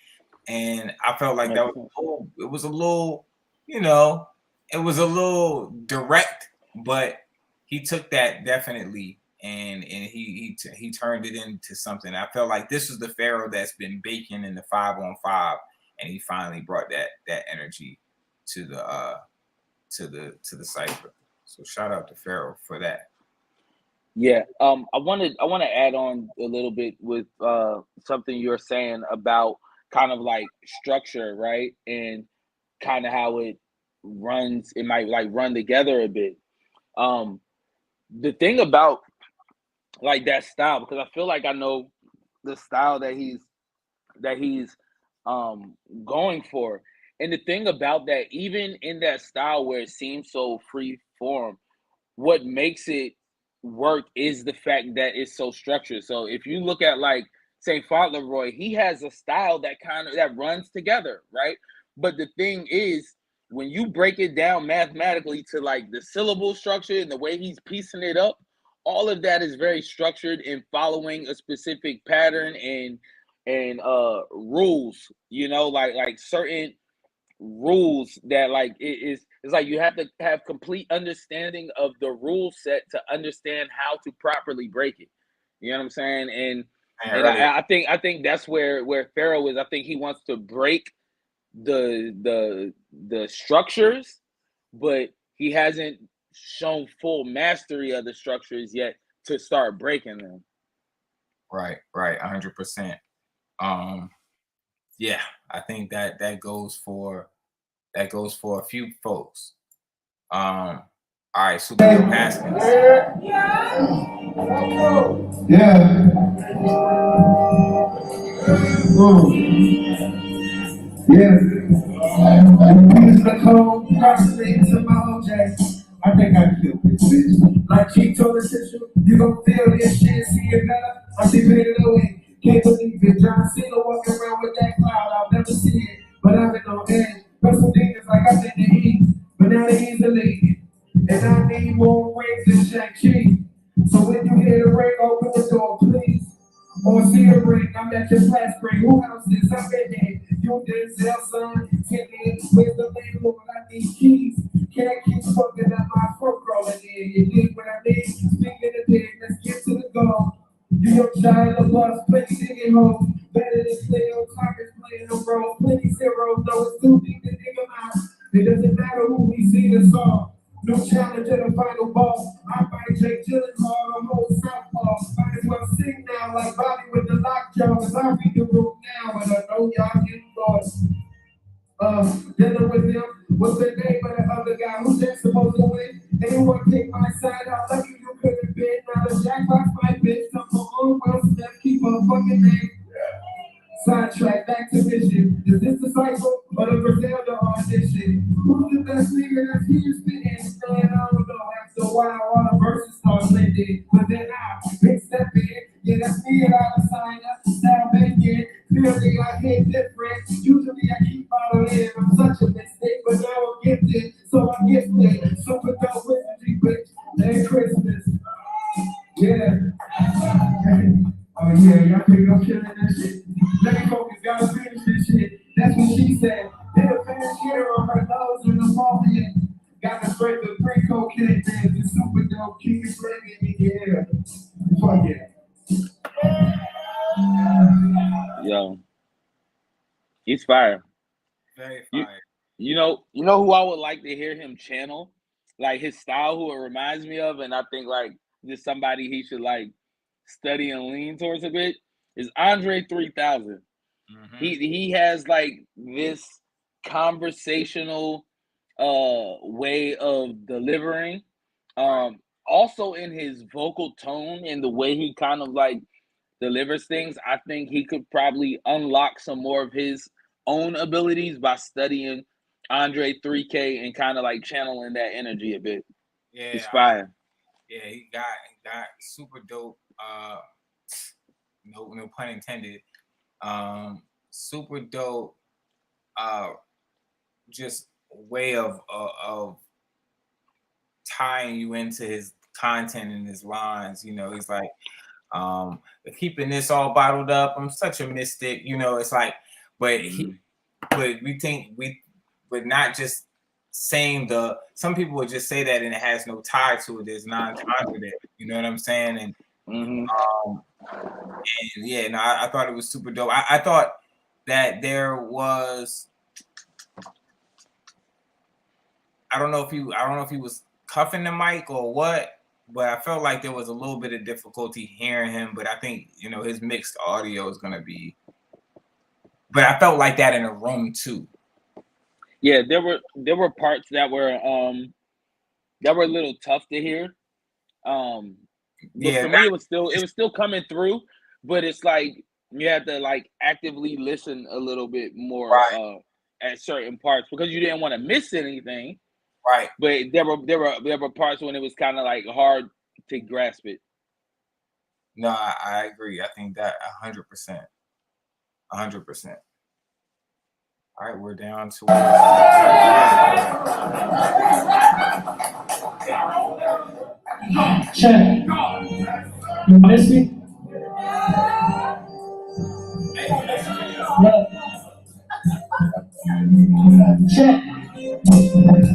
And I felt like that was it was a little, you know, it was a little direct, but he took that definitely and he turned it into something. I felt like this was the Pharaoh that's been baking in the 5-on-5, and he finally brought that energy to the Cypher. So shout out to Pharaoh for that. Yeah, I want to add on a little bit with something you're saying about kind of like structure, right? And kind of how it runs, it might like run together a bit. The thing about like that style, because I feel like I know the style that he's going for. And the thing about that, even in that style where it seems so free form, what makes it work is the fact that it's so structured. So if you look at like say Fauntleroy, he has a style that kind of that runs together, right? But the thing is, when you break it down mathematically to like the syllable structure and the way he's piecing it up, all of that is very structured and following a specific pattern and rules, you know, like certain rules that like it's like you have to have complete understanding of the rule set to understand how to properly break it. You know what I'm saying? And I think that's where Pharaoh is. I think he wants to break the structures, but he hasn't shown full mastery of the structures yet to start breaking them. Right, 100%. Yeah, I think that goes for a few folks. All right, Superhero Haskins. Yeah. Yeah. Use the code, proximate to my OJ. I think I killed this bitch. Like Keith told us, you gon' feel this shit, see it better. I see it away. Can't believe it. John Cena walking around with that cloud. I'll never see it, but I've been on edge. Wrestle demons like I did the East, but now they easily. And I need more rings than Shaq-Chi. So when you hear the ring, open the door, please. Or see a ring, I'm at your flat screen. Who else is up in there? You Denzel, son. Where's the landlord? I need keys. Can't keep fucking up my throat crawling in. You dig what I mean? Speaking of this, let's get to the goal. You your child of bus, plenty digging holes. Better than Cleo Thomas playing the role. Plenty zeros, though it's too deep to dig them out. It doesn't matter who we see the song. No challenge at the final ball. I fight Jake Gyllenhaal, the whole southpaw. Might as well sing now like Bobby with the lockjaw. Cause I read the room now and I know y'all getting lost. Dealing with them. What's the name of the other guy? Who's that supposed to win? Anyone take my side? How lucky you could have been. Now the jackpot's my bitch. I'm my own Will Smith. Keep on fucking name. Sidetrack, back to mission. Is this the cycle or the Griselda audition? Who's the best nigga that's here spitting? Man, I don't know. After a while, all the verses start blending. But then I big step in. Yeah, that's me and I sign up. Style making. Clearly, I hit different. Usually, I keep following. I'm such a mistake, but now I'm gifted. So I'm gifted. Super dope wizardry, bitch. Merry Christmas. Yeah. Oh yeah, y'all think I'm killing that shit. Let me focus, gotta finish this shit. That's what she said. Did a finish here on her nose and the forehead. Got but don't keep bringing me here. Fuck it. Yo, he's fire. Very You, fire. you know who I would like to hear him channel, like his style, who it reminds me of, and I think like just somebody he should like study and lean towards a bit is Andre 3000. Mhm. He has like this conversational way of delivering. Also in his vocal tone and the way he kind of like delivers things, I think he could probably unlock some more of his own abilities by studying Andre 3K and kind of like channeling that energy a bit. Yeah, It's fire. yeah, he got super dope. No pun intended. Super dope. Just way of tying you into his content and his lines. You know, he's like, keeping this all bottled up. I'm such a mystic. You know, it's like, but but not just saying some people would just say that and it has no tie to it. There's non-contra there. You know what I'm saying? And yeah, no, I thought it was super dope. I thought that there was, I don't know if he was cuffing the mic or what, but I felt like there was a little bit of difficulty hearing him. But I think his mixed audio is gonna be. But I felt like that in a room too. Yeah, there were parts that were a little tough to hear. But Yeah, for me, it was still coming through. But it's like you had to like actively listen a little bit more right, at certain parts because you didn't want to miss anything. right. But there were parts when it was kind of like hard to grasp it. No, I agree. I think that 100%, 100%. All right, we're down to Check. You miss me? Yeah. Check.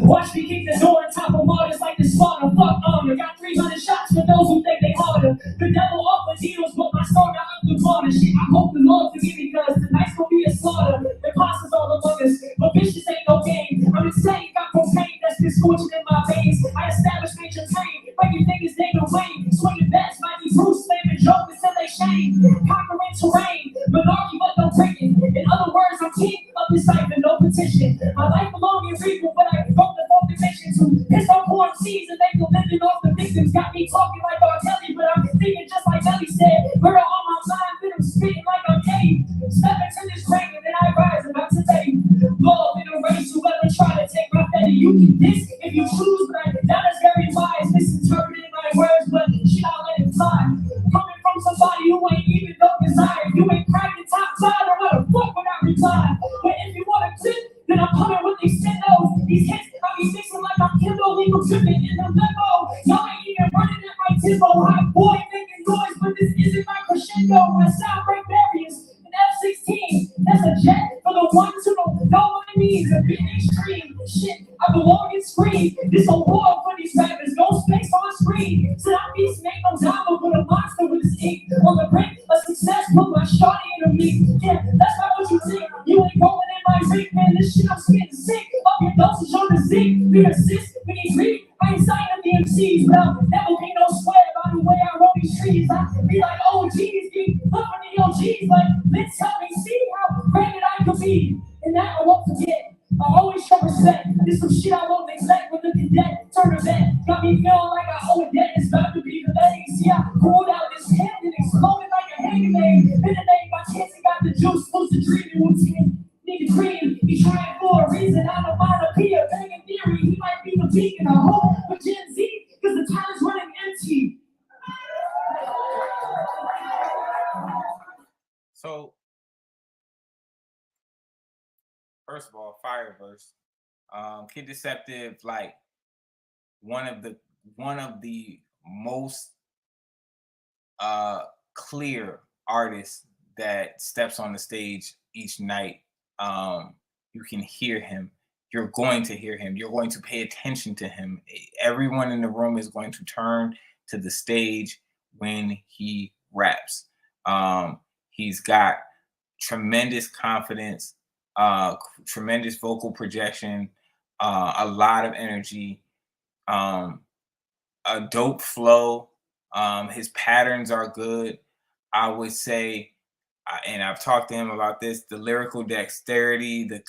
Watch me kick the door on top of martyrs like the Sparta. Fuck armor. Got 300 shots for those who think they harder. The devil offered deals, but my soul got up the corner. Shit, I hope the Lord forgive me, cause tonight's gonna be a slaughter. The imposters all among us, but vicious ain't no game. I'm insane, got cocaine that's been scorching in my veins. I established major pain, breaking niggas they the Wayne. Swinging bats, mighty Bruce, slamming jokers till they shame. Conquering terrain, monarchy but no breaking. In other words, I'm king of this Cypher, no petition. My life belong in regal, but I broke the motivation to piss on porn seeds and they go living off the victims. Got me talking like R. Kelly, but I'm thinking just like Ellie said. Murder on my mind, then I'm spitting like I'm Eddie. Step into this rain and then I rise about to tell you. Lord, in a race, whoever try to take my fatty, you can diss if you choose, but that is very wise. Misinterpreting my words, but shit, I'll let it fly. Coming from somebody who ain't even no desire. You ain't cracking top side or what the fuck would I reply? But if you want to clip, then I'm coming with these signals. These hits, I be mixing like I'm Kindle, legal tripping in the limo. Y'all ain't even running at my tempo. Hot boy making noise, but this isn't my crescendo. My sound break barriers. An F-16, that's a jet for the ones who don't know what it means. A bit extreme. Shit, I belong in screen. This a war for these rappers. No space on screen. So that beast make no drama, but a monster with his ink. On the brink of success, put my shawty in a meat. Yeah, that's not what you think. You ain't rolling in my ring, man. This shit I'm spitting sick. Up your dosage on the zinc. We assist, we need read. I ain't signing the MCs, but I'll never be no swear by the way I roll these trees. I be like, oh, geez, be look for the OGs. Like, let's help me see how granted I could be. And that I won't forget. I always show respect. There's some shit I won't neglect. When looking dead, turn event. Got me feeling like I owe a debt. It's about to be the legs. Yeah, I pulled out this head and exploded like a hangman. Been a name, my kids and got the juice. Supposed to dream it was him. Nigga green, he trying for a reason. I don't mind a Peter. Banging theory, he might be the beacon of hope for Gen Z, because the time is running empty. So, first of all, Fireverse, Kid Deceptive, like one of the most clear artists that steps on the stage each night. You can hear him you're going to hear him. You're going to pay attention to him. Everyone in the room is going to turn to the stage when he raps. He's got tremendous confidence, tremendous vocal projection, a lot of energy, a dope flow. His patterns are good. I would say, and I've talked to him about this, the lyrical dexterity, the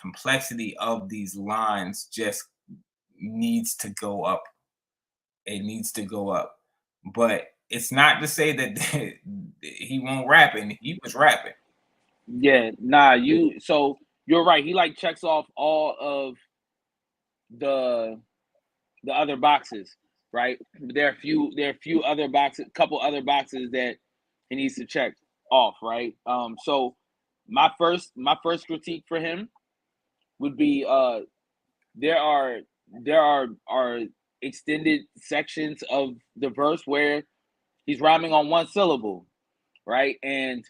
complexity of these lines just needs to go up. It needs to go up. But it's not to say that he won't rap, and he was rapping. Yeah, so you're right. He like checks off all of the other boxes, right? There are a few other boxes, couple other boxes that he needs to check off, right? So my first critique for him would be there are extended sections of the verse where he's rhyming on one syllable, right? And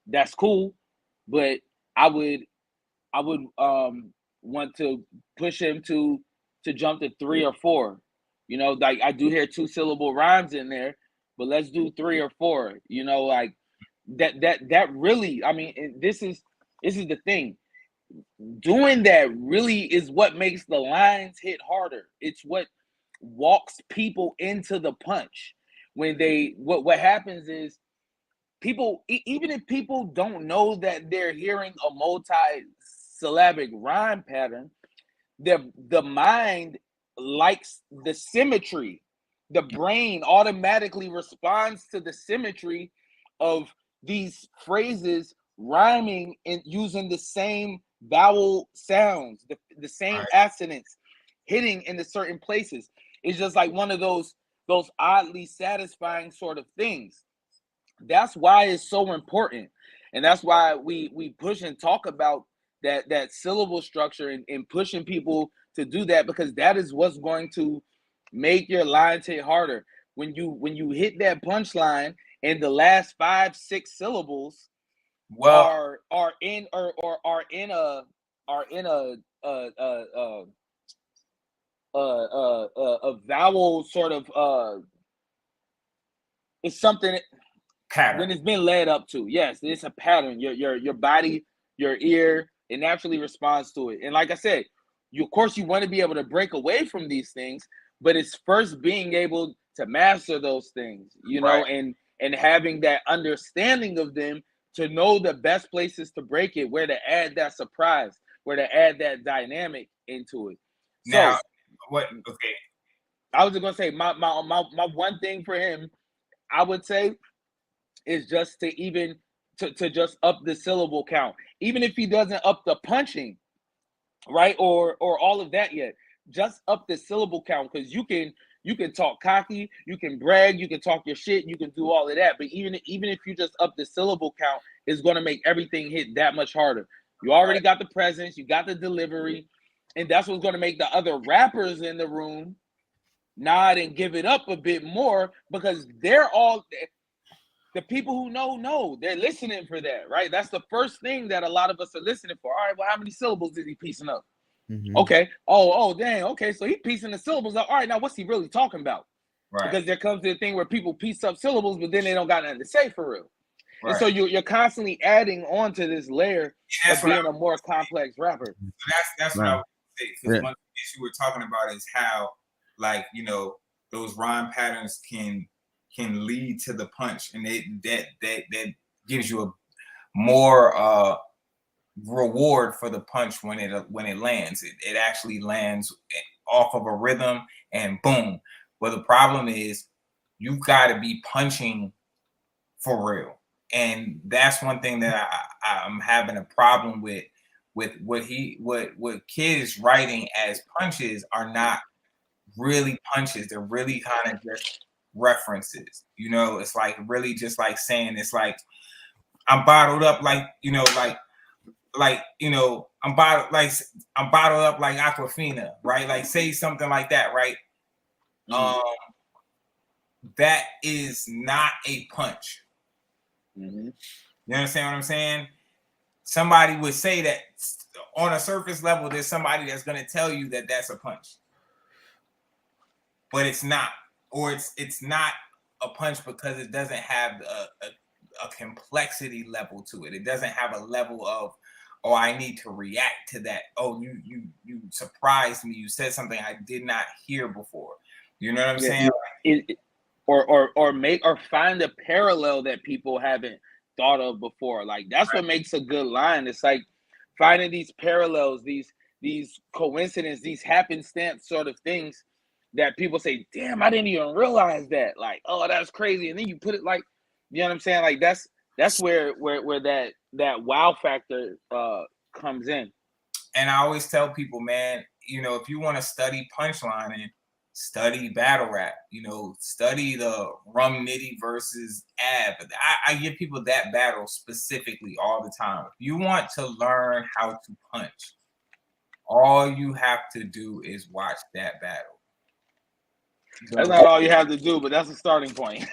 that's cool, but I would want to push him to jump to 3 or 4. You know, like I do hear 2-syllable rhymes in there, but let's do 3 or 4. You know, like that really, I mean, this is the thing. Doing that really is what makes the lines hit harder. It's what walks people into the punch. When they what happens is people, even if people don't know that they're hearing a multi-syllabic rhyme pattern, the mind likes the symmetry. The brain automatically responds to the symmetry of these phrases rhyming and using the same vowel sounds, the same assonance hitting in the certain places. It's just like one of those oddly satisfying sort of things. That's why it's so important, and that's why we push and talk about that syllable structure and pushing people to do that, because that is what's going to make your lines hit harder. When you hit that punchline and the last 5-6 syllables are in a vowel sort of it's something Pattern. When it's been led up to. Yes, it's a pattern. Your body, your ear, it naturally responds to it. And like I said, of course you want to be able to break away from these things, but it's first being able to master those things, you know, and having that understanding of them to know the best places to break it, where to add that surprise, where to add that dynamic into it. Now, So what? Okay. I was just gonna say my one thing for him, I would say, is just to just up the syllable count. Even if he doesn't up the punching, right, or all of that yet, just up the syllable count, because you can talk cocky, you can brag, you can talk your shit, you can do all of that. But even if you just up the syllable count, it's going to make everything hit that much harder. You already got the presence, you got the delivery, and that's what's going to make the other rappers in the room nod and give it up a bit more, because they're all the people who know they're listening for that, right? That's the first thing that a lot of us are listening for. All right, well, how many syllables is he piecing up? Mm-hmm. Okay. Oh, dang. Okay, so he piecing the syllables up. All right, now what's he really talking about? Right. Because there comes to the thing where people piece up syllables, but then they don't got nothing to say for real. Right. And so you're constantly adding on to this layer of being a more complex rapper. That's what I would say. Because one issue we're talking about is how, like, you know, those rhyme patterns can lead to the punch, and that gives you a more reward for the punch when it lands. It actually lands off of a rhythm and boom. But the problem is you've got to be punching for real, and that's one thing that I'm having a problem with what Kid is writing as punches are not really punches. They're really kind of just references. You know, it's like really just like saying, it's like I'm bottled up, like, you know, like, you know, I'm bottled up like Aquafina, right? Like, say something like that, right? Mm-hmm. That is not a punch. Mm-hmm. You understand what I'm saying? somebody would say that on a surface level, there's somebody that's going to tell you that that's a punch, but it's not, or it's not a punch because it doesn't have a complexity level to it. It doesn't have a level of, oh, I need to react to that. Oh, you surprised me. You said something I did not hear before. You know what I'm saying? Or make or find a parallel that people haven't thought of before. Like that's what makes a good line. It's like finding these parallels, these coincidences, these happenstance sort of things that people say, damn, I didn't even realize that. Like, oh, that's crazy. And then you put it like, you know what I'm saying? Like that's where that wow factor comes in. And I always tell people, man, you know, if you want to study punchlining, study battle rap, you know, study the Rum Nitty versus Ab. I give people that battle specifically all the time. If you want to learn how to punch, all you have to do is watch that battle. That's not all you have to do, but that's a starting point.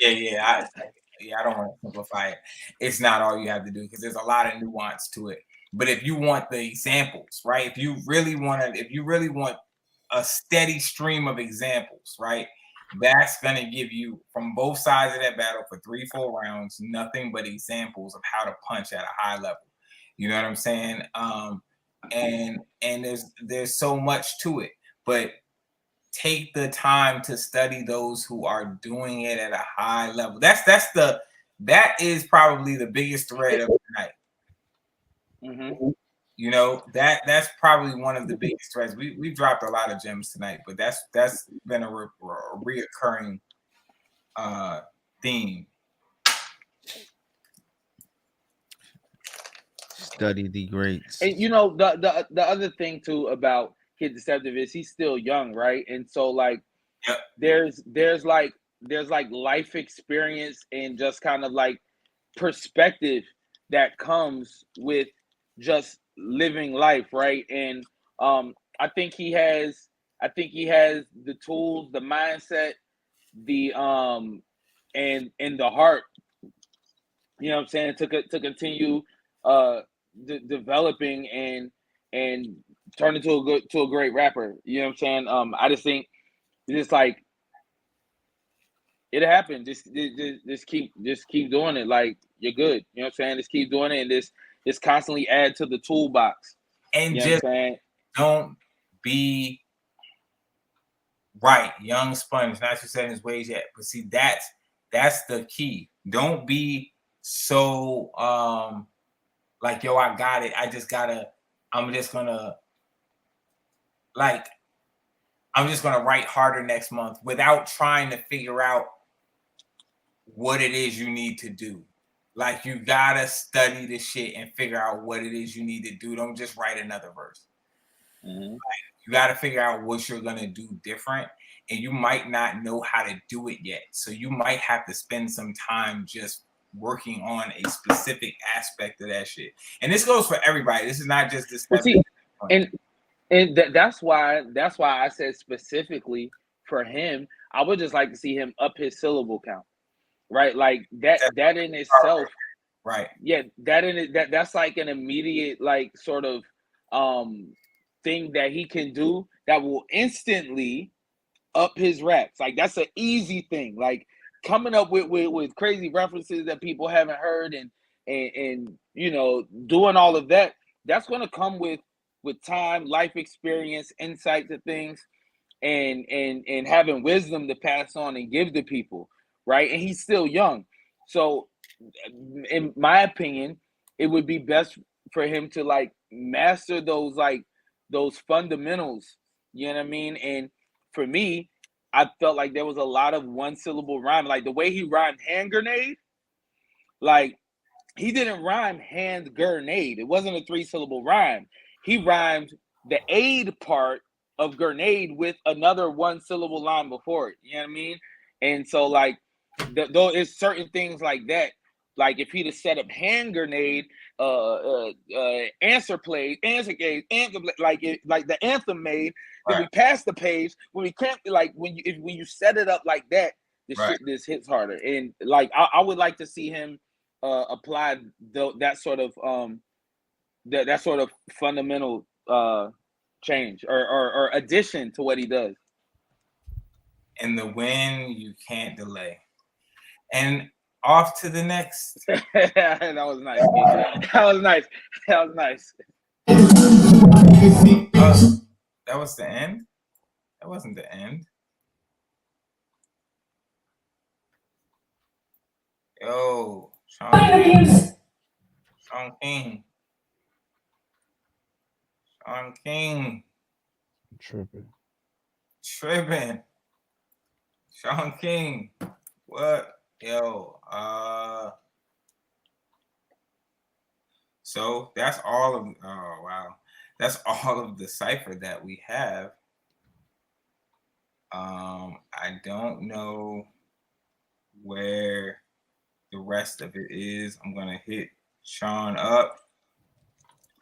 Yeah, I don't want to simplify it. It's not all you have to do because there's a lot of nuance to it. But if you want the examples, right? If you really want a steady stream of examples, right? That's gonna give you from both sides of that battle for 3-4 rounds, nothing but examples of how to punch at a high level. You know what I'm saying? And there's so much to it, but take the time to study those who are doing it at a high level. That is probably the biggest thread of the night. Mm-hmm. You know, that's probably one of the biggest threads. We've dropped a lot of gems tonight, but that's been a reoccurring theme. Study the greats. And you know, the other thing too about Kid Deceptive is he's still young, right? And so like there's like life experience and just kind of like perspective that comes with just living life, right? And I think he has the tools, the mindset, the and the heart, you know what I'm saying, to continue developing and turn into a great rapper. You know what I'm saying? I just think it's like it happened. Just keep doing it. Like you're good. You know what I'm saying? Just keep doing it and just constantly add to the toolbox. And you know just what I'm saying? Don't be right. Young Sponge, not to set his ways yet. But see, that's the key. Don't be so like, yo, I got it. I'm just gonna write harder next month without trying to figure out what it is you need to do. Like, you gotta study the shit and figure out what it is you need to do. Don't just write another verse. Mm-hmm. Like, you gotta figure out what you're gonna do different, and you might not know how to do it yet. So you might have to spend some time just working on a specific aspect of that shit. And this goes for everybody. This is not just this. Well, see, and that's why I said specifically for him, I would just like to see him up his syllable count, right? Like that in itself, right? Yeah, that's like an immediate like sort of thing that he can do that will instantly up his raps. Like that's an easy thing. Like coming up with crazy references that people haven't heard and you know, doing all of that, that's going to come with time, life experience, insight to things, and having wisdom to pass on and give to people, right? And he's still young. So in my opinion, it would be best for him to like master those fundamentals, you know what I mean? And for me, I felt like there was a lot of one syllable rhyme. Like the way he rhymed hand grenade, like he didn't rhyme hand grenade. It wasn't a 3-syllable rhyme. He rhymed the aid part of grenade with another 1-syllable line before it. You know what I mean? And so like though it's certain things like that. Like if he'd have set up hand grenade, answer gauge, like the anthem made. Then we pass the page. When we can't, like when you set it up like that, this hits harder. And like I would like to see him applied that sort of that sort of fundamental change or addition to what he does. In the win, you can't delay. And off to the next. That was nice. That was nice. That was nice. That was the end? That wasn't the end. Yo, Sean King. Sean King. Tripping. Sean King. What? Yo, so that's all of that's all of the Cypher that we have. I don't know where the rest of it is. I'm gonna hit Sean up.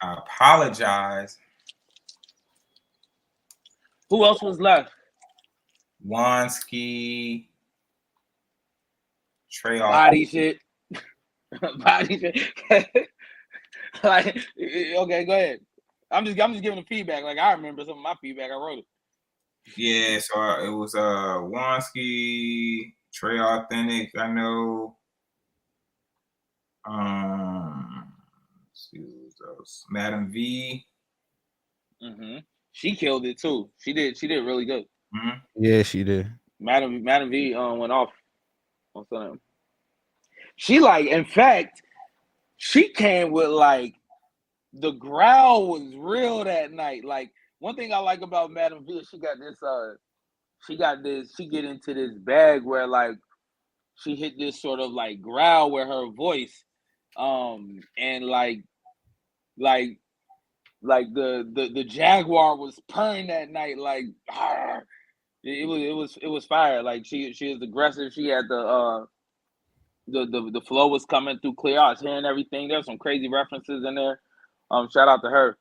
I apologize. Who else was left? Wansky, Trey. Body shit. Body shit. Like, okay, go ahead. I'm just giving the feedback. Like, I remember some of my feedback. I wrote it. Yeah, so it was Wansky, Trey Authentic. I know. Madam V. Mm-hmm. She killed it too. She did really good. Mm-hmm. Yeah, she did. Madam V went off on something. She in fact, she came with the growl was real that night. Like, one thing I like about Madam V is she get into this bag where she hit this sort of growl with her voice, and the Jaguar was purring that night, it was fire. Like, she is aggressive. She had the flow was coming through clear. I was hearing everything. There's some crazy references in there. Shout out to her.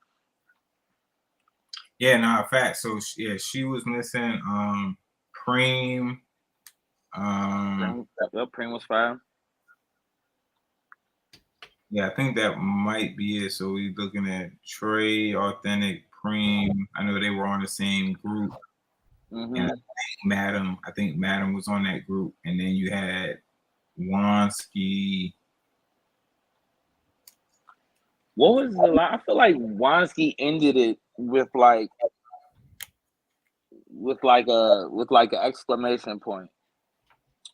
Yeah, no, fact. So she was missing Preem. Preem was fire. Yeah, I think that might be it. So we're looking at Trey, Authentic, Preem. I know they were on the same group. Mm-hmm. And I think Madam was on that group. And then you had Wansky. What was the line? I feel like Wansky ended it with an exclamation point.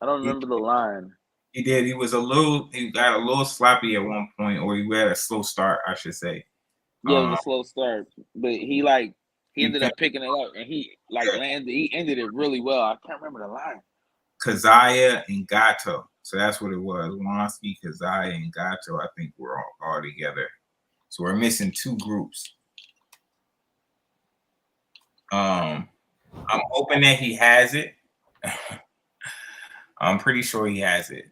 I don't remember the line. He did. He got a little sloppy at one point, or he had a slow start, I should say. Yeah, it was a slow start, but he ended up picking it up, and he landed. He ended it really well. I can't remember the line. Kazaya and Gato. So that's what it was. Wansky, Kazaya, and Gato. I think we're all together. So we're missing two groups. I'm hoping that he has it. I'm pretty sure he has it.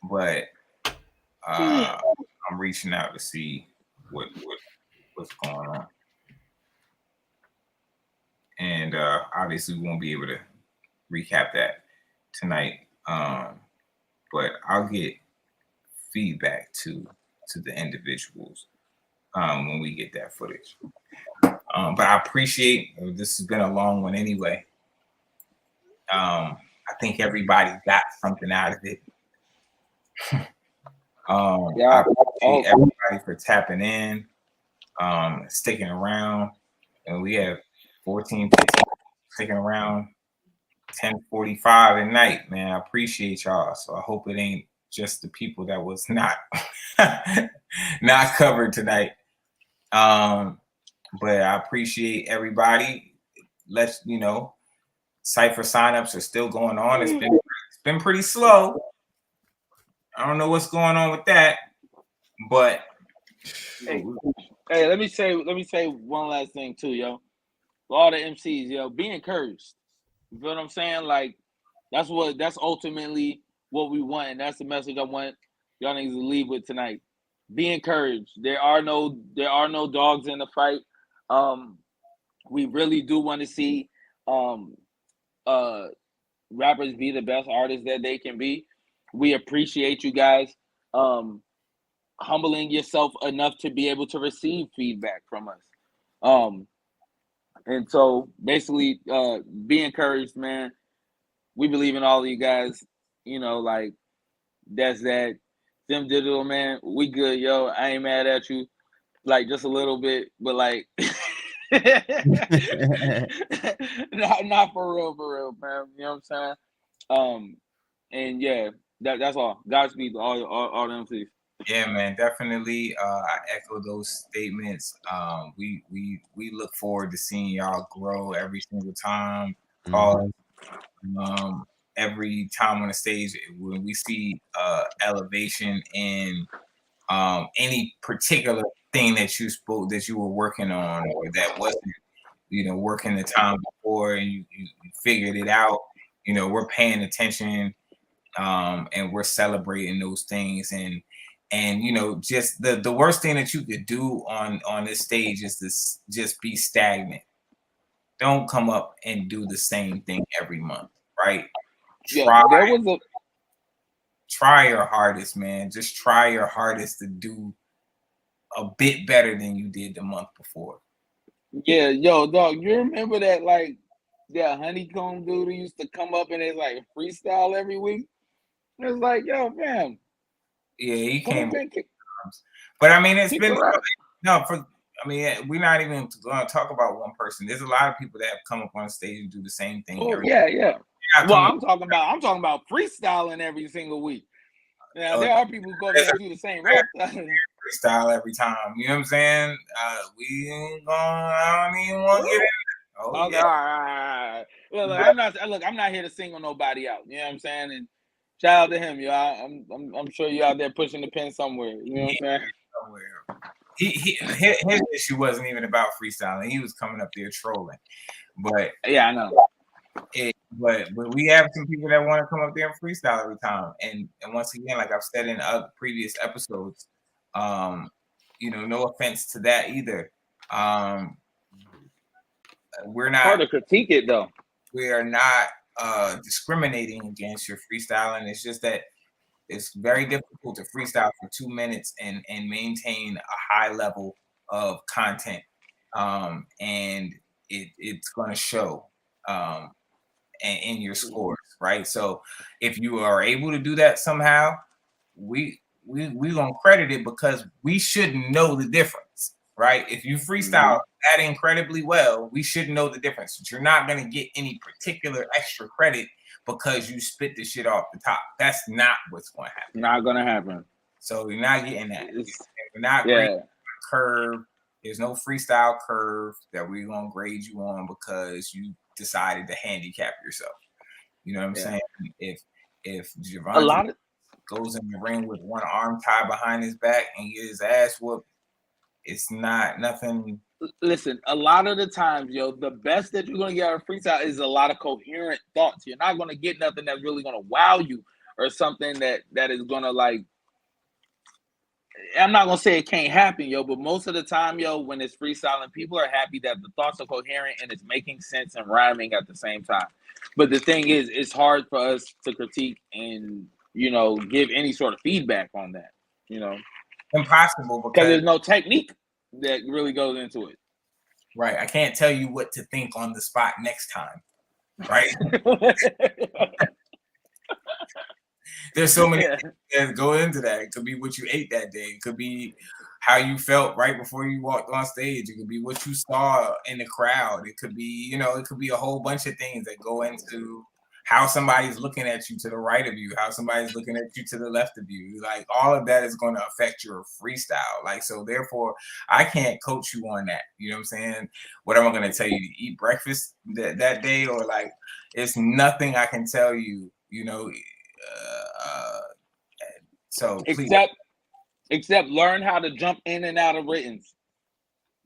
But I'm reaching out to see what's going on. And obviously we won't be able to recap that tonight. But I'll get feedback to the individuals when we get that footage. But I appreciate this has been a long one anyway. I think everybody got something out of it. I appreciate everybody for tapping in, sticking around. And we have 14, 15 sticking around 10:45 at night, man. I appreciate y'all. So I hope it ain't just the people that was not not covered tonight. But I appreciate everybody. Let's Cypher signups are still going on. It's been pretty slow. I don't know what's going on with that, but hey, let me say one last thing too, yo. For all the MCs, be encouraged. You feel what I'm saying? Like, that's ultimately what we want, and that's the message I want y'all niggas to leave with tonight. Be encouraged. There are no dogs in the fight. We really do want to see rappers be the best artists that they can be. We appreciate you guys humbling yourself enough to be able to receive feedback from us. And so basically, be encouraged, man. We believe in all of you guys. You know, like that's that. Them Digital, man, we good, yo. I ain't mad at you, like just a little bit, but like, not for real, man. You know what I'm saying? And yeah, that's all. Godspeed to all the MCs. Yeah, man, definitely. I echo those statements. We look forward to seeing y'all grow every single time. Call every time on the stage when we see elevation in any particular thing that you spoke that you were working on or that wasn't, working the time before and you figured it out. We're paying attention and we're celebrating those things and just the worst thing that you could do on this stage is this just be stagnant. Don't come up and do the same thing every month, right? Yeah, there was a try your hardest, man. Just try your hardest to do a bit better than you did the month before. Yeah, yo, dog, you remember that like that honeycomb dude who used to come up and it's like freestyle every week? It's like, yo, fam. Yeah, he came. But I mean, it's been we're not even going to talk about one person. There's a lot of people that have come up on stage and do the same thing. Oh, yeah. Well, I'm talking about freestyling every single week. Now there are people who go there and do the same rap. Freestyle every time. You know what I'm saying? We ain't going. I don't even want to get in. Oh, okay, yeah. all right. Well, I'm not here to single nobody out. You know what I'm saying? And shout out to him, y'all. I'm sure you out there pushing the pen somewhere. You know what I'm saying? Somewhere. His issue wasn't even about freestyling. He was coming up there trolling. But yeah, I know. But we have some people that want to come up there and freestyle every time. And once again, like I've said in other previous episodes, no offense to that either. We're not hard to critique it though. We are not discriminating against your freestyling. It's just that it's very difficult to freestyle for 2 minutes and maintain a high level of content. And it's going to show in your scores, right? So if you are able to do that somehow, we gonna credit it because we should know the difference, right? If you freestyle that incredibly well, we should know the difference. But you're not gonna get any particular extra credit because you spit the shit off the top. That's not what's gonna happen. Not gonna happen. So you're not getting that. We're not grading curve. There's no freestyle curve that we're gonna grade you on because you decided to handicap yourself. You know what I'm saying? If Javante goes in the ring with one arm tied behind his back and get his ass whooped, it's not nothing. Listen, a lot of the times, the best that you're gonna get out of freestyle is a lot of coherent thoughts. You're not gonna get nothing that's really gonna wow you or something that is gonna like. I'm not gonna say it can't happen, but most of the time, when it's freestyling, people are happy that the thoughts are coherent and it's making sense and rhyming at the same time. But the thing is, it's hard for us to critique and give any sort of feedback on that. Impossible because there's no technique that really goes into it. Right. I can't tell you what to think on the spot next time. Right. There's so many things that go into that. It could be what you ate that day. It could be how you felt right before you walked on stage. It could be what you saw in the crowd. It could be, it could be a whole bunch of things that go into how somebody's looking at you to the right of you, how somebody's looking at you to the left of you. Like all of that is going to affect your freestyle. Like, so therefore I can't coach you on that. You know what I'm saying? What am I going to tell you to eat breakfast that day? Or like, it's nothing I can tell you, so except learn how to jump in and out of writtens.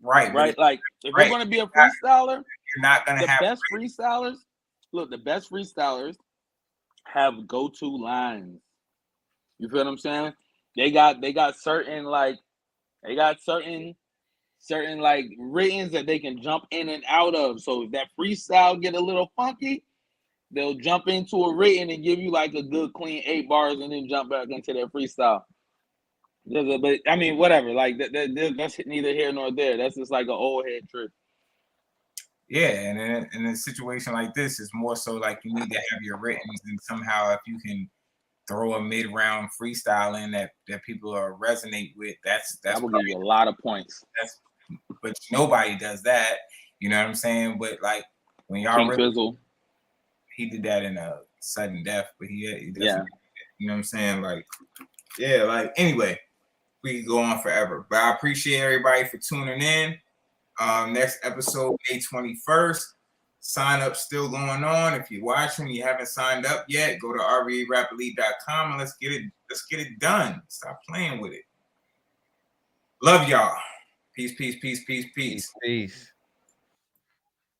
Right. Like if you're going to be a freestyler, you're not going to have the best freestylers. Look, the best freestylers have go-to lines. You feel what I'm saying? They got certain like writtens that they can jump in and out of. So if that freestyle get a little funky, they'll jump into a written and give you like a good clean 8 bars and then jump back into their freestyle. But I mean, whatever. Like that's neither here nor there. That's just like an old head trick. Yeah, and in a situation like this, it's more so like you need to have your writtens, and somehow if you can throw a mid-round freestyle in that people are resonate with, that's that will give you a lot of points. But nobody does that. You know what I'm saying? But like when y'all Fizzle, he did that in a sudden death, but he yeah. You know what I'm saying? Like, yeah, like anyway, we could go on forever. But I appreciate everybody for tuning in. Next episode, May 21st. Sign up still going on. If you're watching, you haven't signed up yet, go to rvarapelite.com and let's get it done. Stop playing with it. Love y'all. Peace, peace, peace, peace, peace. Peace.